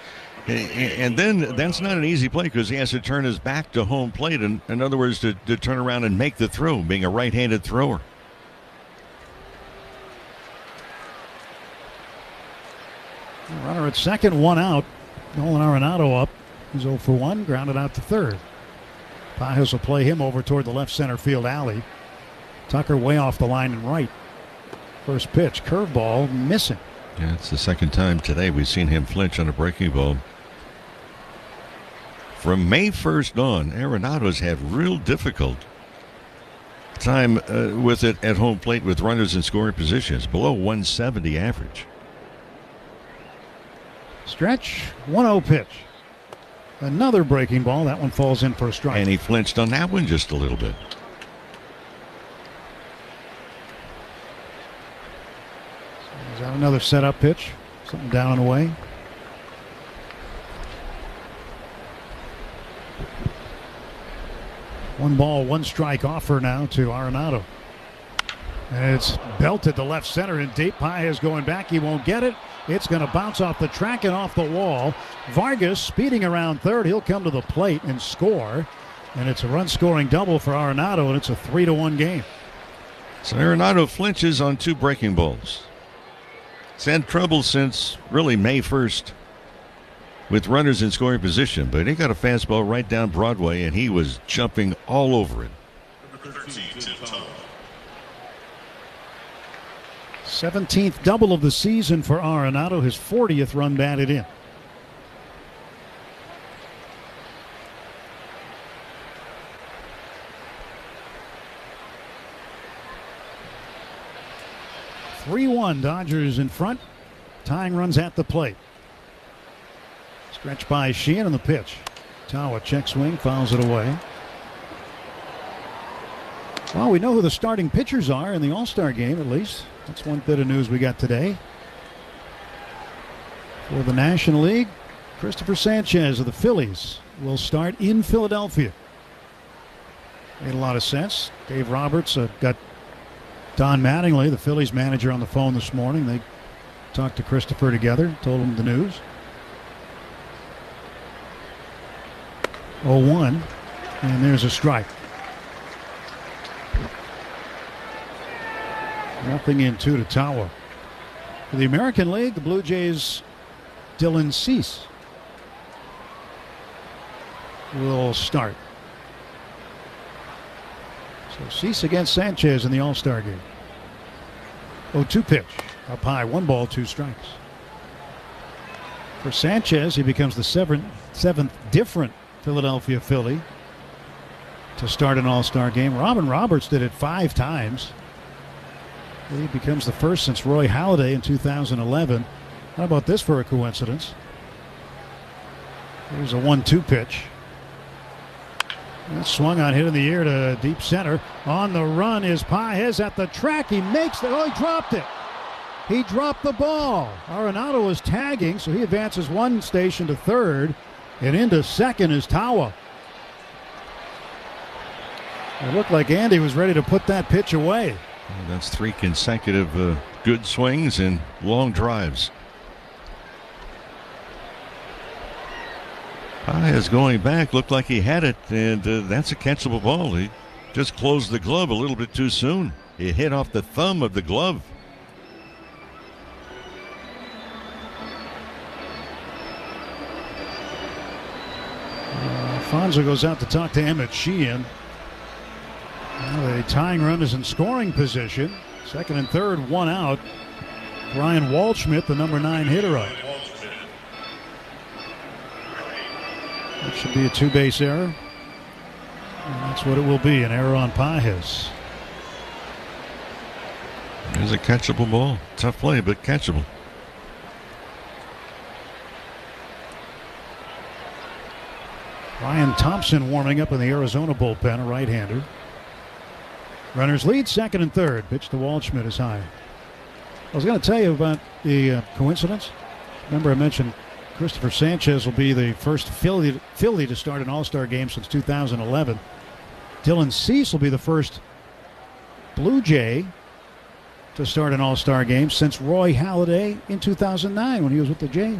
And then that's not an easy play because he has to turn his back to home plate. In other words, to turn around and make the throw, being a right-handed thrower. Runner at second, 1 out. Nolan Arenado up. He's 0 for 1, grounded out to third. Paez will play him over toward the left center field alley. Tucker way off the line and right. First pitch, curveball, missing. Yeah, it's the second time today we've seen him flinch on a breaking ball. From May 1st on, Arenado's had real difficult time with it at home plate with runners in scoring positions, below 170 average. Stretch, 1-0 pitch. Another breaking ball. That one falls in for a strike. And he flinched on that one just a little bit. Is that another setup pitch? Something down and away. One ball, 1 strike offer now to Arenado. And it's belted to left center and deep. Paez going back. He won't get it. It's going to bounce off the track and off the wall. Vargas speeding around third. He'll come to the plate and score. And it's a run-scoring double for Arenado, and it's a 3-1 game. So Arenado flinches on 2 breaking balls. He's had trouble since really May 1st with runners in scoring position, but he got a fastball right down Broadway, and he was jumping all over it. 17th double of the season for Arenado, his 40th run batted in. (3-1) Dodgers in front. Tying runs at the plate. Stretch by Sheehan on the pitch. Tawa check swing, fouls it away. Well, we know who the starting pitchers are in the All-Star game, at least. That's one bit of news we got today. For the National League, Christopher Sanchez of the Phillies will start in Philadelphia. Made a lot of sense. Dave Roberts got Don Mattingly, the Phillies manager, on the phone this morning. They talked to Christopher together, told him the news. 0-1, and there's a strike. Nothing in 2 to Tawa. For the American League, the Blue Jays' Dylan Cease will start. So Cease against Sanchez in the All-Star game. 0-2 pitch. Up high, 1 ball, 2 strikes. For Sanchez, he becomes the seventh different Philadelphia Philly to start an All-Star game. Robin Roberts did it 5 times. He becomes the first since Roy Halladay in 2011. How about this for a coincidence? Here's a 1-2 pitch. That swung on, hit in the air to deep center. On the run is Paez at the track. He makes it. Oh, he dropped it. He dropped the ball. Arenado was tagging, so he advances 1 station to third. And into second is Tawa. It looked like Andy was ready to put that pitch away. Well, that's 3 consecutive good swings and long drives. Paez going back, looked like he had it, and that's a catchable ball. He just closed the glove a little bit too soon. It hit off the thumb of the glove. Alfonso goes out to talk to Emmett Sheehan. Well, the tying run is in scoring position. Second and third, 1 out. Brian Waldschmidt, the number 9 hitter up. That should be a 2-base error. And that's what it will be, an error on Paez. There's a catchable ball. Tough play, but catchable. Ryan Thompson warming up in the Arizona bullpen, a right-hander. Runners lead, second and third. Pitch to Waldschmidt is high. I was going to tell you about the coincidence. Remember I mentioned Christopher Sanchez will be the first Philly to start an All-Star game since 2011. Dylan Cease will be the first Blue Jay to start an All-Star game since Roy Halladay in 2009 when he was with the Jays.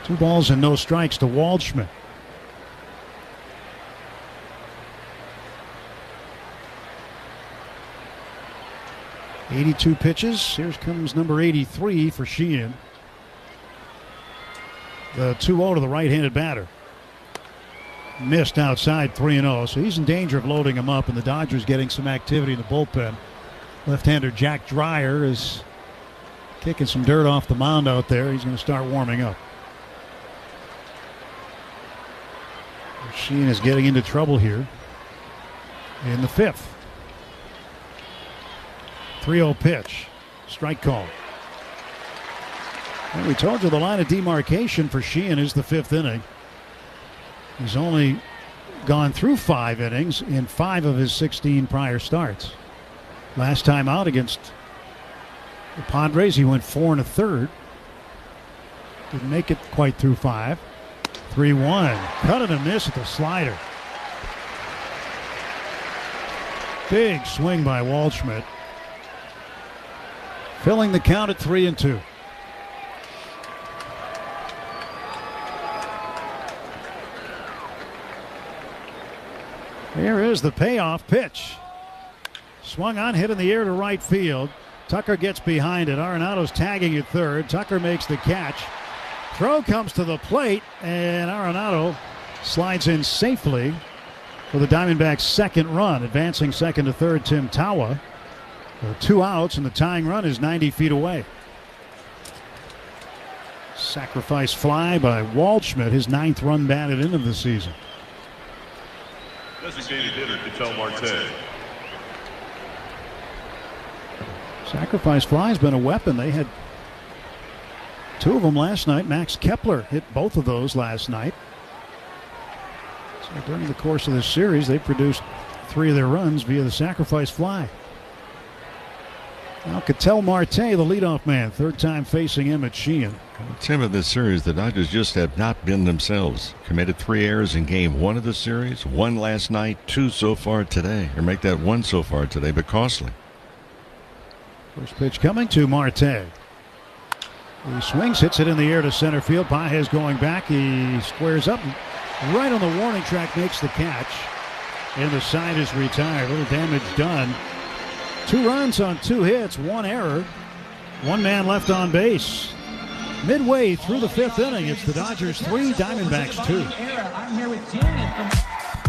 2 balls and no strikes to Waldschmidt. .82 pitches. Here comes number 83 for Sheehan. The 2-0 to the right-handed batter. Missed outside, 3-0. So he's in danger of loading him up, and the Dodgers getting some activity in the bullpen. Left-hander Jack Dreyer is kicking some dirt off the mound out there. He's going to start warming up. Sheehan is getting into trouble here in the 5th. 3-0 pitch. Strike call. Well, we told you the line of demarcation for Sheehan is the 5th inning. He's only gone through 5 innings in 5 of his 16 prior starts. Last time out against the Padres, he went 4 1/3. Didn't make it quite through 5. 3-1. Cut and a miss at the slider. Big swing by Waldschmidt. Filling the count at 3-2. Here is the payoff pitch. Swung on, hit in the air to right field. Tucker gets behind it. Arenado's tagging at third. Tucker makes the catch. Throw comes to the plate, and Arenado slides in safely for the Diamondbacks' second run. Advancing second to third, Tim Tawa. 2 outs, and the tying run is 90 feet away. Sacrifice fly by Waldschmidt, his 9th run batted in of the season. Designated hitter, Ketel Marte. Sacrifice fly has been a weapon. They had 2 of them last night. Max Kepler hit both of those last night. So So during the course of this series, they produced 3 of their runs via the sacrifice fly. Now Ketel Marte, the leadoff man, third time facing Emmett Sheehan. Tim, of this series, the Dodgers just have not been themselves. Committed 3 errors in game 1 of the series, 1 last night, 2 so far today. Or make that 1 so far today, but costly. First pitch coming to Marte. He swings, hits it in the air to center field. Pages going back. He squares up and right on the warning track, makes the catch. And the side is retired. A little damage done. 2 runs on 2 hits, 1 error. 1 man left on base. Midway through the 5th inning, it's the Dodgers 3, Diamondbacks 2.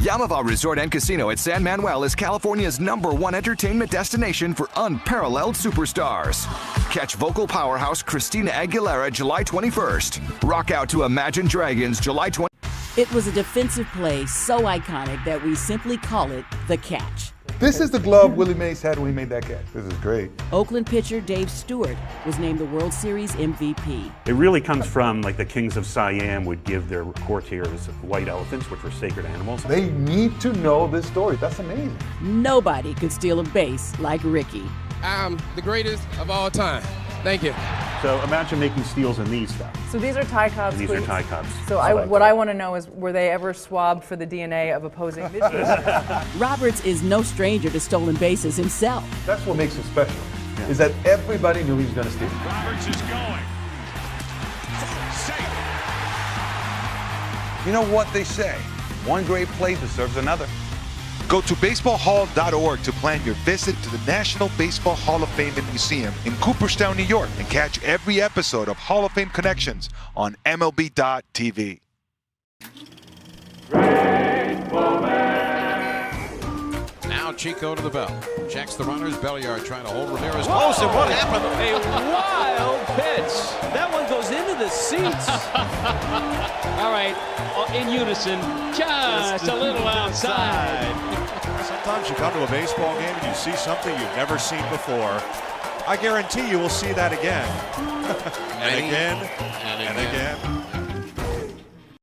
Yamava Resort and Casino at San Manuel is California's #1 entertainment destination for unparalleled superstars. Catch vocal powerhouse Christina Aguilera July 21st. Rock out to Imagine Dragons July 20th. It was a defensive play so iconic that we simply call it the catch. This is the glove Willie Mays had when he made that catch. This is great. Oakland pitcher Dave Stewart was named the World Series MVP. It really comes from like the kings of Siam would give their courtiers white elephants, which were sacred animals. They need to know this story. That's amazing. Nobody could steal a base like Ricky. I'm the greatest of all time. Thank you. So imagine making steals in these stuff. So these are tie cups. These are tie cups. So what I want to know is, were they ever swabbed for the DNA of opposing pitchers? Roberts is no stranger to stolen bases himself. That's what makes it special, is that everybody knew he was going to steal. Roberts is going. Safe. You know what they say, one great play deserves another. Go to baseballhall.org to plan your visit to the National Baseball Hall of Fame and Museum in Cooperstown, New York, and catch every episode of Hall of Fame Connections on MLB.tv. Now Chico to the belt. Checks the runners. Belliard trying to hold Ramirez close. And what happened? A wild pitch. That one goes into the seats. All right, in unison, just a little outside. Sometimes you come to a baseball game and you see something you've never seen before. I guarantee you will see that again. and again. And again.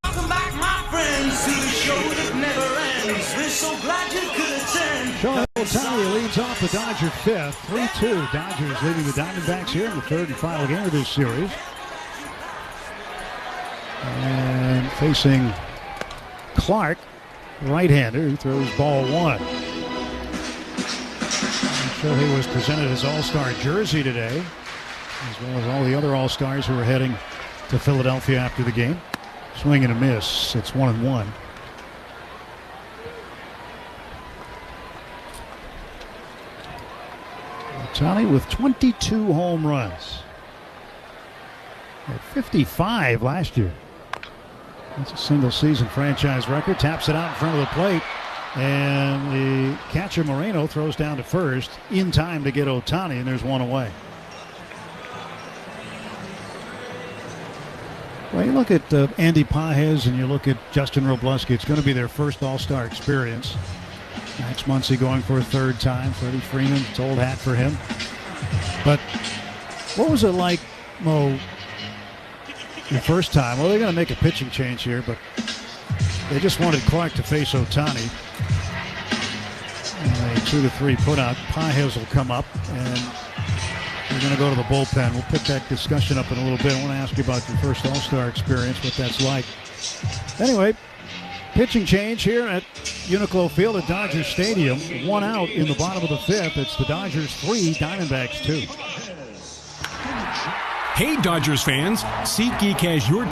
Welcome back, my friends, to the show that never ends. We're so glad you could attend. Shohei Ohtani leads off the Dodger 5th. 3-2. Dodgers leading the Diamondbacks here in the 3rd and final game of this series. And facing Clark, right-hander, who throws ball 1. Shohei was presented his All-Star jersey today, as well as all the other All-Stars who were heading to Philadelphia after the game. Swing and a miss. It's 1-1. Ohtani with 22 home runs. Had 55 last year. That's a single-season franchise record. Taps it out in front of the plate. And the catcher Moreno throws down to first in time to get Ohtani, and there's 1 away. Well, you look at Andy Pages and you look at Justin Robleski. It's going to be their first All-Star experience. Max Muncy going for a 3rd time. Freddie Freeman, it's old hat for him. But what was it like, Mo, the first time? Well, they're going to make a pitching change here, but they just wanted Clark to face Ohtani. And a 2-3 put out. Pages will come up, and we're going to go to the bullpen. We'll pick that discussion up in a little bit. I want to ask you about your first All-Star experience, what that's like. Anyway, pitching change here at Uniqlo Field at Dodger Stadium. 1 out in the bottom of the 5th. It's the Dodgers 3, Diamondbacks 2. Hey, Dodgers fans, SeatGeek has your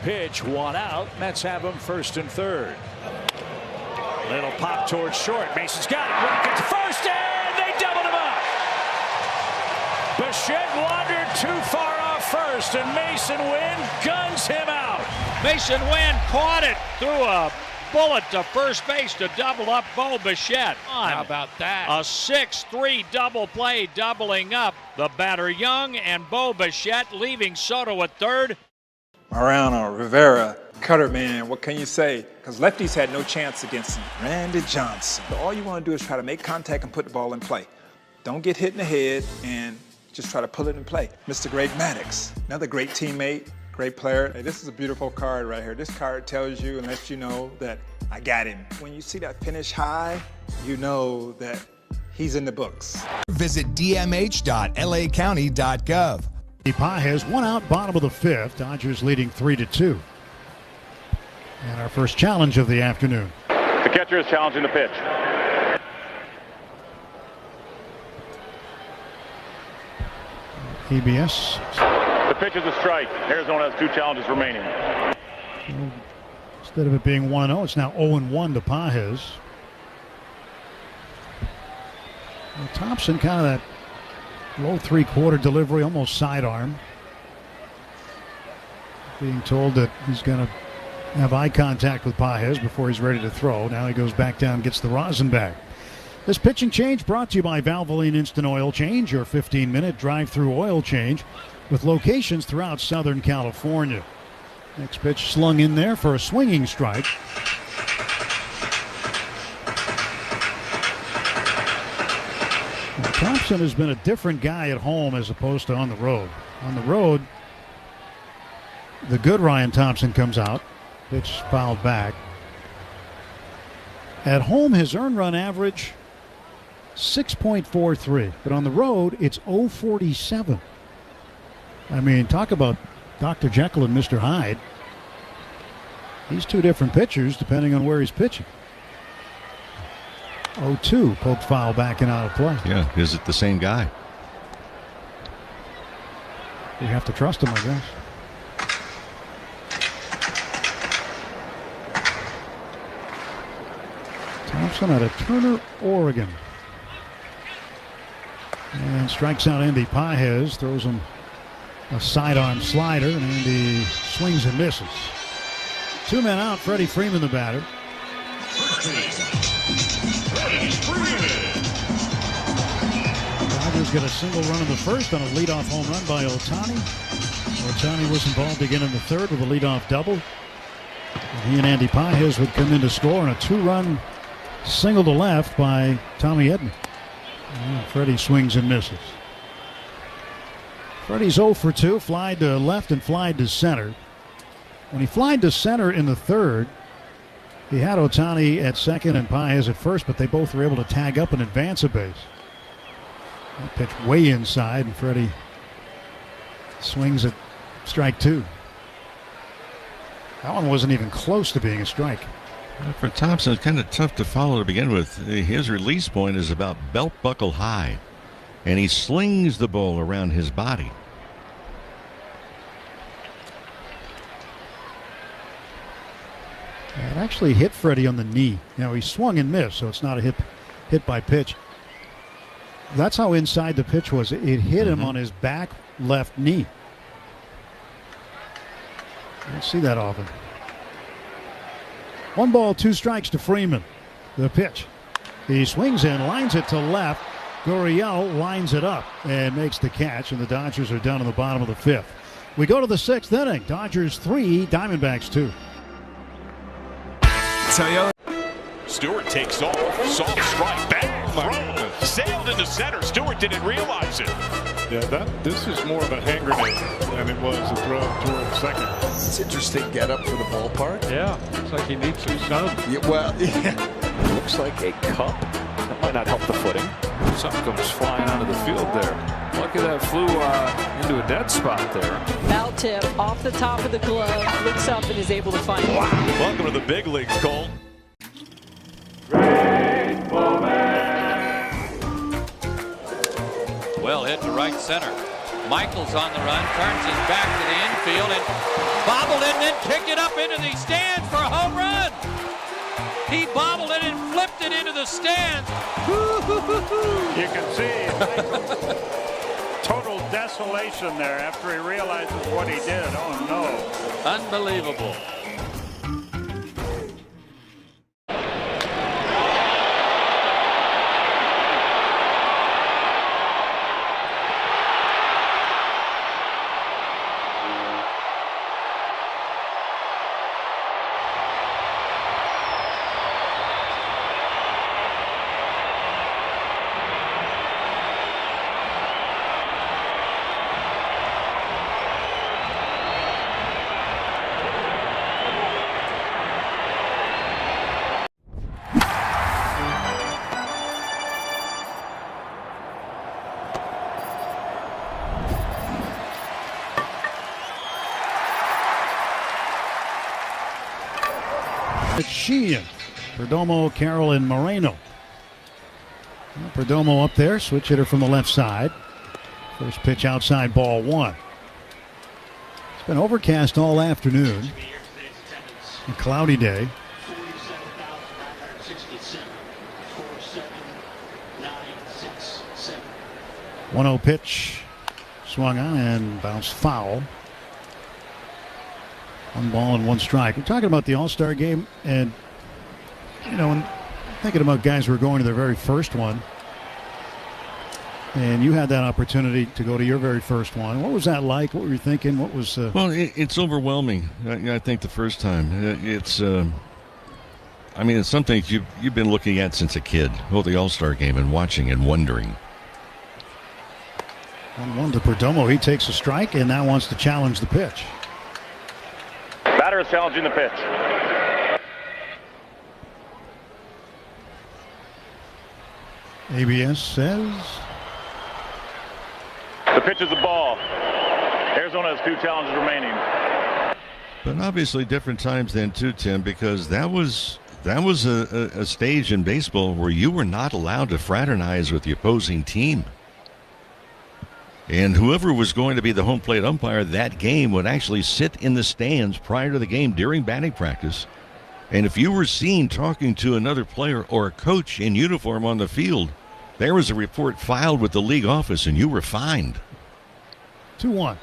pitch, 1 out. Mets have him 1st and 3rd. Little pop towards short. Mason's got it. Rocket to first, and they doubled him up. Bichette wandered too far off first, and Mason Wynn guns him out. Mason Wynn caught it through a bullet to first base to double up Bo Bichette. How about that? A 6-3 double play, doubling up the batter Young and Bo Bichette, leaving Soto at third. Mariano Rivera, cutter man, what can you say? Because lefties had no chance against him. Randy Johnson. All you want to do is try to make contact and put the ball in play. Don't get hit in the head and just try to pull it in play. Mr. Greg Maddux, another great teammate, great player. Hey, this is a beautiful card right here. This card tells you and lets you know that I got him. When you see that finish high, you know that he's in the books. Visit dmh.lacounty.gov. Pages, one out, bottom of the fifth. Dodgers leading 3-2. And our first challenge of the afternoon. The catcher is challenging the pitch. EBS. The pitch is a strike. Arizona has 2 challenges remaining. Instead of it being 1-0, it's now 0-1 to Pages. Well, Thompson, kind of that low three-quarter delivery, almost sidearm. Being told that he's going to have eye contact with Pages before he's ready to throw. Now he goes back down, gets the rosin back. This pitching change brought to you by Valvoline Instant Oil Change, your 15-minute drive-through oil change with locations throughout Southern California. Next pitch slung in there for a swinging strike. Well, Thompson has been a different guy at home as opposed to on the road. On the road, the good Ryan Thompson comes out. Pitch fouled back. At home, his earned run average 6.43, but on the road, it's 0.47. I mean, talk about Dr. Jekyll and Mr. Hyde. He's two different pitchers depending on where he's pitching. 0-2, poked foul back and out of play. Yeah, is it the same guy? You have to trust him, I guess. Thompson out of Turner, Oregon. And strikes out Andy Pages, throws him a sidearm slider, and Andy swings and misses. 2 men out, Freddie Freeman the batter. Dodgers get a single run in the first on a leadoff home run by Ohtani. Ohtani was involved again in the third with a leadoff double. And he and Andy Pages would come in to score on a 2-run single to left by Tommy Edman. Freddie swings and misses. Freddie's 0 for 2, flied to left and flied to center. When he flied to center in the third, he had Ohtani at second and Pages at first, but they both were able to tag up and advance a base. That pitch way inside, and Freddie swings at strike 2. That one wasn't even close to being a strike. For Thompson, it's kind of tough to follow to begin with. His release point is about belt buckle high, and he slings the ball around his body. It actually hit Freddie on the knee. Now, he swung and missed, so it's not a hit by pitch. That's how inside the pitch was. It hit him on his back left knee. You don't see that often. 1 ball, 2 strikes to Freeman. The pitch. He swings in, lines it to left. Gurriel lines it up and makes the catch, and the Dodgers are down in the bottom of the 5th. We go to the 6th inning. Dodgers 3, Diamondbacks 2. Stewart takes off. Soft strike. Back throw. Sailed into center. Stewart didn't realize it. Yeah, this is more of a hand grenade than it was a throw toward second. It's interesting get up for the ballpark. Yeah, looks like he needs some sun. Yeah, well, yeah. Looks like a cup. That might not help the footing. Something comes flying onto the field there. Lucky that flew into a dead spot there. Foul tip off the top of the glove. Looks up and is able to find it. Welcome to the big leagues, Cole. Well hit to right center. Michaels on the run, turns his back to the infield and bobbled it and then kicked it up into the stands for a home run. He bobbled it and flipped it into the stands. You can see total desolation there after he realizes what he did. Oh no. Unbelievable. Sheehan, Perdomo, Carroll, and Moreno. Well, Perdomo up there, switch hitter from the left side. First pitch outside, ball one. It's been overcast all afternoon. A cloudy day. 1-0 pitch. Swung on and bounced foul. 1 ball and 1 strike. We're talking about the All-Star game, and, you know, when thinking about guys who are going to their very first one, and you had that opportunity to go to your very first one. What was that like? What were you thinking? What was? Well, it's overwhelming. I think the first time. It's something you've been looking at since a kid. The All-Star game and watching and wondering. 1-1 to Perdomo. He takes a strike and now wants to challenge the pitch. Batter is challenging the pitch. ABS says the pitch is a ball. Arizona has 2 challenges remaining. But obviously different times then too, Tim, because that was a stage in baseball where you were not allowed to fraternize with the opposing team. And whoever was going to be the home plate umpire that game would actually sit in the stands prior to the game during batting practice. And if you were seen talking to another player or a coach in uniform on the field, there was a report filed with the league office and you were fined. 2-1.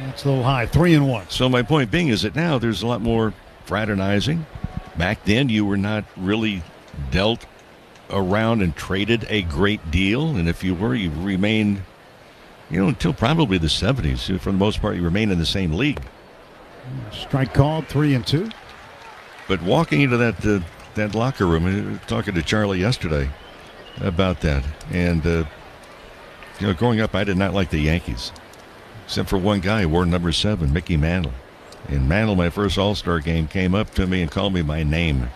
That's a little high. 3-1. So my point being is that now there's a lot more fraternizing. Back then you were not really dealt around and traded a great deal. And if you were, you remained, until probably the 70s. For the most part, you remained in the same league. Strike called, 3-2. But walking into that locker room, talking to Charlie yesterday about that, and growing up, I did not like the Yankees, except for one guy who wore number 7, Mickey Mantle. And Mantle, my first All-Star game, came up to me and called me by name.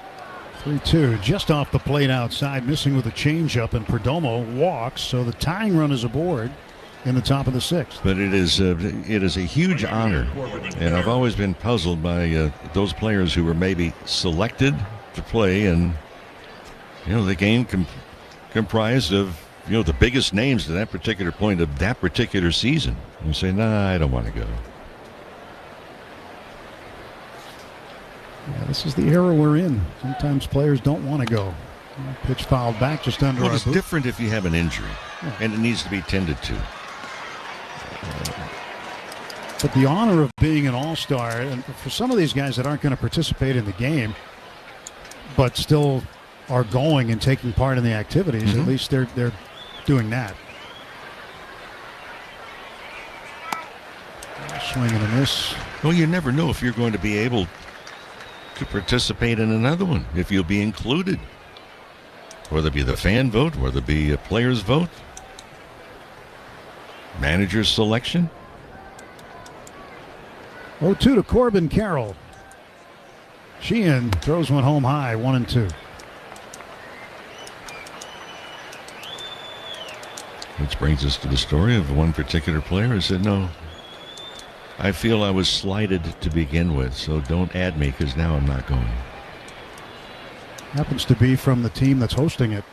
3-2, just off the plate outside, missing with a changeup, and Perdomo walks, so the tying run is aboard in the top of the 6th. But it is a huge honor, and I've always been puzzled by those players who were maybe selected to play, and the game comprised of the biggest names to that particular point of that particular season. You say, nah, I don't want to go. Yeah, this is the era we're in. Sometimes players don't want to go. Pitch fouled back just under our it's boot. different if you have an injury, and it needs to be tended to. But the honor of being an all-star, and for some of these guys that aren't going to participate in the game, but still are going and taking part in the activities, at least they're doing that. Swing and a miss. Well, you never know if you're going to be able to participate in another one, if you'll be included. Whether it be the fan vote, whether it be a player's vote, manager's selection. 0-2 to Corbin Carroll. Sheehan throws one home high, 1-2. Which brings us to the story of one particular player who said, no, I feel I was slighted to begin with, so don't add me because now I'm not going. Happens to be from the team that's hosting it.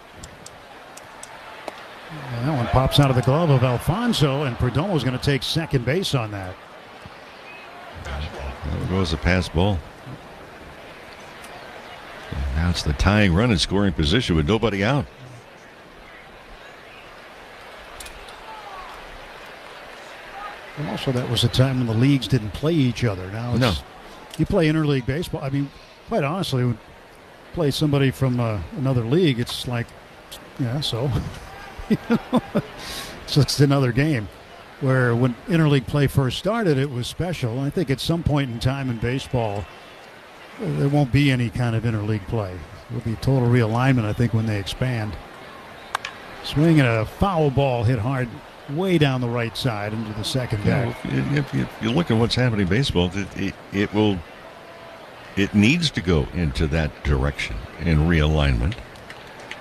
And that one pops out of the glove of Alfonso, and Perdomo's going to take second base on that. There goes a pass ball. And now it's the tying run in scoring position with nobody out. And also that was a time when the leagues didn't play each other. Now it's, you play interleague baseball. I mean, quite honestly, when you play somebody from another league, it's like, yeah, so. So it's another game. Where when interleague play first started, it was special. I think at some point in time in baseball, there won't be any kind of interleague play. There'll be total realignment, I think, when they expand. Swing and a foul ball hit hard way down the right side into the second deck. If you look at what's happening in baseball, it needs to go into that direction in realignment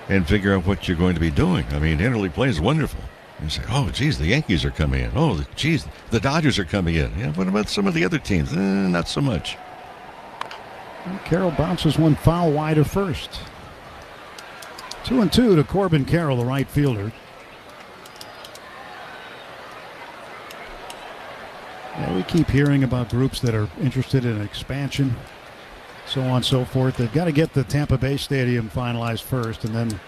and figure out what you're going to be doing. I mean, interleague play is wonderful. You say, oh, geez, the Yankees are coming in. Oh, geez, the Dodgers are coming in. Yeah, what about some of the other teams? Not so much. And Carroll bounces one foul wide of first. 2-2 to Corbin Carroll, the right fielder. Yeah, we keep hearing about groups that are interested in expansion, so on and so forth. They've got to get the Tampa Bay Stadium finalized first, and then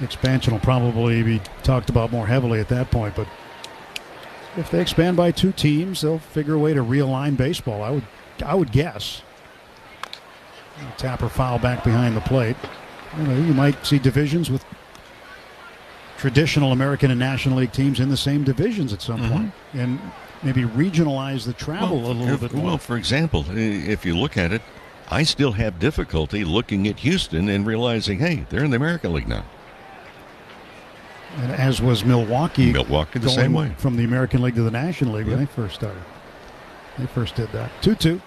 expansion will probably be talked about more heavily at that point. But if they expand by 2 teams, they'll figure a way to realign baseball, I would guess. Tapper foul back behind the plate. You might see divisions with traditional American and National League teams in the same divisions at some point, and maybe regionalize the travel a little bit more. Well, for example, if you look at it, I still have difficulty looking at Houston and realizing, hey, they're in the American League now. And as was Milwaukee. Milwaukee the same way. From the American League to the National League when they first started. They first did that. 2-2.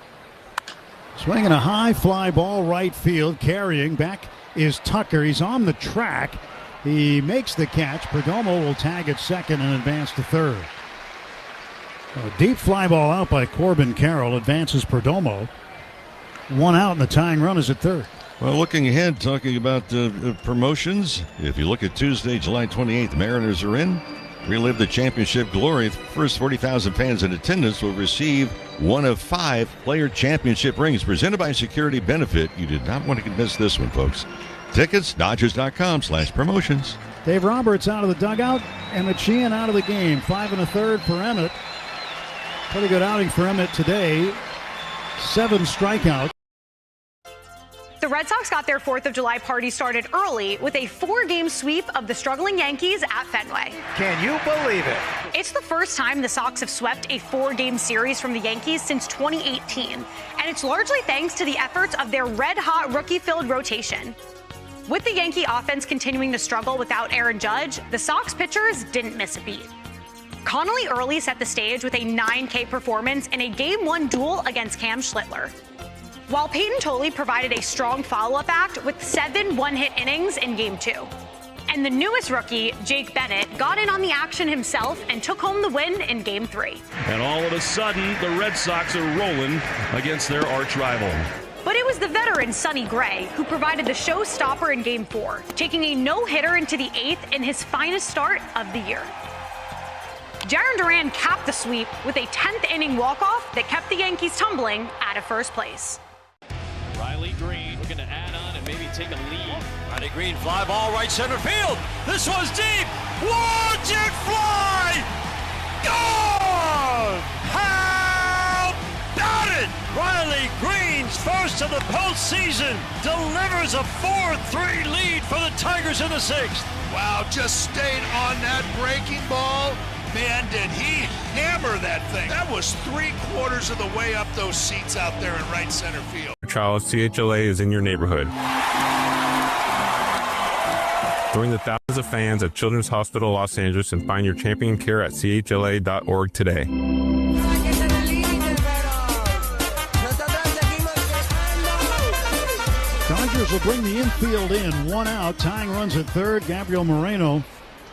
Swinging a high fly ball right field. Carrying back is Tucker. He's on the track. He makes the catch. Perdomo will tag at second and advance to third. A deep fly ball out by Corbin Carroll advances Perdomo. 1 out and the tying run is at third. Well, looking ahead, talking about promotions, if you look at Tuesday, July 28th, the Mariners are in. Relive the championship glory. The first 40,000 fans in attendance will receive one of 5 player championship rings presented by Security Benefit. You did not want to miss this one, folks. Tickets, Dodgers.com/promotions. Dave Roberts out of the dugout. Emmett Sheehan out of the game. 5 1/3 for Emmett. Pretty good outing for Emmett today. 7 strikeouts. The Red Sox got their 4th of July party started early with a 4-game sweep of the struggling Yankees at Fenway. Can you believe it? It's the first time the Sox have swept a 4-game series from the Yankees since 2018, and it's largely thanks to the efforts of their red-hot rookie-filled rotation. With the Yankee offense continuing to struggle without Aaron Judge, the Sox pitchers didn't miss a beat. Connolly early set the stage with a 9K performance in a Game 1 duel against Cam Schlittler, while Peyton Tolley provided a strong follow-up act with 7 one-hit innings in Game 2. And the newest rookie, Jake Bennett, got in on the action himself and took home the win in Game 3. And all of a sudden, the Red Sox are rolling against their arch rival. But it was the veteran Sonny Gray who provided the showstopper in Game 4, taking a no-hitter into the 8th in his finest start of the year. Jarren Duran capped the sweep with a 10th inning walk-off that kept the Yankees tumbling out of first place. Riley Green looking to add on and maybe take a lead. Riley Green, fly ball right center field. This one's deep. Watch it fly. Gone! How about it? Riley Green's first of the postseason delivers a 4-3 lead for the Tigers in the 6th. Wow, just stayed on that breaking ball. Man, did he hammer that thing. That was 3/4 of the way up those seats out there in right center field. Charles, CHLA is in your neighborhood. Join the thousands of fans at Children's Hospital Los Angeles and find your champion care at chla.org today. Dodgers will bring the infield in. 1 out. Tying runs at third. Gabriel Moreno,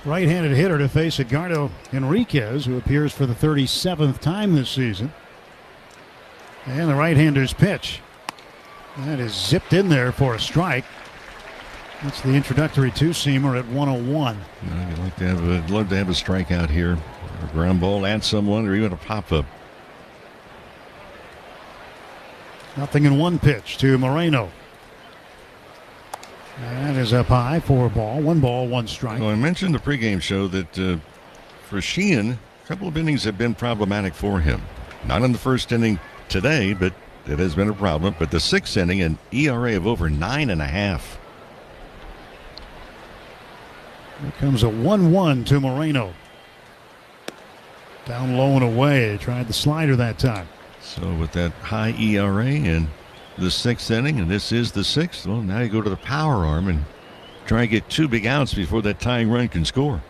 right-handed hitter, to face Edgardo Enriquez, who appears for the 37th time this season. And the right-hander's pitch. That is zipped in there for a strike. That's the introductory two-seamer at 101. I'd love to have a strikeout here. A ground ball at someone, or even a pop-up. Nothing in 1 pitch to Moreno. That is up high, 4 ball, 1 ball, 1 strike. Well, I mentioned the pregame show that for Sheehan, a couple of innings have been problematic for him. Not in the first inning today, but it has been a problem. But the 6th inning, an ERA of over 9.5. Here comes a 1-1 to Moreno. Down low and away. Tried the slider that time. So with that high ERA and the 6th inning, and this is the 6th, well, now you go to the power arm and try and get 2 big outs before that tying run can score.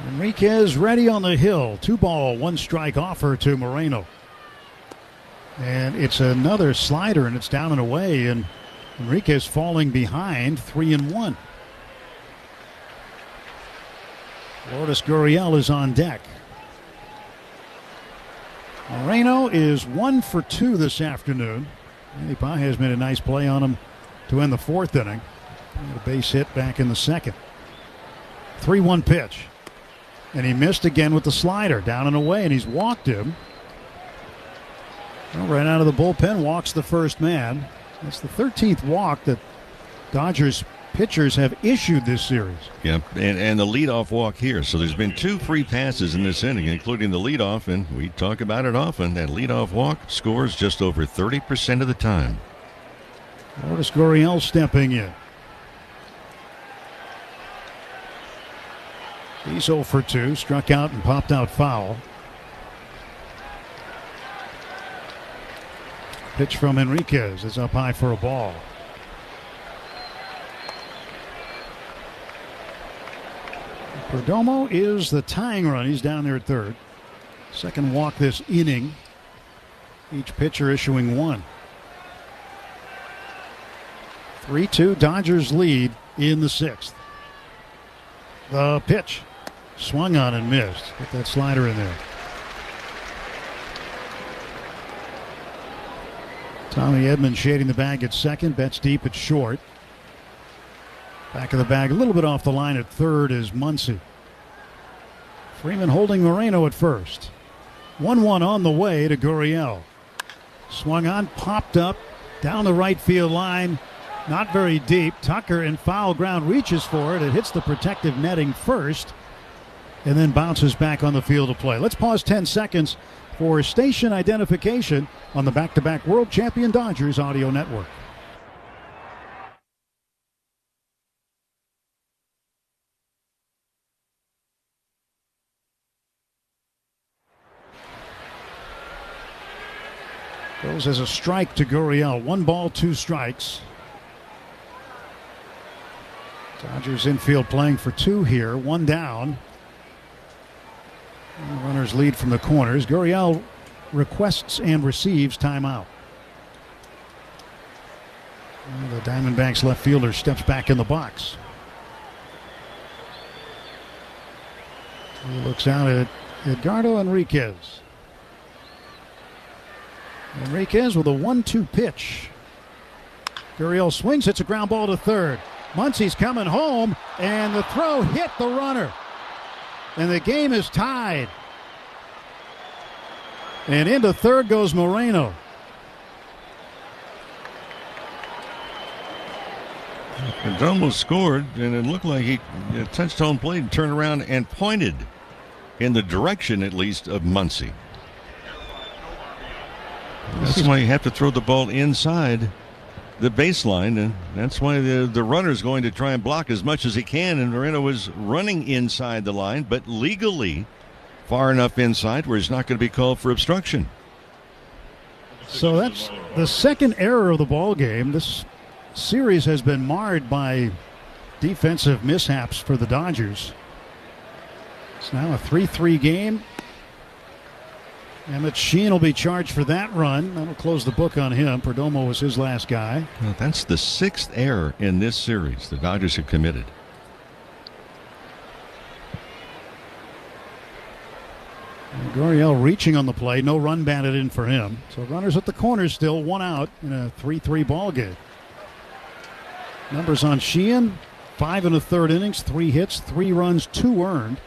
Enriquez ready on the hill. 2 ball, 1 strike offer to Moreno. And it's another slider, and it's down and away, and Enriquez falling behind, 3-1. Lourdes Gurriel is on deck. Moreno is 1 for 2 this afternoon. Andy Pages made a nice play on him to end the 4th inning. A base hit back in the 2nd. 3-1 pitch. And he missed again with the slider. Down and away, and he's walked him. Well, right out of the bullpen, walks the first man. That's the 13th walk that Dodgers pitchers have issued this series. Yeah, and the leadoff walk here. So there's been 2 free passes in this inning, including the leadoff, and we talk about it often. That leadoff walk scores just over 30% of the time. Lourdes Gurriel stepping in. He's 0 for 2, struck out and popped out foul. Pitch from Enriquez is up high for a ball. Perdomo is the tying run. He's down there at third. Second walk this inning. Each pitcher issuing 1. 3-2 Dodgers lead in the 6th. The pitch. Swung on and missed. Get that slider in there. Tommy Edman shading the bag at second. Betts deep at short. Back of the bag a little bit off the line at third is Muncy. Freeman holding Moreno at first. 1-1 on the way to Gurriel. Swung on, popped up, down the right field line. Not very deep. Tucker in foul ground reaches for it. It hits the protective netting first and then bounces back on the field of play. Let's pause 10 seconds for station identification on the back-to-back World Champion Dodgers audio network. Goes as a strike to Gurriel. 1 ball, 2 strikes. Dodgers infield playing for 2 here. 1 down. And runners lead from the corners. Gurriel requests and receives timeout. And the Diamondbacks left fielder steps back in the box. He looks out at Edgardo Enriquez. Enriquez with a 1-2 pitch. Gurriel swings, hits a ground ball to third. Muncy's coming home, and the throw hit the runner. And the game is tied. And into third goes Moreno. It almost scored, and it looked like he touched home plate and turned around and pointed in the direction, at least, of Muncy. That's why you have to throw the ball inside the baseline, and that's why the runner is going to try and block as much as he can. And Moreno was running inside the line, but legally far enough inside where he's not going to be called for obstruction. So that's the second error of the ball game. This series has been marred by defensive mishaps for the Dodgers. It's now a 3-3 game. Emmett Sheehan will be charged for that run. That'll close the book on him. Perdomo was his last guy. Well, that's the 6th error in this series the Dodgers have committed. Gurriel reaching on the play. No run batted in for him. So runners at the corners still. 1 out in a 3-3 ball game. Numbers on Sheehan. 5 1/3 innings. 3 hits. 3 runs. 2 earned.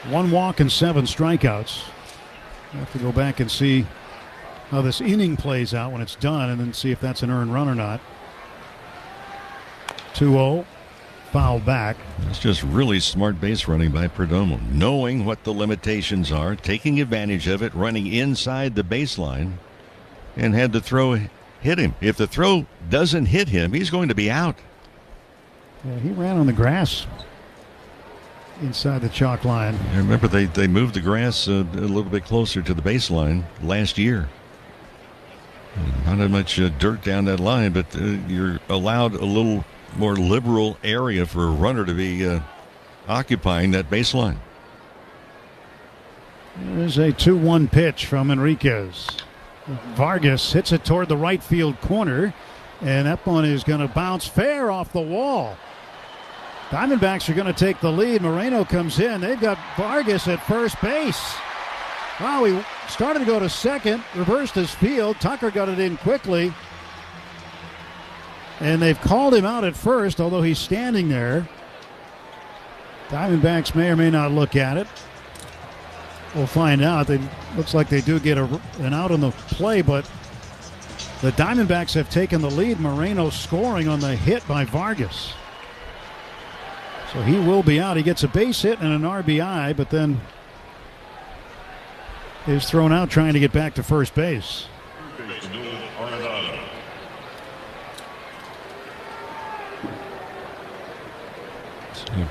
One walk and 7 strikeouts. We'll have to go back and see how this inning plays out when it's done and then see if that's an earned run or not. 2-0. Foul back. That's just really smart base running by Perdomo. Knowing what the limitations are, taking advantage of it, running inside the baseline, and had the throw hit him. If the throw doesn't hit him, he's going to be out. Yeah, he ran on the grass inside the chalk line. I remember they moved the grass a little bit closer to the baseline last year. Not that much dirt down that line, but you're allowed a little more liberal area for a runner to be occupying that baseline. There's a 2-1 pitch from Enriquez. Vargas hits it toward the right field corner, and that one is going to bounce fair off the wall. Diamondbacks are going to take the lead. Moreno comes in. They've got Vargas at first base. Wow, he started to go to second, reversed his field. Tucker got it in quickly. And they've called him out at first, although he's standing there. Diamondbacks may or may not look at it. We'll find out. It looks like they do get an out on the play, but the Diamondbacks have taken the lead. Moreno scoring on the hit by Vargas. So he will be out. He gets a base hit and an RBI, but then is thrown out trying to get back to first base.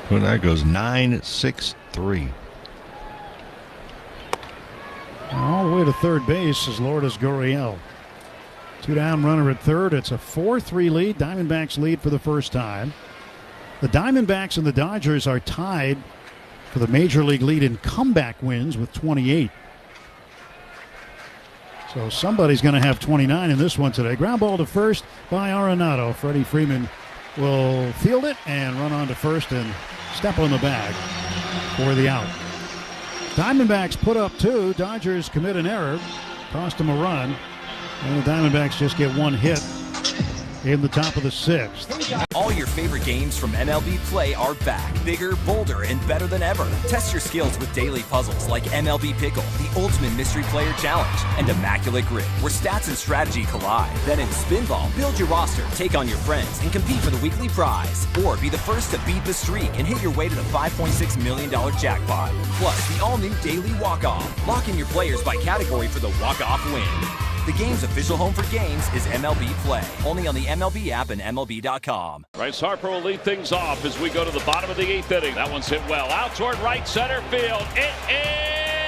So that goes 9-6-3. All the way to third base is Lourdes Gurriel. 2 down, runner at third. It's a 4-3 lead. Diamondbacks lead for the first time. The Diamondbacks and the Dodgers are tied for the major league lead in comeback wins with 28. So somebody's going to have 29 in this one today. Ground ball to first by Arenado. Freddie Freeman will field it and run on to first and step on the bag for the out. Diamondbacks put up 2. Dodgers commit an error. Cost them a run. And the Diamondbacks just get one hit in the top of the 6th. All your favorite games from MLB Play are back. Bigger, bolder, and better than ever. Test your skills with daily puzzles like MLB Pickle, the Ultimate Mystery Player Challenge, and Immaculate Grip, where stats and strategy collide. Then in Spinball, build your roster, take on your friends, and compete for the weekly prize. Or be the first to beat the streak and hit your way to the $5.6 million jackpot. Plus, the all-new Daily Walk-Off. Lock in your players by category for the walk-off win. The game's official home for games is MLB Play. Only on the MLB app and MLB.com. Bryce Harper will lead things off as we go to the bottom of the 8th inning. That one's hit well. Out toward right center field. It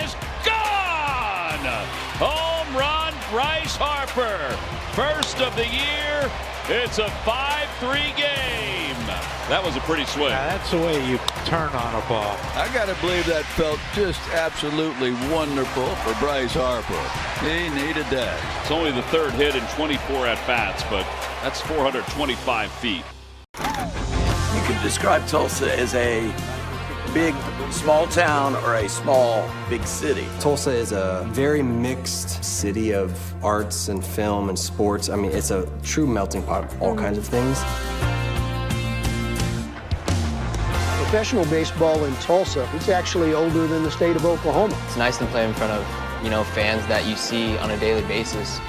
is gone! Home run, Bryce Harper. First of the year. It's a 5-3 game. That was a pretty swing. That's the way you turn on a ball. I got to believe that felt just absolutely wonderful for Bryce Harper. He needed that. It's only the 3rd hit in 24 at-bats, but that's 425 feet. You could describe Tulsa as a big, small town or a small, big city. Tulsa is a very mixed city of arts and film and sports. I mean, it's a true melting pot of all kinds of things. Professional baseball in Tulsa, it's actually older than the state of Oklahoma. It's nice to play in front of, fans that you see on a daily basis.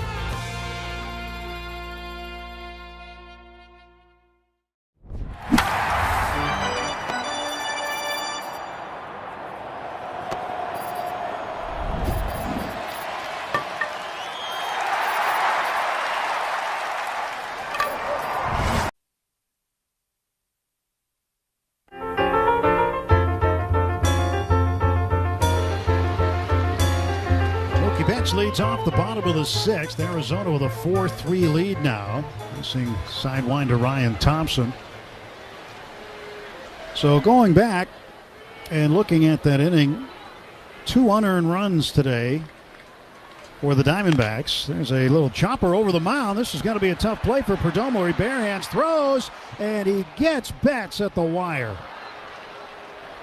Leads off the bottom of the 6th. Arizona with a 4-3 lead now. Missing sidewinder Ryan Thompson. So going back and looking at that inning, 2 unearned runs today for the Diamondbacks. There's a little chopper over the mound. This is going to be a tough play for Perdomo. He barehands, throws, and he gets Betts at the wire.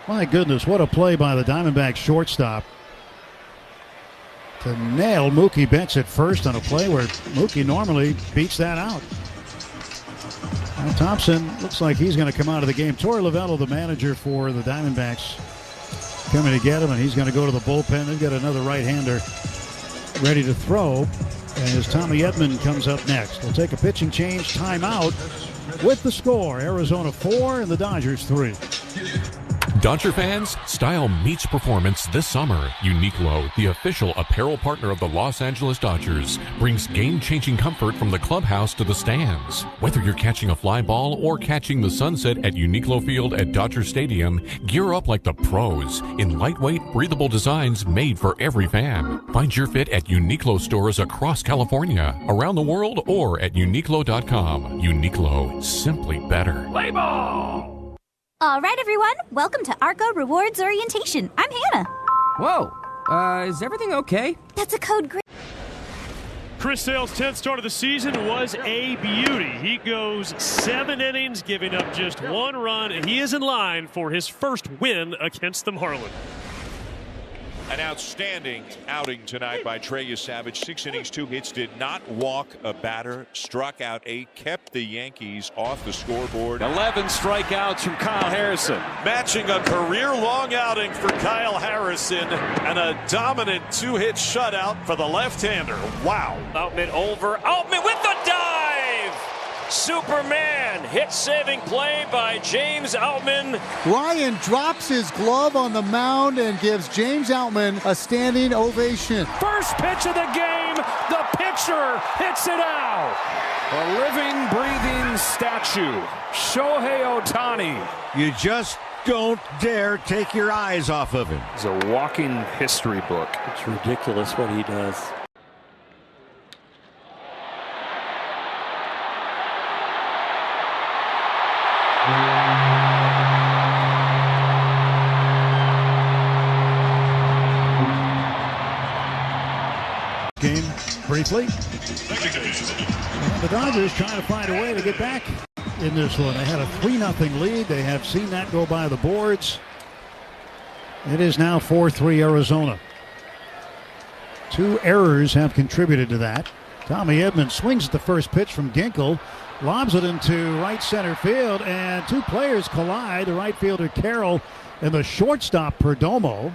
My goodness, what a play by the Diamondbacks shortstop to nail Mookie Betts at first on a play where Mookie normally beats that out. Now Thompson looks like he's going to come out of the game. Torey Lovullo, the manager for the Diamondbacks, coming to get him, and he's going to go to the bullpen. They've got another right-hander ready to throw, and as Tommy Edman comes up next. We'll take a pitching change, timeout, with the score. Arizona 4 and the Dodgers 3. Dodger fans, style meets performance this summer. Uniqlo, the official apparel partner of the Los Angeles Dodgers, brings game-changing comfort from the clubhouse to the stands. Whether you're catching a fly ball or catching the sunset at Uniqlo Field at Dodger Stadium, gear up like the pros in lightweight, breathable designs made for every fan. Find your fit at Uniqlo stores across California, around the world, or at uniqlo.com. Uniqlo, simply better. Play ball! All right, everyone. Welcome to Arco Rewards Orientation. I'm Hannah. Whoa. Is everything okay? That's a code green. Chris Sale's 10th start of the season was a beauty. He goes 7 innings, giving up just 1 run, and he is in line for his first win against the Marlins. An outstanding outing tonight by Trey Savage. 6 innings, 2 hits, did not walk a batter, struck out 8, kept the Yankees off the scoreboard. 11 strikeouts from Kyle Harrison. Matching a career-long outing for Kyle Harrison and a dominant 2-hit shutout for the left-hander. Wow. Outman over. Outman with the dive! Superman hit-saving play by James Outman. Ryan drops his glove on the mound and gives James Outman a standing ovation. First pitch of the game, the pitcher hits it out. A living, breathing statue, Shohei Ohtani. You just don't dare take your eyes off of him. He's a walking history book. It's ridiculous what he does. Game briefly. And the Dodgers trying to find a way to get back in this one. They had a 3-0 lead. They have seen that go by the boards. It is now 4-3 Arizona. 2 errors have contributed to that. Tommy Edman swings at the first pitch from Ginkel, lobs it into right center field, and 2 players collide. The right fielder Carroll and the shortstop Perdomo.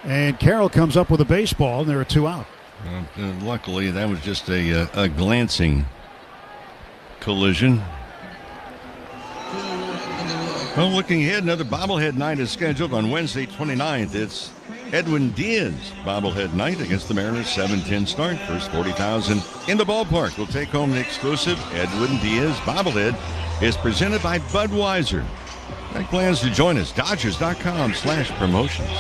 And Carroll comes up with a baseball, and there are 2 out. Luckily, that was just a glancing collision. Well, looking ahead, another bobblehead night is scheduled on Wednesday, 29th. It's Edwin Diaz bobblehead night against the Mariners. 7:10 start. First 40,000 in the ballpark will take home the exclusive Edwin Diaz bobblehead. Is presented by Budweiser. Make plans to join us. Dodgers.com/promotions.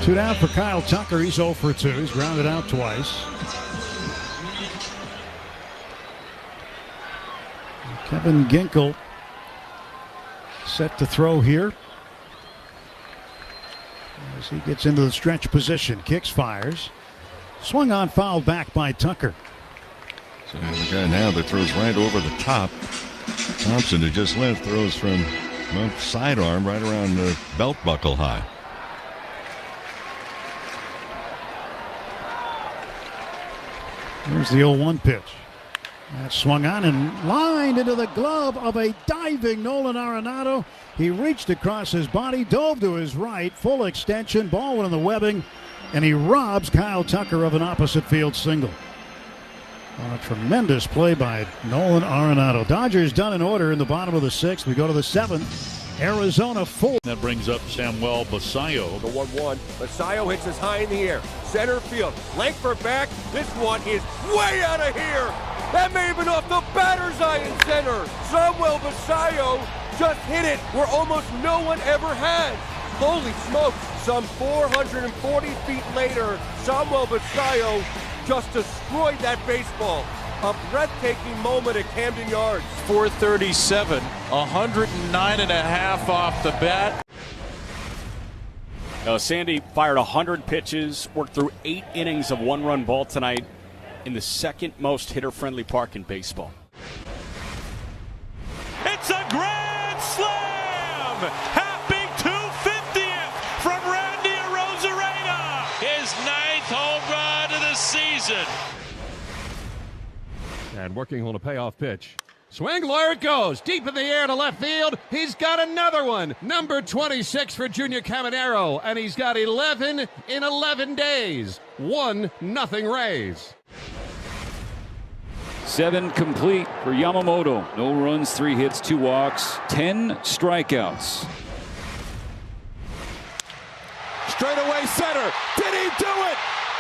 2 down for Kyle Tucker. He's 0 for 2. He's grounded out twice. Kevin Ginkel set to throw here as he gets into the stretch position. Kicks, fires. Swung on, fouled back by Tucker. So the guy now that throws right over the top. Thompson, who just left, throws from sidearm right around the belt buckle high. Here's the 0-1 pitch. That swung on and lined into the glove of a diving Nolan Arenado. He reached across his body, dove to his right, full extension, ball went in the webbing, and he robs Kyle Tucker of an opposite field single. On a tremendous play by Nolan Arenado. Dodgers done in order in the bottom of the 6th. We go to the 7th. Arizona full. That brings up Samuel Basallo. The 1-1. Basallo hits us high in the air. Center field. Langford back. This one is way out of here. That may have been off the batter's eye in center. Samuel Basallo just hit it where almost no one ever has. Holy smokes. Some 440 feet later, Samuel Basallo just destroyed that baseball. A breathtaking moment at Camden Yards. 437, 109.5 off the bat. Sandy fired 100 pitches, worked through 8 innings of 1-run ball tonight in the 2nd most hitter-friendly park in baseball. It's a grand slam! Happy 250th from Randy Arozarena. His 9th home run of the season. And working on a payoff pitch. Swing, there it goes. Deep in the air to left field. He's got another one. Number 26 for Junior Caminero. And he's got 11 in 11 days. 1-0 Rays. 7 complete for Yamamoto. No runs, 3 hits, 2 walks, 10 strikeouts. Straight away center. Did he do it?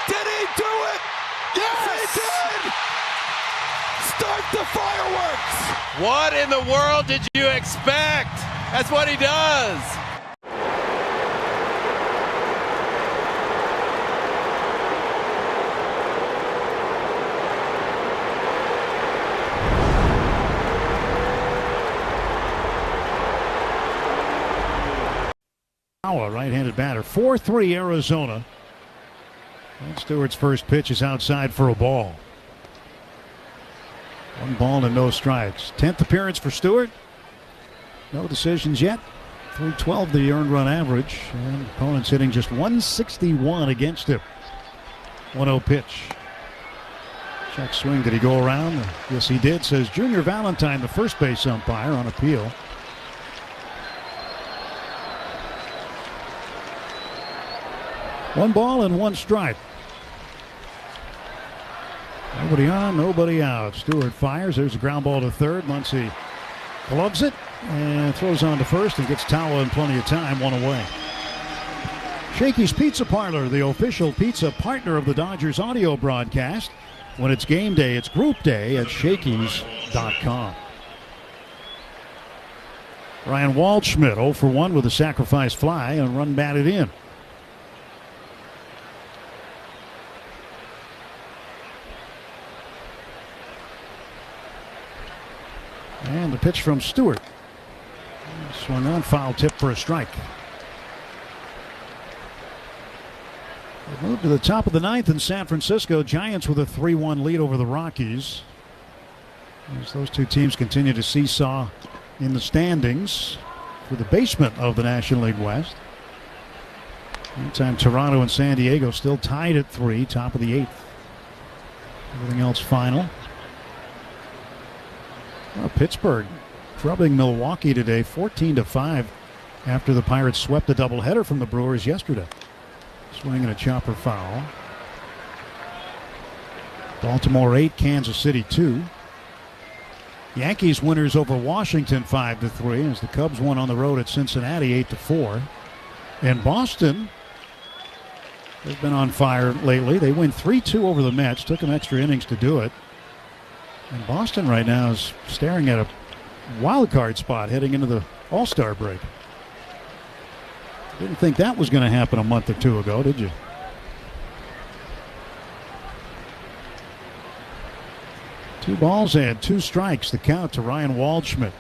Did he do it? Yes, he did! Start the fireworks! What in the world did you expect? That's what he does. right-handed batter. 4-3 Arizona. And Stewart's first pitch is outside for a ball. 1 ball and no strikes. 10th appearance for Stewart. No decisions yet. 312 the earned run average. And opponents hitting just 161 against him. 1-0 pitch. Check swing. Did he go around? Yes, he did, says Junior Valentine, the first base umpire, on appeal. One ball and one strike. Nobody on, nobody out. Stewart fires. There's a ground ball to third. Muncy gloves it and throws on to first and gets Tawa in plenty of time. 1 away. Shakey's Pizza Parlor, the official pizza partner of the Dodgers audio broadcast. When it's game day, it's group day at Shakey's.com. Ryan Waldschmidt 0 for 1 with a sacrifice fly and run batted in. And the pitch from Stewart. Swung on, foul tip for a strike. They move to the top of the 9th in San Francisco. Giants with a 3-1 lead over the Rockies. As those two teams continue to seesaw in the standings for the basement of the National League West. Meantime, Toronto and San Diego still tied at 3, top of the 8th. Everything else final. Well, Pittsburgh drubbing Milwaukee today 14-5 after the Pirates swept a doubleheader from the Brewers yesterday. Swing and a chopper foul. Baltimore 8, Kansas City 2. Yankees winners over Washington 5-3 as the Cubs won on the road at Cincinnati 8-4. And Boston has been on fire lately. They win 3-2 over the Mets. Took them extra innings to do it. And Boston right now is staring at a wild card spot heading into the All-Star break. Didn't think that was going to happen a month or two ago, did you? Two balls and 2 strikes, the count to Ryan Waldschmidt.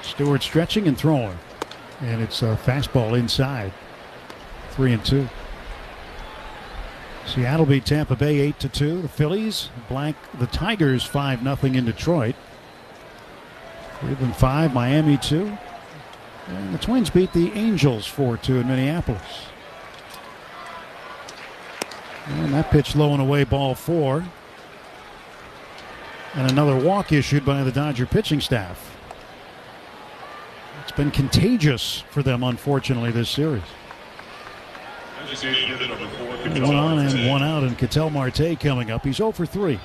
Stewart stretching and throwing. And it's a fastball inside. 3-2. Seattle beat Tampa Bay 8-2. The Phillies blank the Tigers 5-0 in Detroit. Cleveland 5, Miami 2. And the Twins beat the Angels 4-2 in Minneapolis. And that pitch low and away, ball 4. And another walk issued by the Dodger pitching staff. It's been contagious for them, unfortunately, this series. 1 on and 1 out, and Ketel Marte coming up. He's 0 for 3.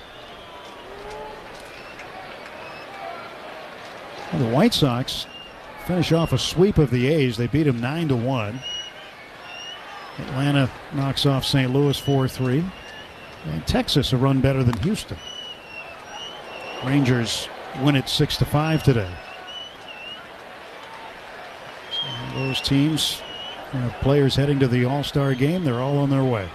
Well, the White Sox finish off a sweep of the A's. They beat them 9-1. Atlanta knocks off St. Louis 4-3. And Texas a run better than Houston. Rangers win it 6-5 today. So those teams, players heading to the All-Star game, they're all on their way.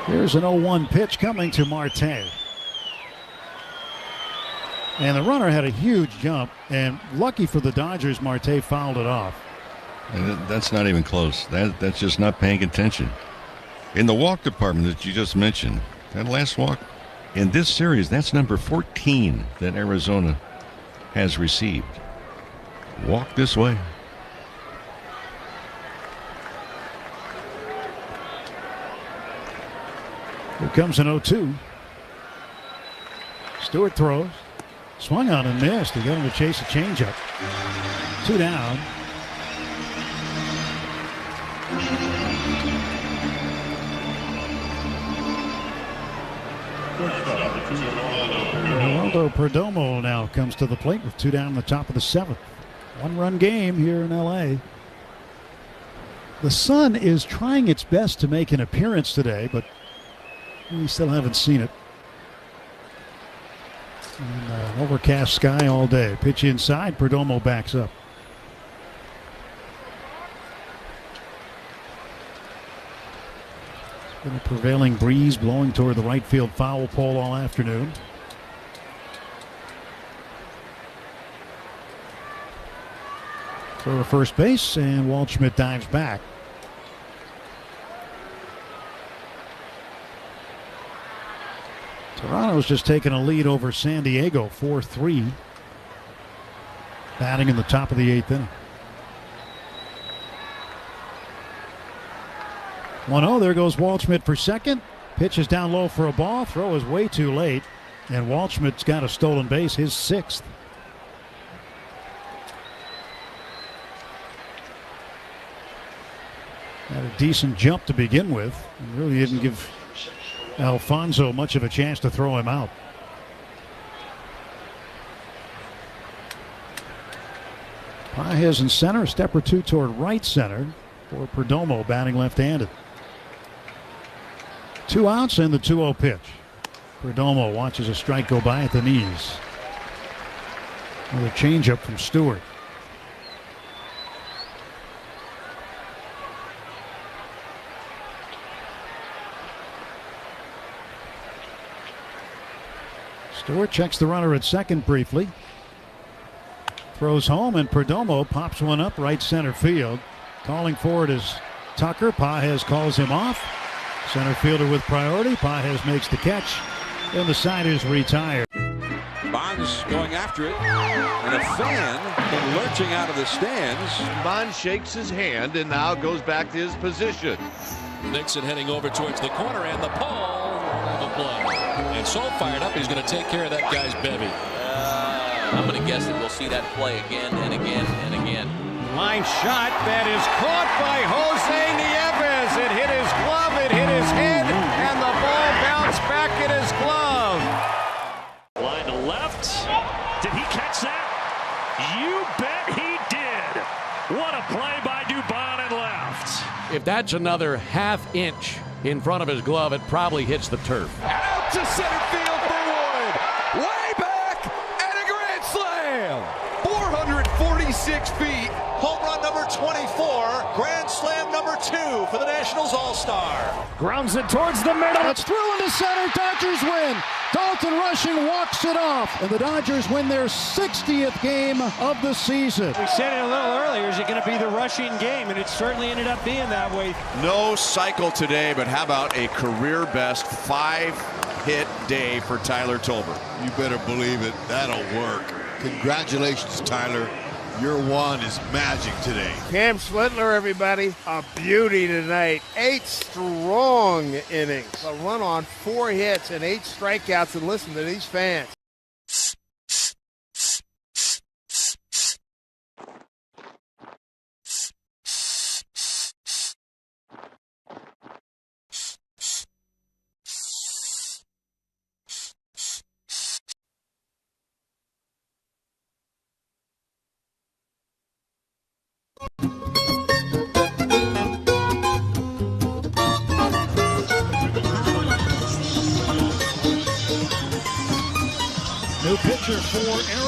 Here's an 0-1 pitch coming to Marte. And the runner had a huge jump, and lucky for the Dodgers, Marte fouled it off. And that's not even close. That's just not paying attention. In the walk department that you just mentioned, that last walk in this series, that's number 14 that Arizona has received. Walk this way. Here comes an 0-2. Stewart throws. Swung on and missed. He got him to chase a changeup. 2 down. Ronaldo Perdomo now comes to the plate with 2 down in the top of the 7th. 1-run game here in L.A. The sun is trying its best to make an appearance today, but we still haven't seen it. And, overcast sky all day. Pitch inside. Perdomo backs up. Been a prevailing breeze blowing toward the right field foul pole all afternoon. Throw to first base, and Waldschmidt dives back. Toronto's just taken a lead over San Diego, 4-3. Batting in the top of the 8th inning. 1-0, there goes Waldschmidt for second. Pitch is down low for a ball. Throw is way too late. And Waldschmidt's got a stolen base, his 6th. Had a decent jump to begin with. And really didn't give Alfonso much of a chance to throw him out. Pages in center, a step or two toward right center for Perdomo, batting left-handed. 2 outs and the 2-0 pitch. Perdomo watches a strike go by at the knees. Another changeup from Stewart. Stewart checks the runner at second briefly. Throws home, and Perdomo pops one up right center field. Calling for it is Tucker. Pages calls him off. Center fielder with priority. Pages makes the catch, and the side is retired. Bonds going after it, and a fan came lurching out of the stands. Bonds shakes his hand and now goes back to his position. Nixon heading over towards the corner, and the pole of a play. And so fired up, he's going to take care of that guy's bevy. I'm going to guess that we'll see that play again and again and again. Line shot that is caught by Jose Nieves. It hit his glove, it hit his head, and the ball bounced back in his glove. Line to left. Did he catch that? You bet he did. What a play by Dubon and left. If that's another half inch in front of his glove, it probably hits the turf. Out to center field for Wood. Way back and a grand slam. 446 feet. Home run number 24. Grand slam number 2 for the Nationals All-Star. Grounds it towards the middle. It's through into center. Dodgers win. Dalton Rushing walks it off, and the Dodgers win their 60th game of the season. We said it a little earlier, is it going to be the rushing game? And it certainly ended up being that way. No cycle today, but how about a career best 5-hit day for Tyler Tolbert? You better believe it. That'll work. Congratulations, Tyler. Your one is magic today. Cam Swindler, everybody. A beauty tonight. 8 strong innings. A run on 4 hits and 8 strikeouts. And listen to these fans. New pitcher for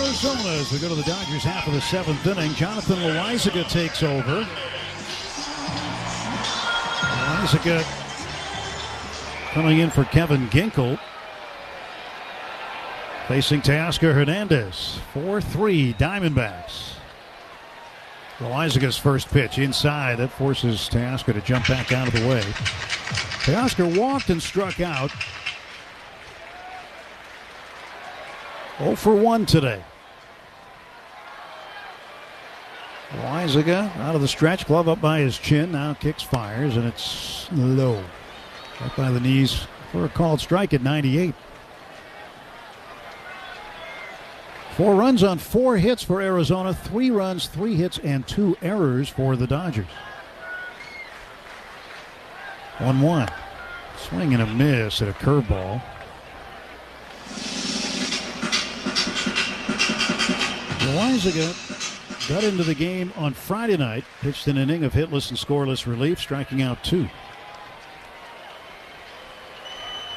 Arizona as we go to the Dodgers half of the 7th inning. Jonathan Loaisiga takes over. Loaisiga coming in for Kevin Ginkel. Facing Teoscar Hernandez. 4-3 Diamondbacks. Loaisiga's first pitch inside. That forces Teoscar to jump back out of the way. Teoscar walked and struck out. 0 for 1 today. Loaisiga out of the stretch, glove up by his chin. Now kicks, fires, and it's low. Right by the knees for a called strike at 98. 4 runs on 4 hits for Arizona. 3 runs, 3 hits, and 2 errors for the Dodgers. 1-1. Swing and a miss at a curveball. Loaisiga got into the game on Friday night, pitched an inning of hitless and scoreless relief, striking out 2.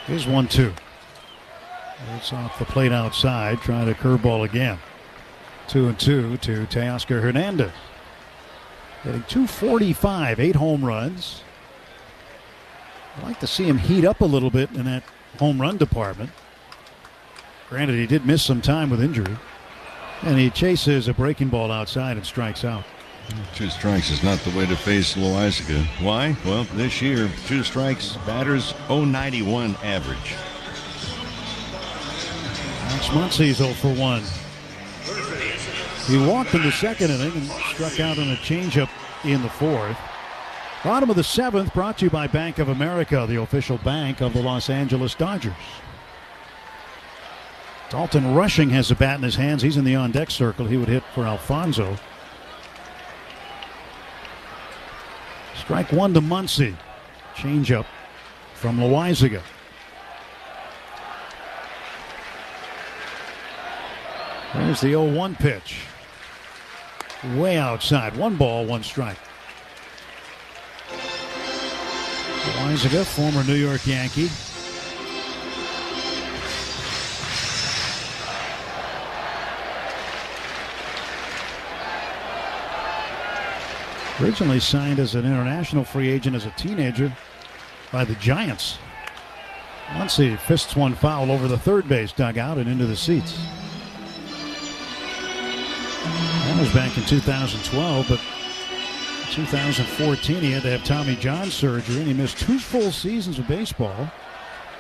Here's 1-2. It's off the plate outside, trying to curveball again. 2-2 to Teoscar Hernandez. Hitting .245, 8 home runs. I'd like to see him heat up a little bit in that home run department. Granted, he did miss some time with injury. And he chases a breaking ball outside and strikes out. 2 strikes is not the way to face Loizaga. Why? Well, this year, 2 strikes, batters 0.91 average. Max Muncy's 0 for 1. He walked in the second inning and struck out on a changeup in the 4th. Bottom of the 7th, brought to you by Bank of America, the official bank of the Los Angeles Dodgers. Dalton Rushing has a bat in his hands. He's in the on-deck circle. He would hit for Alfonso. Strike 1 to Muncy. Changeup from Loizaga. There's the 0-1 pitch. Way outside. 1 ball, 1 strike. Loizaga, former New York Yankee. Originally signed as an international free agent as a teenager by the Giants. Muncy fists one foul over the third base dugout and into the seats. That was back in 2012, but 2014 he had to have Tommy John surgery and he missed 2 full seasons of baseball.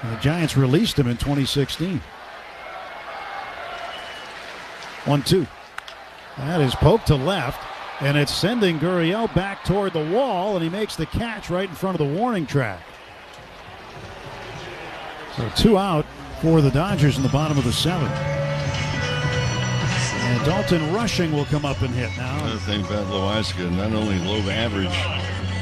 And the Giants released him in 2016. 1-2. That is poked to left. And it's sending Gurriel back toward the wall, and he makes the catch right in front of the warning track. So 2 out for the Dodgers in the bottom of the 7th. And Dalton Rushing will come up and hit now. Another thing about Loizaga, not only low average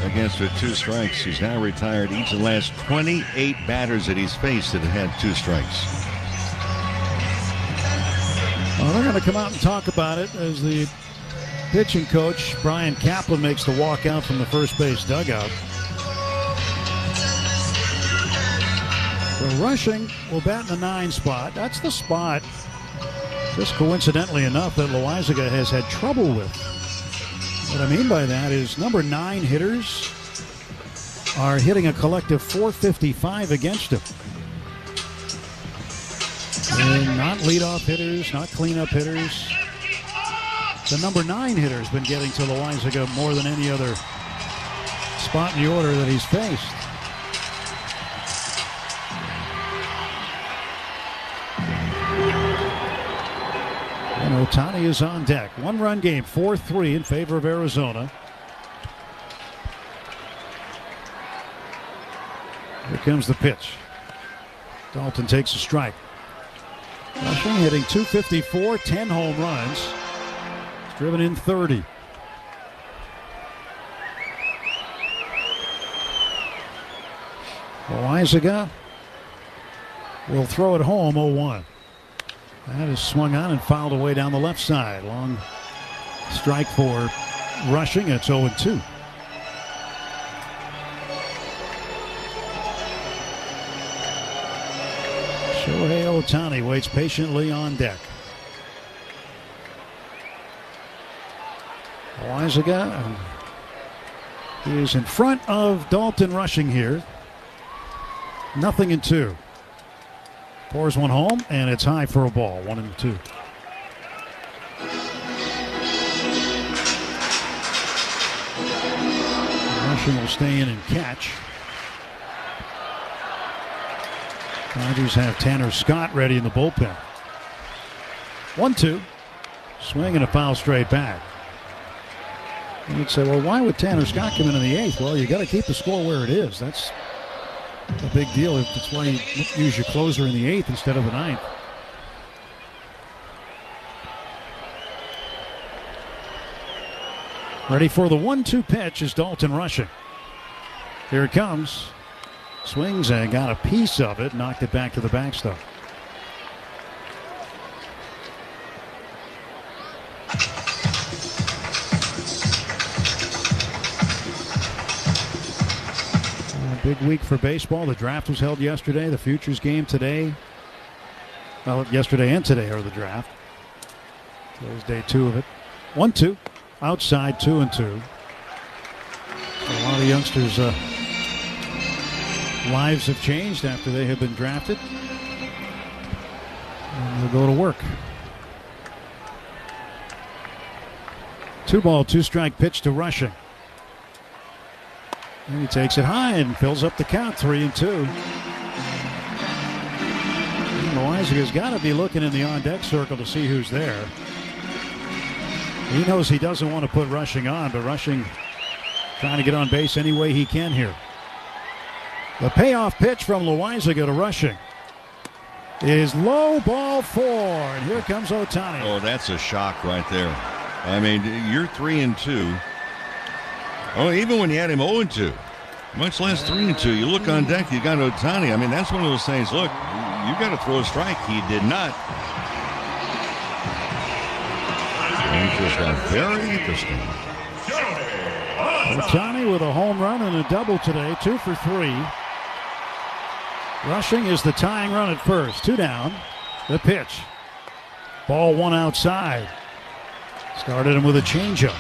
against with 2 strikes, he's now retired each of the last 28 batters that he's faced that have had 2 strikes. Well, they're going to come out and talk about it as the pitching coach Brian Kaplan makes the walk out from the first base dugout. So Rushing will bat in the 9 spot. That's the spot, just coincidentally enough, that Loizaga has had trouble with. What I mean by that is number 9 hitters are hitting a collective 455 against him. And not leadoff hitters, not cleanup hitters. The number 9 hitter has been getting to Loizaga more than any other spot in the order that he's faced. And Ohtani is on deck. 1-run game, 4-3 in favor of Arizona. Here comes the pitch. Dalton takes a strike. Rushing hitting .254, 10 home runs. Driven in 30. Loizaga will throw it home, 0-1. That is swung on and fouled away down the left side. Long strike for Rushing. It's 0-2. Shohei Ohtani waits patiently on deck. Loizaga is in front of Dalton Rushing here. 0-2. Pours one home, and it's high for a ball. 1-2. Rushing will stay in and catch. Dodgers have Tanner Scott ready in the bullpen. 1-2. Swing and a foul straight back. You'd say, well, why would Tanner Scott come in the 8th? Well, you got to keep the score where it is. That's a big deal. That's why you use your closer in the 8th instead of the 9th. Ready for the 1-2 pitch is Dalton Rushing. Here it comes. Swings and got a piece of it. Knocked it back to the backstop. Big week for baseball. The draft was held yesterday. The Futures game today. Well, yesterday and today are the draft. Today's day 2 of it. 1-2. Outside, 2-2. A lot of youngsters lives have changed after they have been drafted. And they'll go to work. 2-ball, 2-strike pitch to Rushing. And he takes it high and fills up the count, 3-2. Loizaga's got to be looking in the on-deck circle to see who's there. He knows he doesn't want to put Rushing on, but Rushing trying to get on base any way he can here. The payoff pitch from Loizaga to Rushing is low, ball 4, and here comes Ohtani. Oh, that's a shock right there. I mean, you're 3-2. Oh, even when you had him 0-2, much less 3-2, you look on deck, you got Ohtani. I mean, that's one of those things. Look, you got to throw a strike. He did not. Interesting. Very interesting. Ohtani with a home run and a double today, 2 for 3. Rushing is the tying run at first. 2 down. The pitch. Ball 1 outside. Started him with a changeup.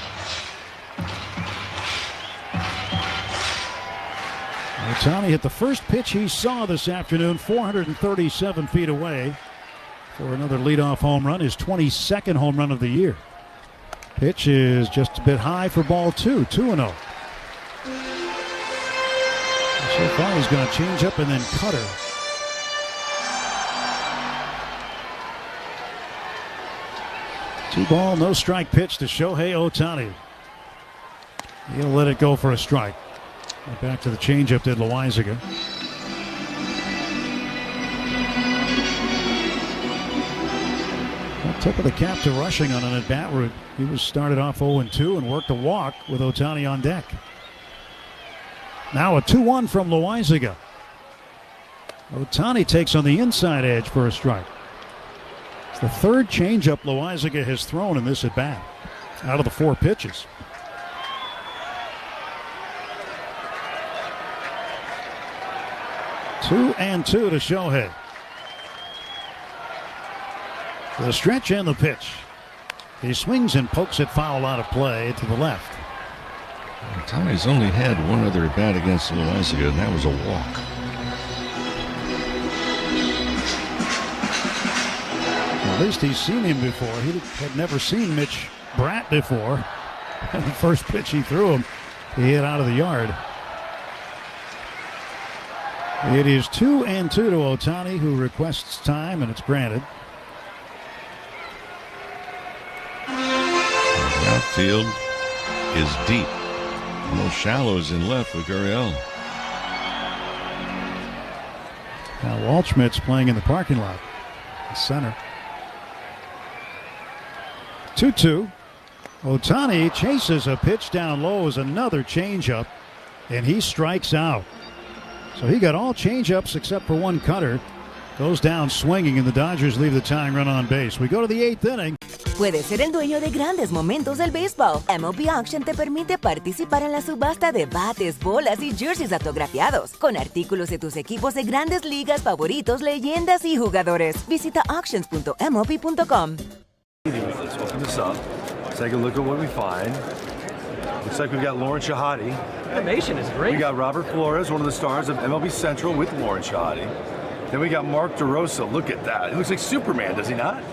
Ohtani hit the first pitch he saw this afternoon, 437 feet away, for another leadoff home run, his 22nd home run of the year. Pitch is just a bit high for ball 2, 2-0. So far he's going to change up and then cutter. Two-ball, no-strike pitch to Shohei Ohtani. He'll let it go for a strike. Back to the changeup did Loizaga. Tip of the cap to Rushing on an at-bat where he was started off 0-2 and worked a walk with Ohtani on deck. Now a 2-1 from Loizaga. Ohtani takes on the inside edge for a strike. It's the third changeup Loizaga has thrown in this at-bat out of the 4 pitches. 2-2 to Shohei. The stretch and the pitch. He swings and pokes it foul out of play to the left. Ohtani's only had one other at bat against Loizaga, and that was a walk. At least he's seen him before. He had never seen Mitch Bratt before. And the first pitch he threw him, he hit out of the yard. It is 2-2 to Ohtani, who requests time, and it's granted. The outfield is deep. No shallows in left with Gurriel. Now Waldschmidt's playing in the parking lot, the center. 2-2. Ohtani chases a pitch down low as another changeup, and he strikes out. So he got all changeups except for one cutter. Goes down swinging, and the Dodgers leave the tying run on base. We go to the 8th inning. Puedes ser el dueño de grandes momentos del béisbol. MLB Auction te permite participar en la subasta de bates, bolas y jerseys autografiados, con artículos de tus equipos de grandes ligas favoritos, leyendas y jugadores. Visita auctions.mlb.com. Let's open this up. Take a look at what we find. Looks like we've got Lauren Shahadi. Animation is great. We got Robert Flores, one of the stars of MLB Central with Lauren Shahadi. Then we got Mark DeRosa. Look at that. He looks like Superman, does he not?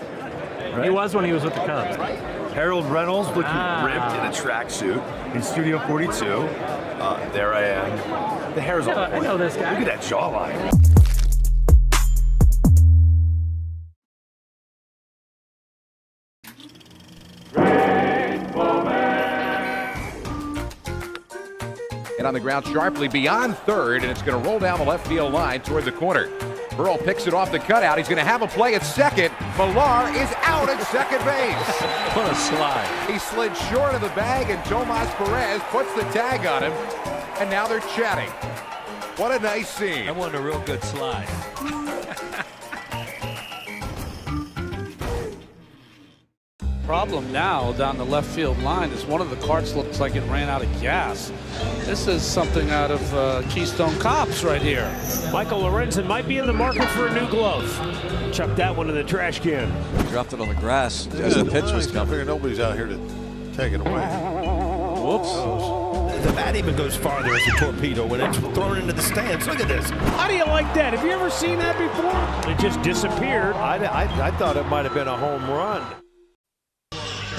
Right? He was when he was with the Cubs. Harold Reynolds looking ripped in a tracksuit in Studio 42. There I am. The hair's all I know this guy. Look at that jawline. And on the ground sharply beyond third, and it's going to roll down the left field line toward the corner. Burrell picks it off the cutout. He's going to have a play at second. Millar is out at second base. What a slide. He slid short of the bag, and Tomas Perez puts the tag on him, and now they're chatting. What a nice scene. That wasn't a real good slide. Problem now down the left field line is one of the carts looks like it ran out of gas. This is something out of Keystone Cops right here. Michael Lorenzen might be in the market for a new glove. Chuck that one in the trash can. Dropped it on the grass as the pitch was coming. Nobody's out here to take it away. Whoops. The bat even goes farther as a torpedo when it's thrown into the stands. Look at this. How do you like that? Have you ever seen that before? It just disappeared. I thought it might have been a home run.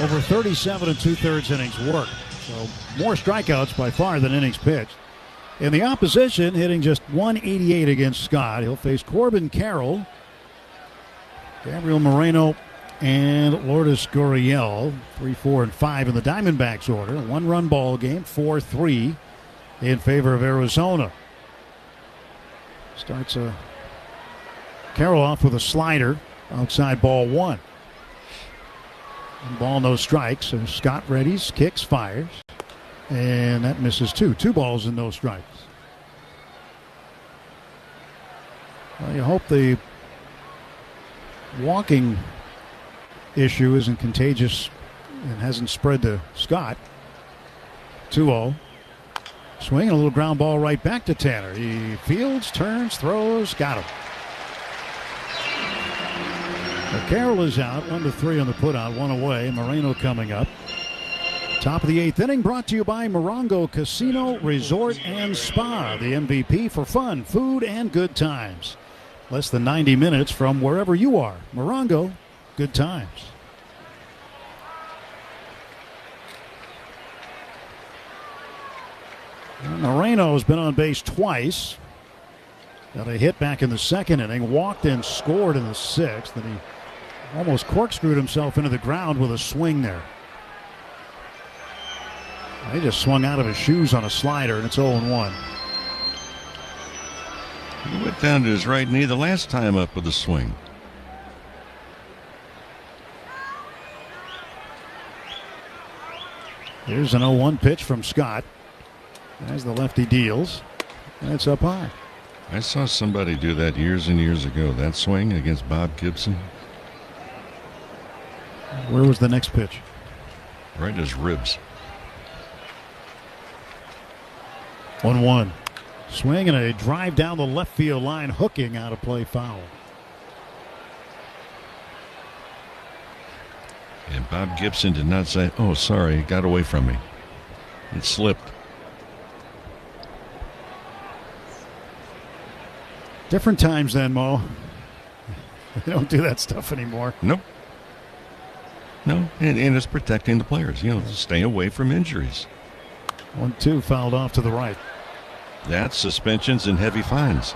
Over 37 2/3 innings work. So more strikeouts by far than innings pitched. And the opposition hitting just 188 against Scott. He'll face Corbin Carroll, Gabriel Moreno, and Lourdes Gurriel. 3, 4, and 5 in the Diamondbacks order. A one-run ball game, 4-3 in favor of Arizona. Starts Carroll off with a slider outside ball 1. One ball, no strikes. So Scott readies, kicks, fires. And that misses 2. 2 balls and no strikes. Well, you hope the walking issue isn't contagious and hasn't spread to Scott. 2-0. Swing and a little ground ball right back to Tanner. He fields, turns, throws, got him. Now Carroll is out, 1-3 on the putout, 1 away. Moreno coming up. Top of the 8th inning, brought to you by Morongo Casino, Resort, and Spa. The MVP for fun, food, and good times. Less than 90 minutes from wherever you are. Morongo, good times. Moreno has been on base twice. Got a hit back in the 2nd inning, walked and scored in the 6th, and he almost corkscrewed himself into the ground with a swing there. He just swung out of his shoes on a slider, and it's 0-1. He went down to his right knee the last time up with a swing. Here's an 0-1 pitch from Scott. As the lefty deals, and it's up high. I saw somebody do that years and years ago. That swing against Bob Gibson. Where was the next pitch? Right in his ribs. 1-1. Swing and a drive down the left field line, hooking out of play, foul. And Bob Gibson did not say, "Oh, sorry, it got away from me. It slipped." Different times then, Mo. They don't do that stuff anymore. Nope. No, and it's protecting the players. Stay away from injuries. 1-2 fouled off to the right. That's suspensions and heavy fines.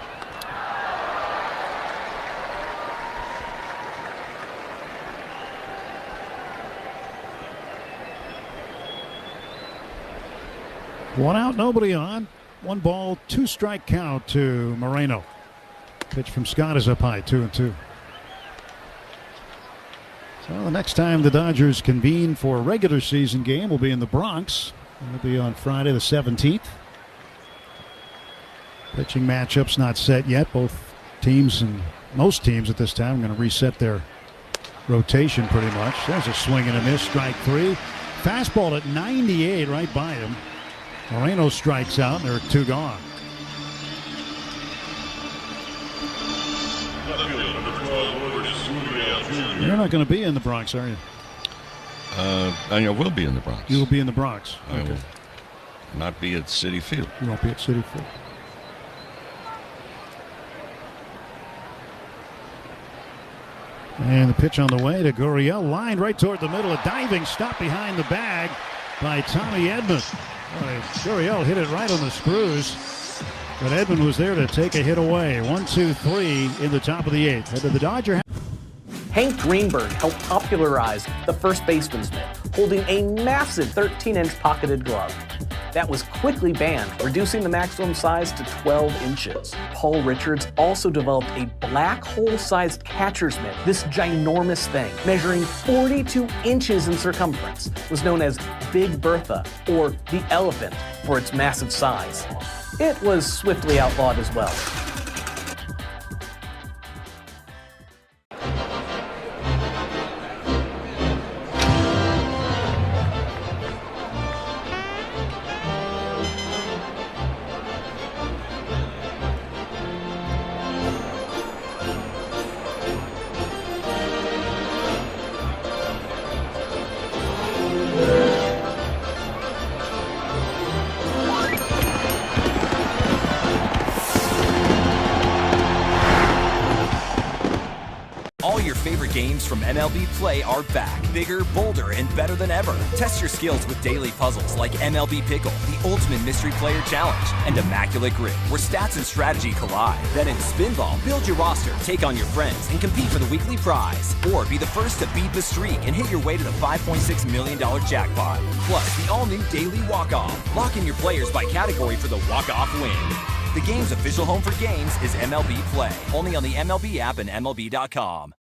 One out, nobody on. 1 ball, 2 strike count to Moreno. Pitch from Scott is up high, 2-2. So the next time the Dodgers convene for a regular season game will be in the Bronx. It'll be on Friday the 17th. Pitching matchups not set yet. Both teams and most teams at this time are going to reset their rotation pretty much. There's a swing and a miss, strike 3. Fastball at 98 right by him. Moreno strikes out, and there are 2 gone. You're not going to be in the Bronx, are you? I will be in the Bronx. You will be in the Bronx. I will not be at Citi Field. You won't be at Citi Field. And the pitch on the way to Gurriel, lined right toward the middle. A diving stop behind the bag by Tommy Edman. Gurriel hit it right on the screws, but Edman was there to take a hit away. 1-2-3 in the top of the 8th. Head to the Dodger. Hank Greenberg helped popularize the first baseman's mitt, holding a massive 13-inch pocketed glove. That was quickly banned, reducing the maximum size to 12 inches. Paul Richards also developed a black hole-sized catcher's mitt. This ginormous thing, measuring 42 inches in circumference, was known as Big Bertha, or the Elephant, for its massive size. It was swiftly outlawed as well. your favorite games from MLB Play are back, bigger, bolder, and better than ever. Test your skills with daily puzzles like MLB Pickle, the Ultimate Mystery Player Challenge, and Immaculate Grid, where stats and strategy collide. Then in Spinball, build your roster, take on your friends, and compete for the weekly prize. Or be the first to beat the streak and hit your way to the $5.6 million jackpot. Plus, the all-new Daily Walk-Off. Lock in your players by category for the walk-off win. The game's official home for games is MLB Play. Only on the MLB app and MLB.com.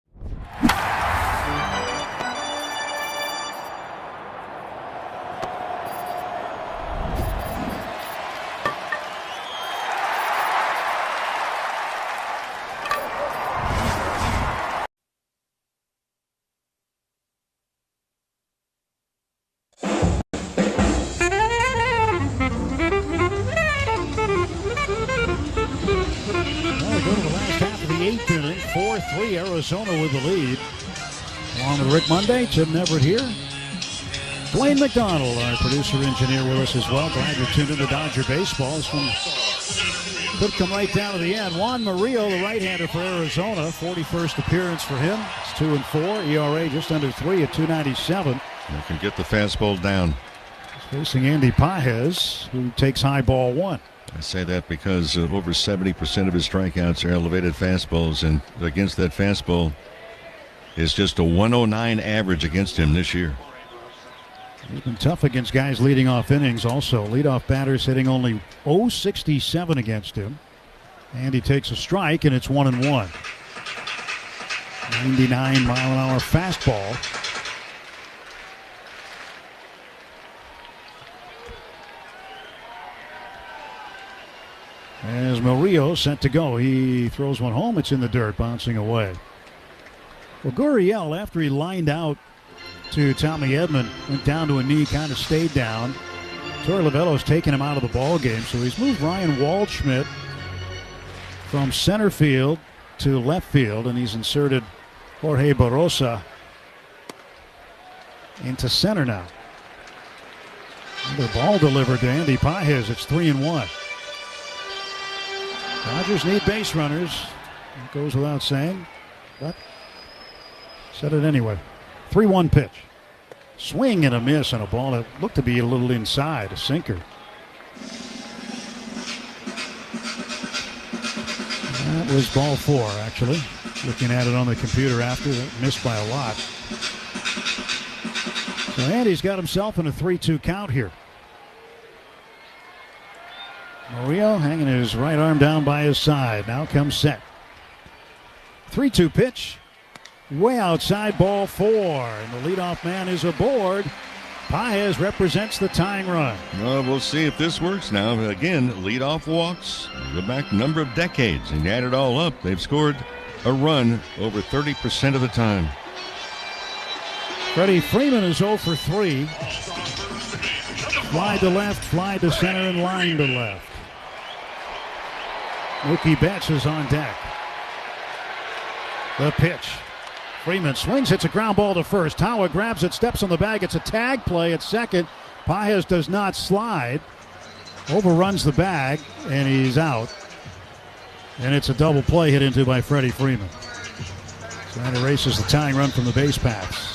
Arizona with the lead. Along with Rick Monday, Tim Neverett here. Dwayne McDonald, our producer-engineer, with us as well. Glad you're tuned into Dodger baseball. This one could come right down to the end. Juan Murillo, the right-hander for Arizona, 41st appearance for him. It's 2-4, ERA just under 3 at .297. You can get the fastball down. He's facing Andy Pages, who takes high ball 1. I say that because over 70% of his strikeouts are elevated fastballs, and against that fastball is just a 109 average against him this year. He's been tough against guys leading off innings also. Leadoff batters hitting only .067 against him. And he takes a strike, and it's 1-1. 99-mile-an-hour fastball. As Murillo set to go, he throws one home. It's in the dirt, bouncing away. Well, Gurriel, after he lined out to Tommy Edman, went down to a knee, kind of stayed down. Torey Lovullo's taken him out of the ball game, so he's moved Ryan Waldschmidt from center field to left field, and he's inserted Jorge Barrosa into center now. The ball delivered to Andy Pages. It's 3-1. Dodgers need base runners. It goes without saying, but said it anyway. 3-1 pitch. Swing and a miss on a ball that looked to be a little inside, a sinker. That was ball 4, actually. Looking at it on the computer after, that missed by a lot. So Andy's got himself in a 3-2 count here. Murillo hanging his right arm down by his side. Now comes set. 3-2 pitch. Way outside, ball 4. And the leadoff man is aboard. Pages represents the tying run. Well, we'll see if this works now. Again, leadoff walks. Go back a number of decades and add it all up. They've scored a run over 30% of the time. Freddie Freeman is 0 for 3. Fly to left, fly to center, and line to left. Mookie Betts is on deck. The pitch. Freeman swings, hits a ground ball to first. Tawa grabs it, steps on the bag. It's a tag play at second. Pages does not slide. Overruns the bag, and he's out. And it's a double play hit into by Freddie Freeman. So that erases the tying run from the base paths.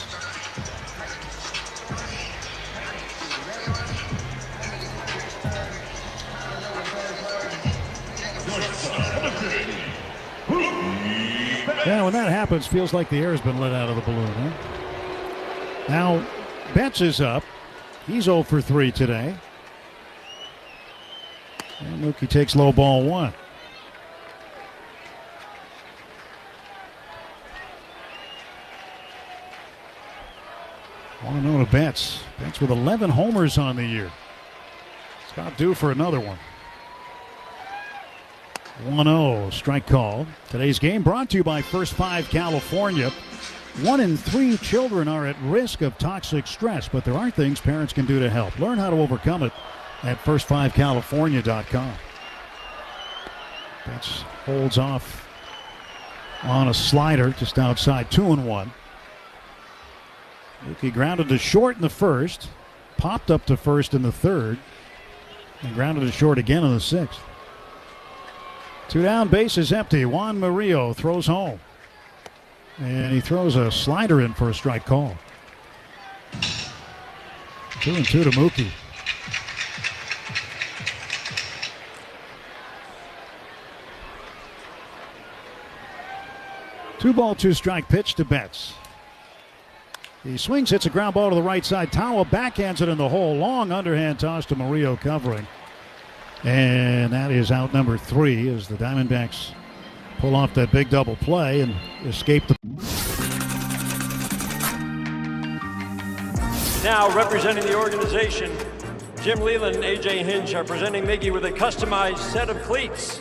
Yeah, when that happens, feels like the air has been let out of the balloon. Huh? Now, Betts is up. He's 0 for 3 today. And Mookie takes low ball 1. Want to know to Betts. Betts with 11 homers on the year. Scott due for another one. 1-0, strike call. Today's game brought to you by First 5 California. 1 in 3 children are at risk of toxic stress, but there are things parents can do to help. Learn how to overcome it at first5california.com. Betts holds off on a slider just outside, 2-1. Mookie grounded to short in the first, popped up to first in the third, and grounded to short again in the sixth. 2 down, base is empty. Juan Murillo throws home. And he throws a slider in for a strike call. 2-2 to Mookie. Two ball, two strike pitch to Betts. He swings, hits a ground ball to the right side. Tawa backhands it in the hole. Long underhand toss to Murillo covering. And that is out number 3 as the Diamondbacks pull off that big double play and escape the... Now representing the organization, Jim Leland and A.J. Hinch are presenting Miggy with a customized set of cleats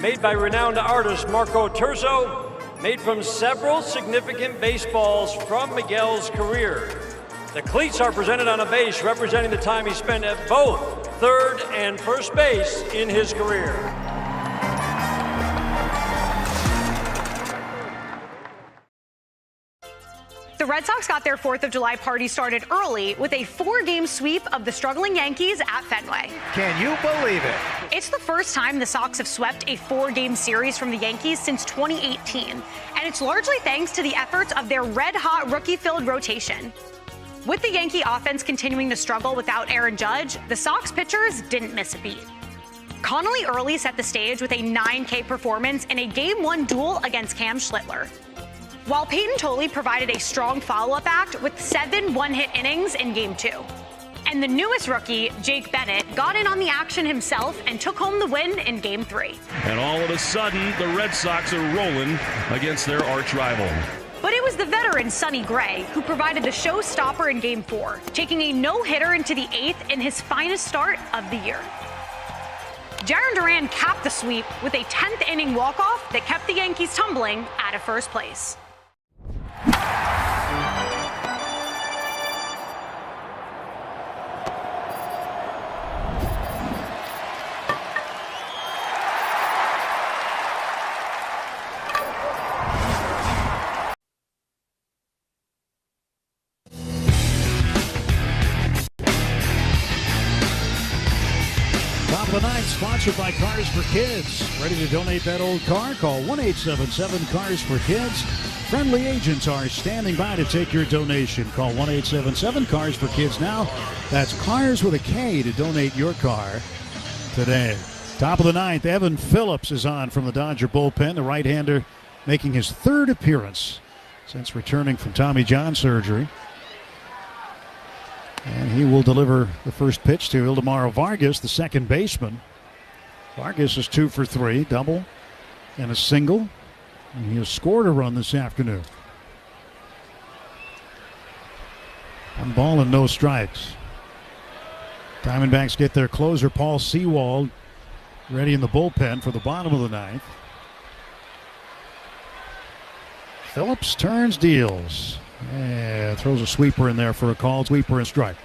made by renowned artist Marco Terzo, made from several significant baseballs from Miguel's career. The cleats are presented on a base representing the time he spent at both third and first base in his career. The Red Sox got their 4th of July party started early with a 4-game sweep of the struggling Yankees at Fenway. Can you believe it? It's the first time the Sox have swept a 4-game series from the Yankees since 2018, and it's largely thanks to the efforts of their red-hot rookie-filled rotation. With the Yankee offense continuing to struggle without Aaron Judge, the Sox pitchers didn't miss a beat. Connolly early set the stage with a 9K performance in a Game 1 duel against Cam Schlittler, while Peyton Tolley provided a strong follow-up act with 7 one-hit innings in Game 2. And the newest rookie, Jake Bennett, got in on the action himself and took home the win in Game 3. And all of a sudden, the Red Sox are rolling against their arch rival. But it was the veteran Sonny Gray who provided the showstopper in Game 4, taking a no-hitter into the 8th in his finest start of the year. Jarren Duran capped the sweep with a 10th inning walk-off that kept the Yankees tumbling out of first place. Top of the ninth, sponsored by Cars for Kids. Ready to donate that old car? Call 1-877-CARS-FOR-KIDS. Friendly agents are standing by to take your donation. Call 1-877-CARS-FOR-KIDS now. That's Cars with a K to donate your car today. Top of the ninth, Evan Phillips is on from the Dodger bullpen. The right-hander making his 3rd appearance since returning from Tommy John surgery. And he will deliver the first pitch to Ildemaro Vargas, the second baseman. Vargas is 2 for 3, double and a single. And he has scored a run this afternoon. 1 ball and no strikes. Diamondbacks get their closer, Paul Sewald, ready in the bullpen for the bottom of the ninth. Phillips turns, deals. And throws a sweeper in there for a call. Sweeper and strike.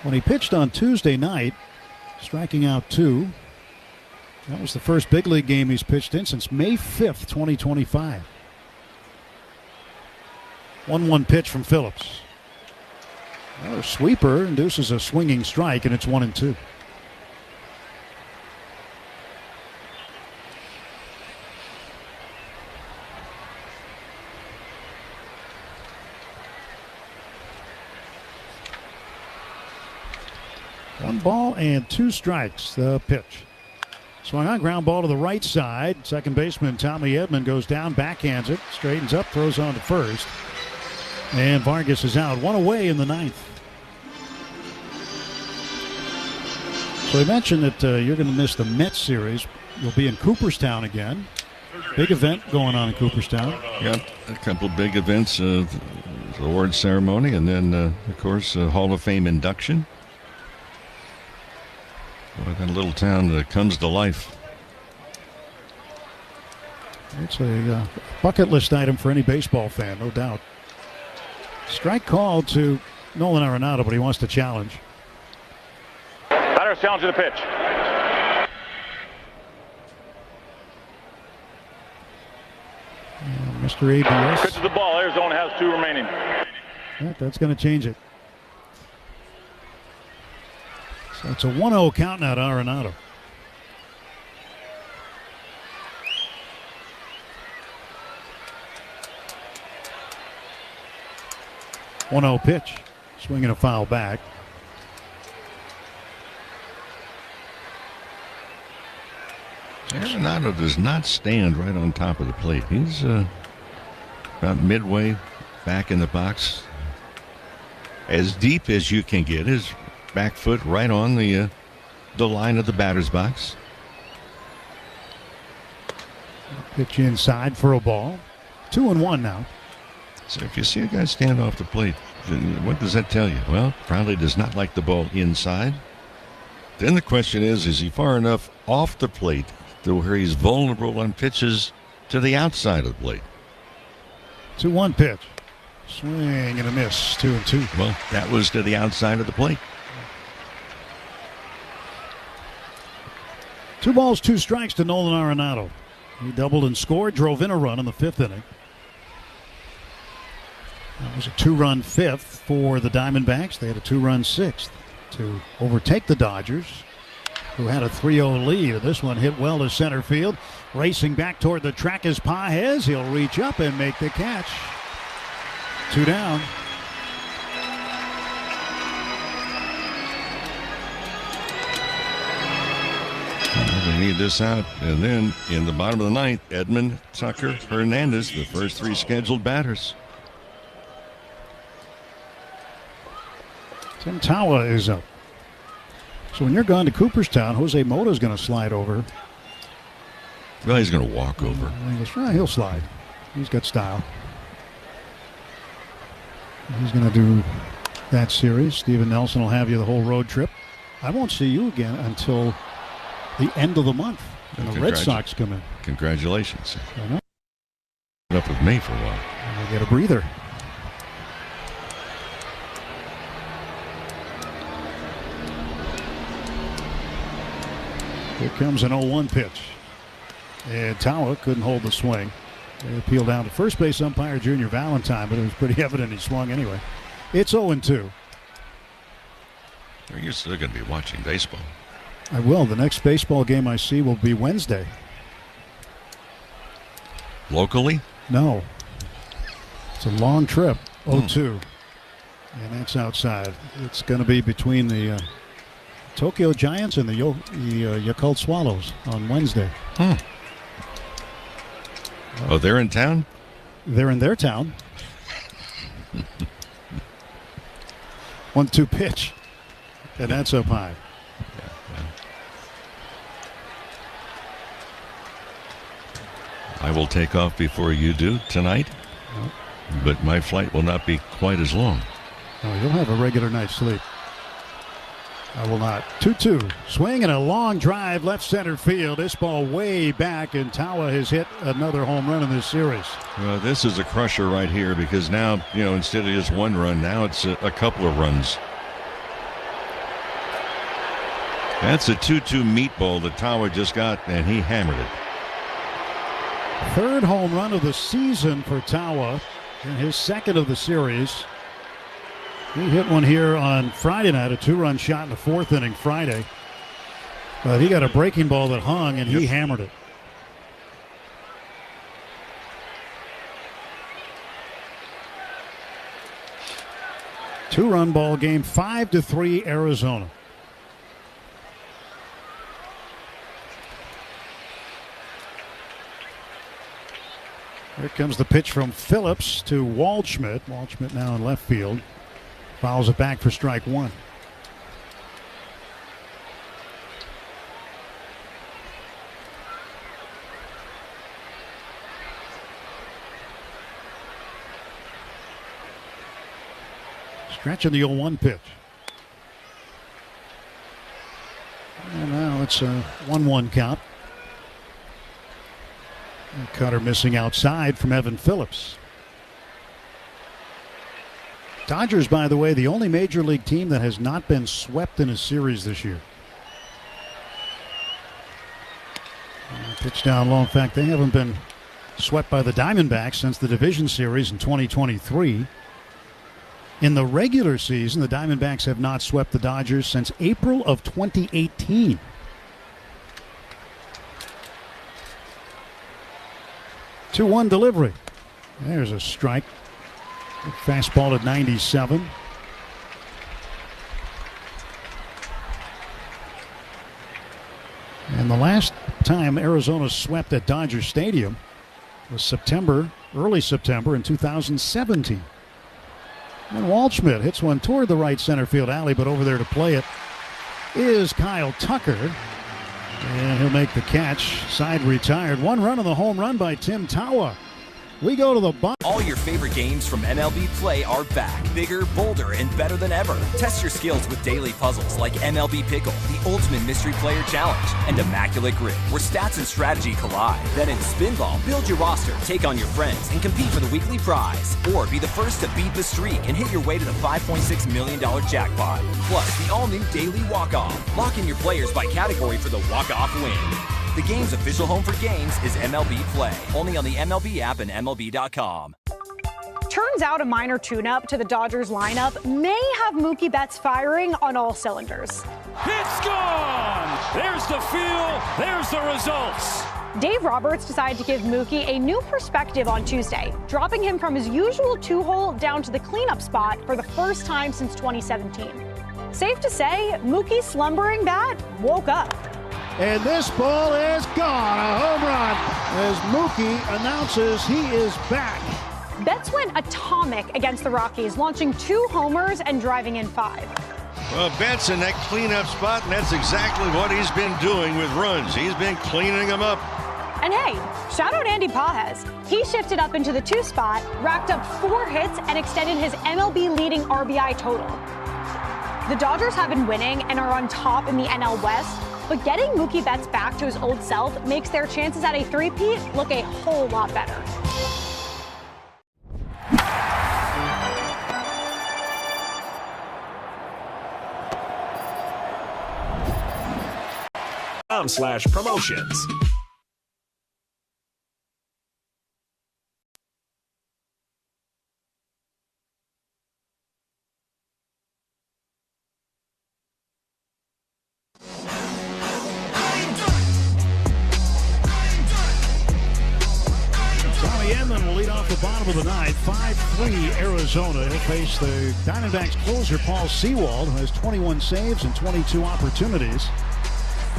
When he pitched on Tuesday night, striking out 2. That was the first big league game he's pitched in since May 5th, 2025. 1-1 pitch from Phillips. Another sweeper induces a swinging strike, and it's 1-2. One ball and 2 strikes. The pitch. Swung on, ground ball to the right side. Second baseman Tommy Edman goes down, backhands it, straightens up, throws on to first. And Vargas is out. 1 away in the ninth. So I mentioned that you're going to miss the Mets series. You'll be in Cooperstown again. Big event going on in Cooperstown. Got a couple big events, the award ceremony, and then, of course, Hall of Fame induction. Boy, that little town comes to life. It's a bucket list item for any baseball fan, no doubt. Strike call to Nolan Arenado, but he wants to challenge. Batter's challenge to the pitch. And Mr. ABS. Pitches the ball. Arizona has 2 remaining. That's going to change it. So it's a 1-0 count now to Arenado. 1-0 pitch. Swinging a foul back. Arenado does not stand right on top of the plate. He's about midway back in the box. As deep as you can get, his back foot right on the line of the batter's box. Pitch inside for a ball. 2-1 now. So if you see a guy stand off the plate, what does that tell you? Well, probably does not like the ball inside. Then the question is he far enough off the plate to where he's vulnerable on pitches to the outside of the plate? 2-1 pitch. Swing and a miss. 2-2. Well, that was to the outside of the plate. 2 balls, 2 strikes to Nolan Arenado. He doubled and scored, drove in a run in the 5th inning. That was a 2-run 5th for the Diamondbacks. They had a 2-run 6th to overtake the Dodgers, who had a 3-0 lead. This one hit well to center field. Racing back toward the track is Paez. He'll reach up and make the catch. 2 down. They need this out. And then in the bottom of the 9th, Edmund, Tucker, Hernandez, the first 3 scheduled batters. Tim Tawa is up. So when you're gone to Cooperstown, Jose Mota's going to slide over. Well, he's going to walk over. He'll slide. He's got style. He's going to do that series. Steven Nelson will have you the whole road trip. I won't see you again until the end of the month when the Red Sox come in. Congratulations. Put up with me for a while. I'll get a breather. Here comes an 0-1 pitch. And Tawa couldn't hold the swing. They appealed down to first base umpire Junior Valentine, but it was pretty evident he swung anyway. It's 0-2. You're still going to be watching baseball. I will. The next baseball game I see will be Wednesday. Locally? No. It's a long trip. 0-2. And that's outside. It's going to be between the Tokyo Giants and the Yakult Swallows on Wednesday. Oh, they're in town? They're in their town. 1-2 pitch. And that's up high. I will take off before you do tonight, but my flight will not be quite as long. Oh, you'll have a regular night's sleep. I will not. 2-2. Swing and a long drive left center field. This ball way back, and Tawa has hit another home run in this series. Well, this is a crusher right here because now, instead of just 1 run, now it's a couple of runs. That's a 2-2 meatball that Tawa just got, and he hammered it. 3rd home run of the season for Tawa, and his 2nd of the series. He hit one here on Friday night, a 2-run shot in the 4th inning Friday. But he got a breaking ball that hung, and he hammered it. Two-run ball game, 5-3 Arizona. Here comes the pitch from Phillips to Waldschmidt. Waldschmidt now in left field. Fouls it back for strike 1. Stretching the 0-1 pitch. And now it's a 1-1 count. Cutter missing outside from Evan Phillips. Dodgers, by the way, the only major league team that has not been swept in a series this year. Pitch down low. In fact, they haven't been swept by the Diamondbacks since the division series in 2023. In the regular season, the Diamondbacks have not swept the Dodgers since April of 2018. Two-one delivery. There's a strike. Fastball at 97. And the last time Arizona swept at Dodger Stadium was early September in 2017. And Waldschmidt hits one toward the right center field alley, but over there to play it is Kyle Tucker. And he'll make the catch. Side retired. 1 run on the home run by Tim Tawa. We go to the bottom. All your favorite games from MLB Play are back, bigger, bolder, and better than ever. Test your skills with daily puzzles like MLB Pickle, the Ultimate Mystery Player Challenge, and Immaculate Grid, where stats and strategy collide. Then in Spinball, build your roster, take on your friends, and compete for the weekly prize. Or be the first to beat the streak and hit your way to the $5.6 million jackpot. Plus, the all-new Daily Walk-Off. Lock in your players by category for the walk-off win. The game's official home for games is MLB Play, only on the MLB app and MLB.com. Turns out a minor tune-up to the Dodgers lineup may have Mookie Betts firing on all cylinders. It's gone! There's the feel, there's the results. Dave Roberts decided to give Mookie a new perspective on Tuesday, dropping him from his usual 2-hole down to the cleanup spot for the first time since 2017. Safe to say, Mookie's slumbering bat woke up. And this ball is gone. A home run as Mookie announces he is back. Betts went atomic against the Rockies, launching 2 homers and driving in 5. Well, Betts in that cleanup spot, and that's exactly what he's been doing with runs. He's been cleaning them up. And hey, shout out Andy Pajes. He shifted up into the 2 spot, racked up 4 hits, and extended his MLB leading RBI total. The Dodgers have been winning and are on top in the NL West. But getting Mookie Betts back to his old self makes their chances at a three-peat look a whole lot better. /promotions. Bottom of the 9th, 5-3 Arizona. He'll face the Diamondbacks closer Paul Sewald, who has 21 saves and 22 opportunities.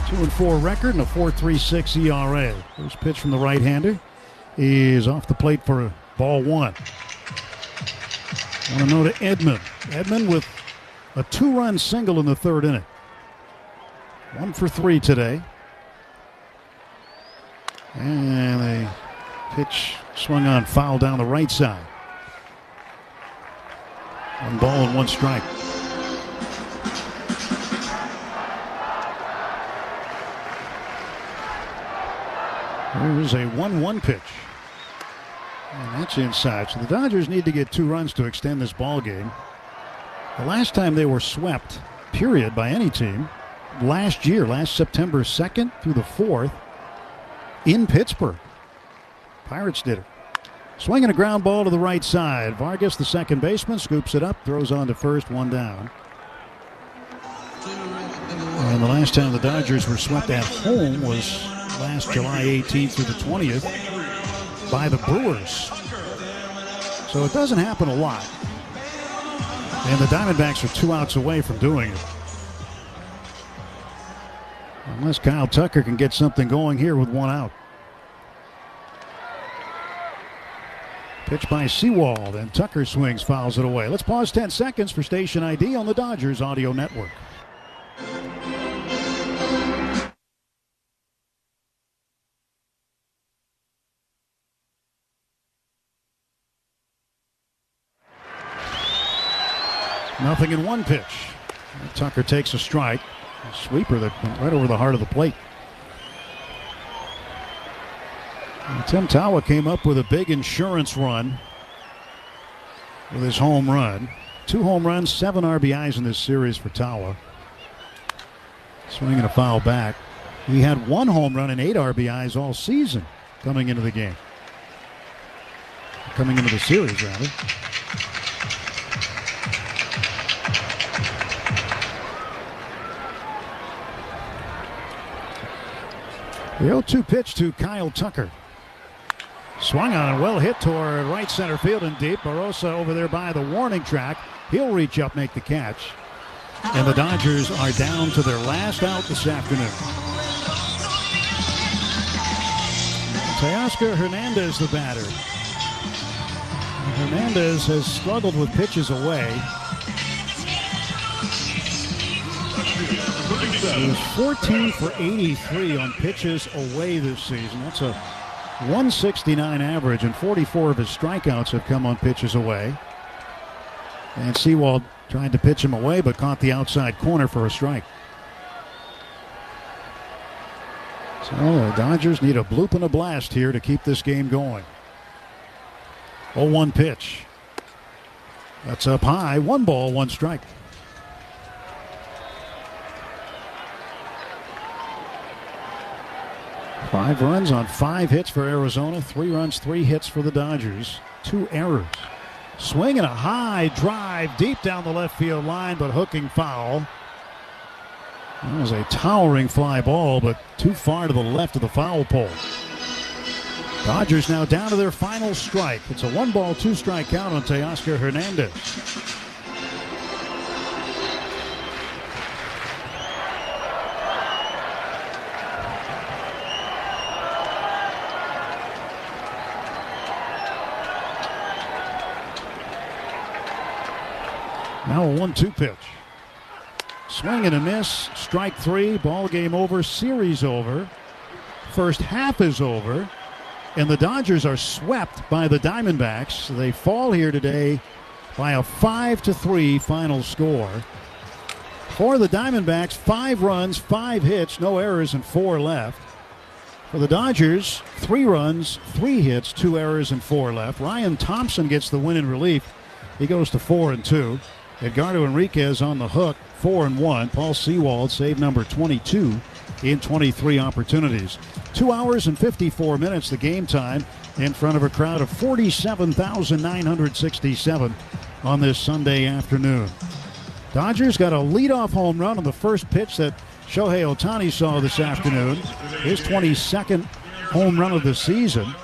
2-4 record and a 4.36 ERA. First pitch from the right-hander is off the plate for ball 1. Want to know to Edman. Edman with a 2-run single in the 3rd inning. 1 for 3 today. And a pitch swung on, foul down the right side. 1 ball and 1 strike. There's a 1-1 pitch. And that's inside. So the Dodgers need to get 2 runs to extend this ball game. The last time they were swept, period, by any team, last year, last September 2nd through the 4th, in Pittsburgh. Pirates did it. Swinging a ground ball to the right side. Vargas, the second baseman, scoops it up, throws on to first, 1 down. And the last time the Dodgers were swept at home was last July 18th through the 20th by the Brewers. So it doesn't happen a lot. And the Diamondbacks are 2 outs away from doing it. Unless Kyle Tucker can get something going here with 1 out. Pitch by Sewald, and Tucker swings, fouls it away. Let's pause 10 seconds for station ID on the Dodgers Audio Network. Nothing in 1 pitch. Tucker takes a strike. A sweeper that went right over the heart of the plate. And Tim Tawa came up with a big insurance run with his home run. 2 home runs, 7 RBIs in this series for Tawa. Swinging a foul back. He had 1 home run and 8 RBIs all season coming into the game. Coming into the series, rather. The 0-2 pitch to Kyle Tucker. Swung on, well hit toward right center field and deep. Barossa over there by the warning track. He'll reach up, make the catch. And the Dodgers are down to their last out this afternoon. Teoscar Hernandez, the batter. Hernandez has struggled with pitches away. He was 14 for 83 on pitches away this season. That's a 169 average, and 44 of his strikeouts have come on pitches away. And Sewald tried to pitch him away, but caught the outside corner for a strike. So the Dodgers need a bloop and a blast here to keep this game going. 0-1 pitch. That's up high. 1 ball, 1 strike. Five runs on 5 hits for Arizona. 3 runs, 3 hits for the Dodgers. 2 errors. Swing and a high drive deep down the left field line, but hooking foul. That was a towering fly ball, but too far to the left of the foul pole. Dodgers now down to their final strike. It's a 1 ball, 2 strike count on Teoscar Hernandez. Now a 1-2 pitch. Swing and a miss. Strike 3. Ball game over. Series over. First half is over. And the Dodgers are swept by the Diamondbacks. They fall here today by a 5-3 final score. For the Diamondbacks, 5 runs, 5 hits, no errors, and 4 left. For the Dodgers, 3 runs, 3 hits, 2 errors, and 4 left. Ryan Thompson gets the win in relief. He goes to 4-2. Edgardo Enriquez on the hook, 4-1. Paul Sewald, save number 22 in 23 opportunities. 2 hours and 54 minutes, the game time, in front of a crowd of 47,967 on this Sunday afternoon. Dodgers got a leadoff home run on the first pitch that Shohei Ohtani saw this afternoon. His 22nd home run of the season.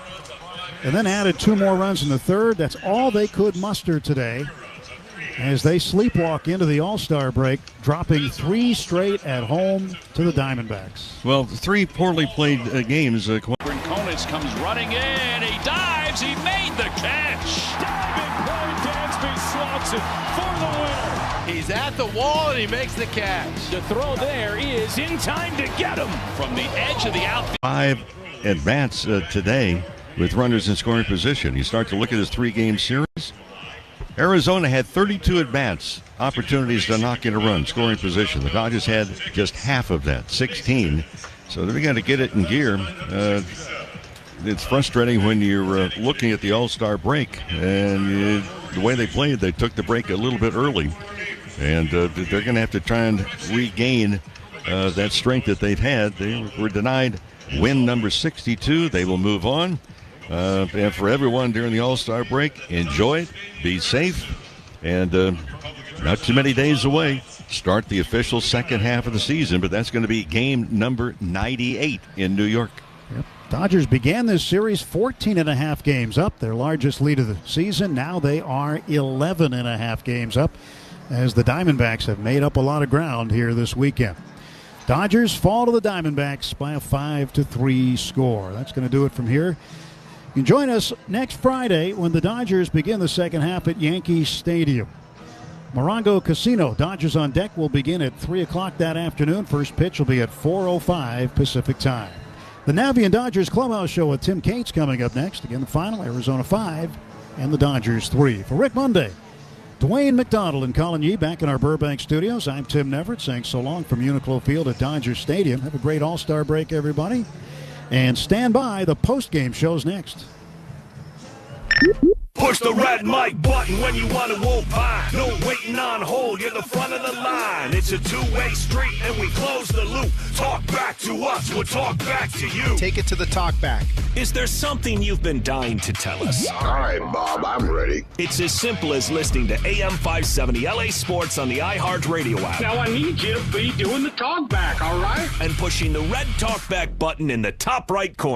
And then added 2 more runs in the third. That's all they could muster today as they sleepwalk into the All-Star break, dropping 3 straight at home to the Diamondbacks. Well, 3 poorly played games. Rincones comes running in. He dives. He made the catch. Diving play. Dansby slots it for the winner. He's at the wall and he makes the catch. The throw there is in time to get him from the edge of the outfield. 5 at-bats today with runners in scoring position. You start to look at this 3-game series. Arizona had 32 at-bats, opportunities to knock in a run, scoring position. The Dodgers had just half of that, 16. So they're going to get it in gear. It's frustrating when you're looking at the All-Star break, and the way they played, they took the break a little bit early. And they're going to have to try and regain that strength that they've had. They were denied win number 62. They will move on. And for everyone during the All-Star break, enjoy it, be safe, and not too many days away. Start the official second half of the season, but that's going to be game number 98 in New York. Yep. Dodgers began this series 14.5 games up, their largest lead of the season. Now they are 11.5 games up as the Diamondbacks have made up a lot of ground here this weekend. Dodgers fall to the Diamondbacks by a 5-3 score. That's going to do it from here. You can join us next Friday when the Dodgers begin the second half at Yankee Stadium. Morongo Casino, Dodgers on Deck, will begin at 3 o'clock that afternoon. First pitch will be at 4:05 Pacific time. The Navien Dodgers Clubhouse Show with Tim Cates coming up next. Again, the final, Arizona 5 and the Dodgers 3. For Rick Monday, Dwayne McDonald and Colin Yee back in our Burbank studios. I'm Tim Neverett saying so long from Uniqlo Field at Dodger Stadium. Have a great All-Star break, everybody. And stand by, the post-game show's next. Push the red mic button when you want to whoop by. No waiting on hold, you're the front of the line. It's a two-way street and we close the loop. Talk back to us, we'll talk back to you. Take it to the talk back. Is there something you've been dying to tell us? All right, Bob, I'm ready. It's as simple as listening to AM 570 LA Sports on the iHeartRadio app. Now I need you to be doing the talk back, all right? And pushing the red talk back button in the top right corner.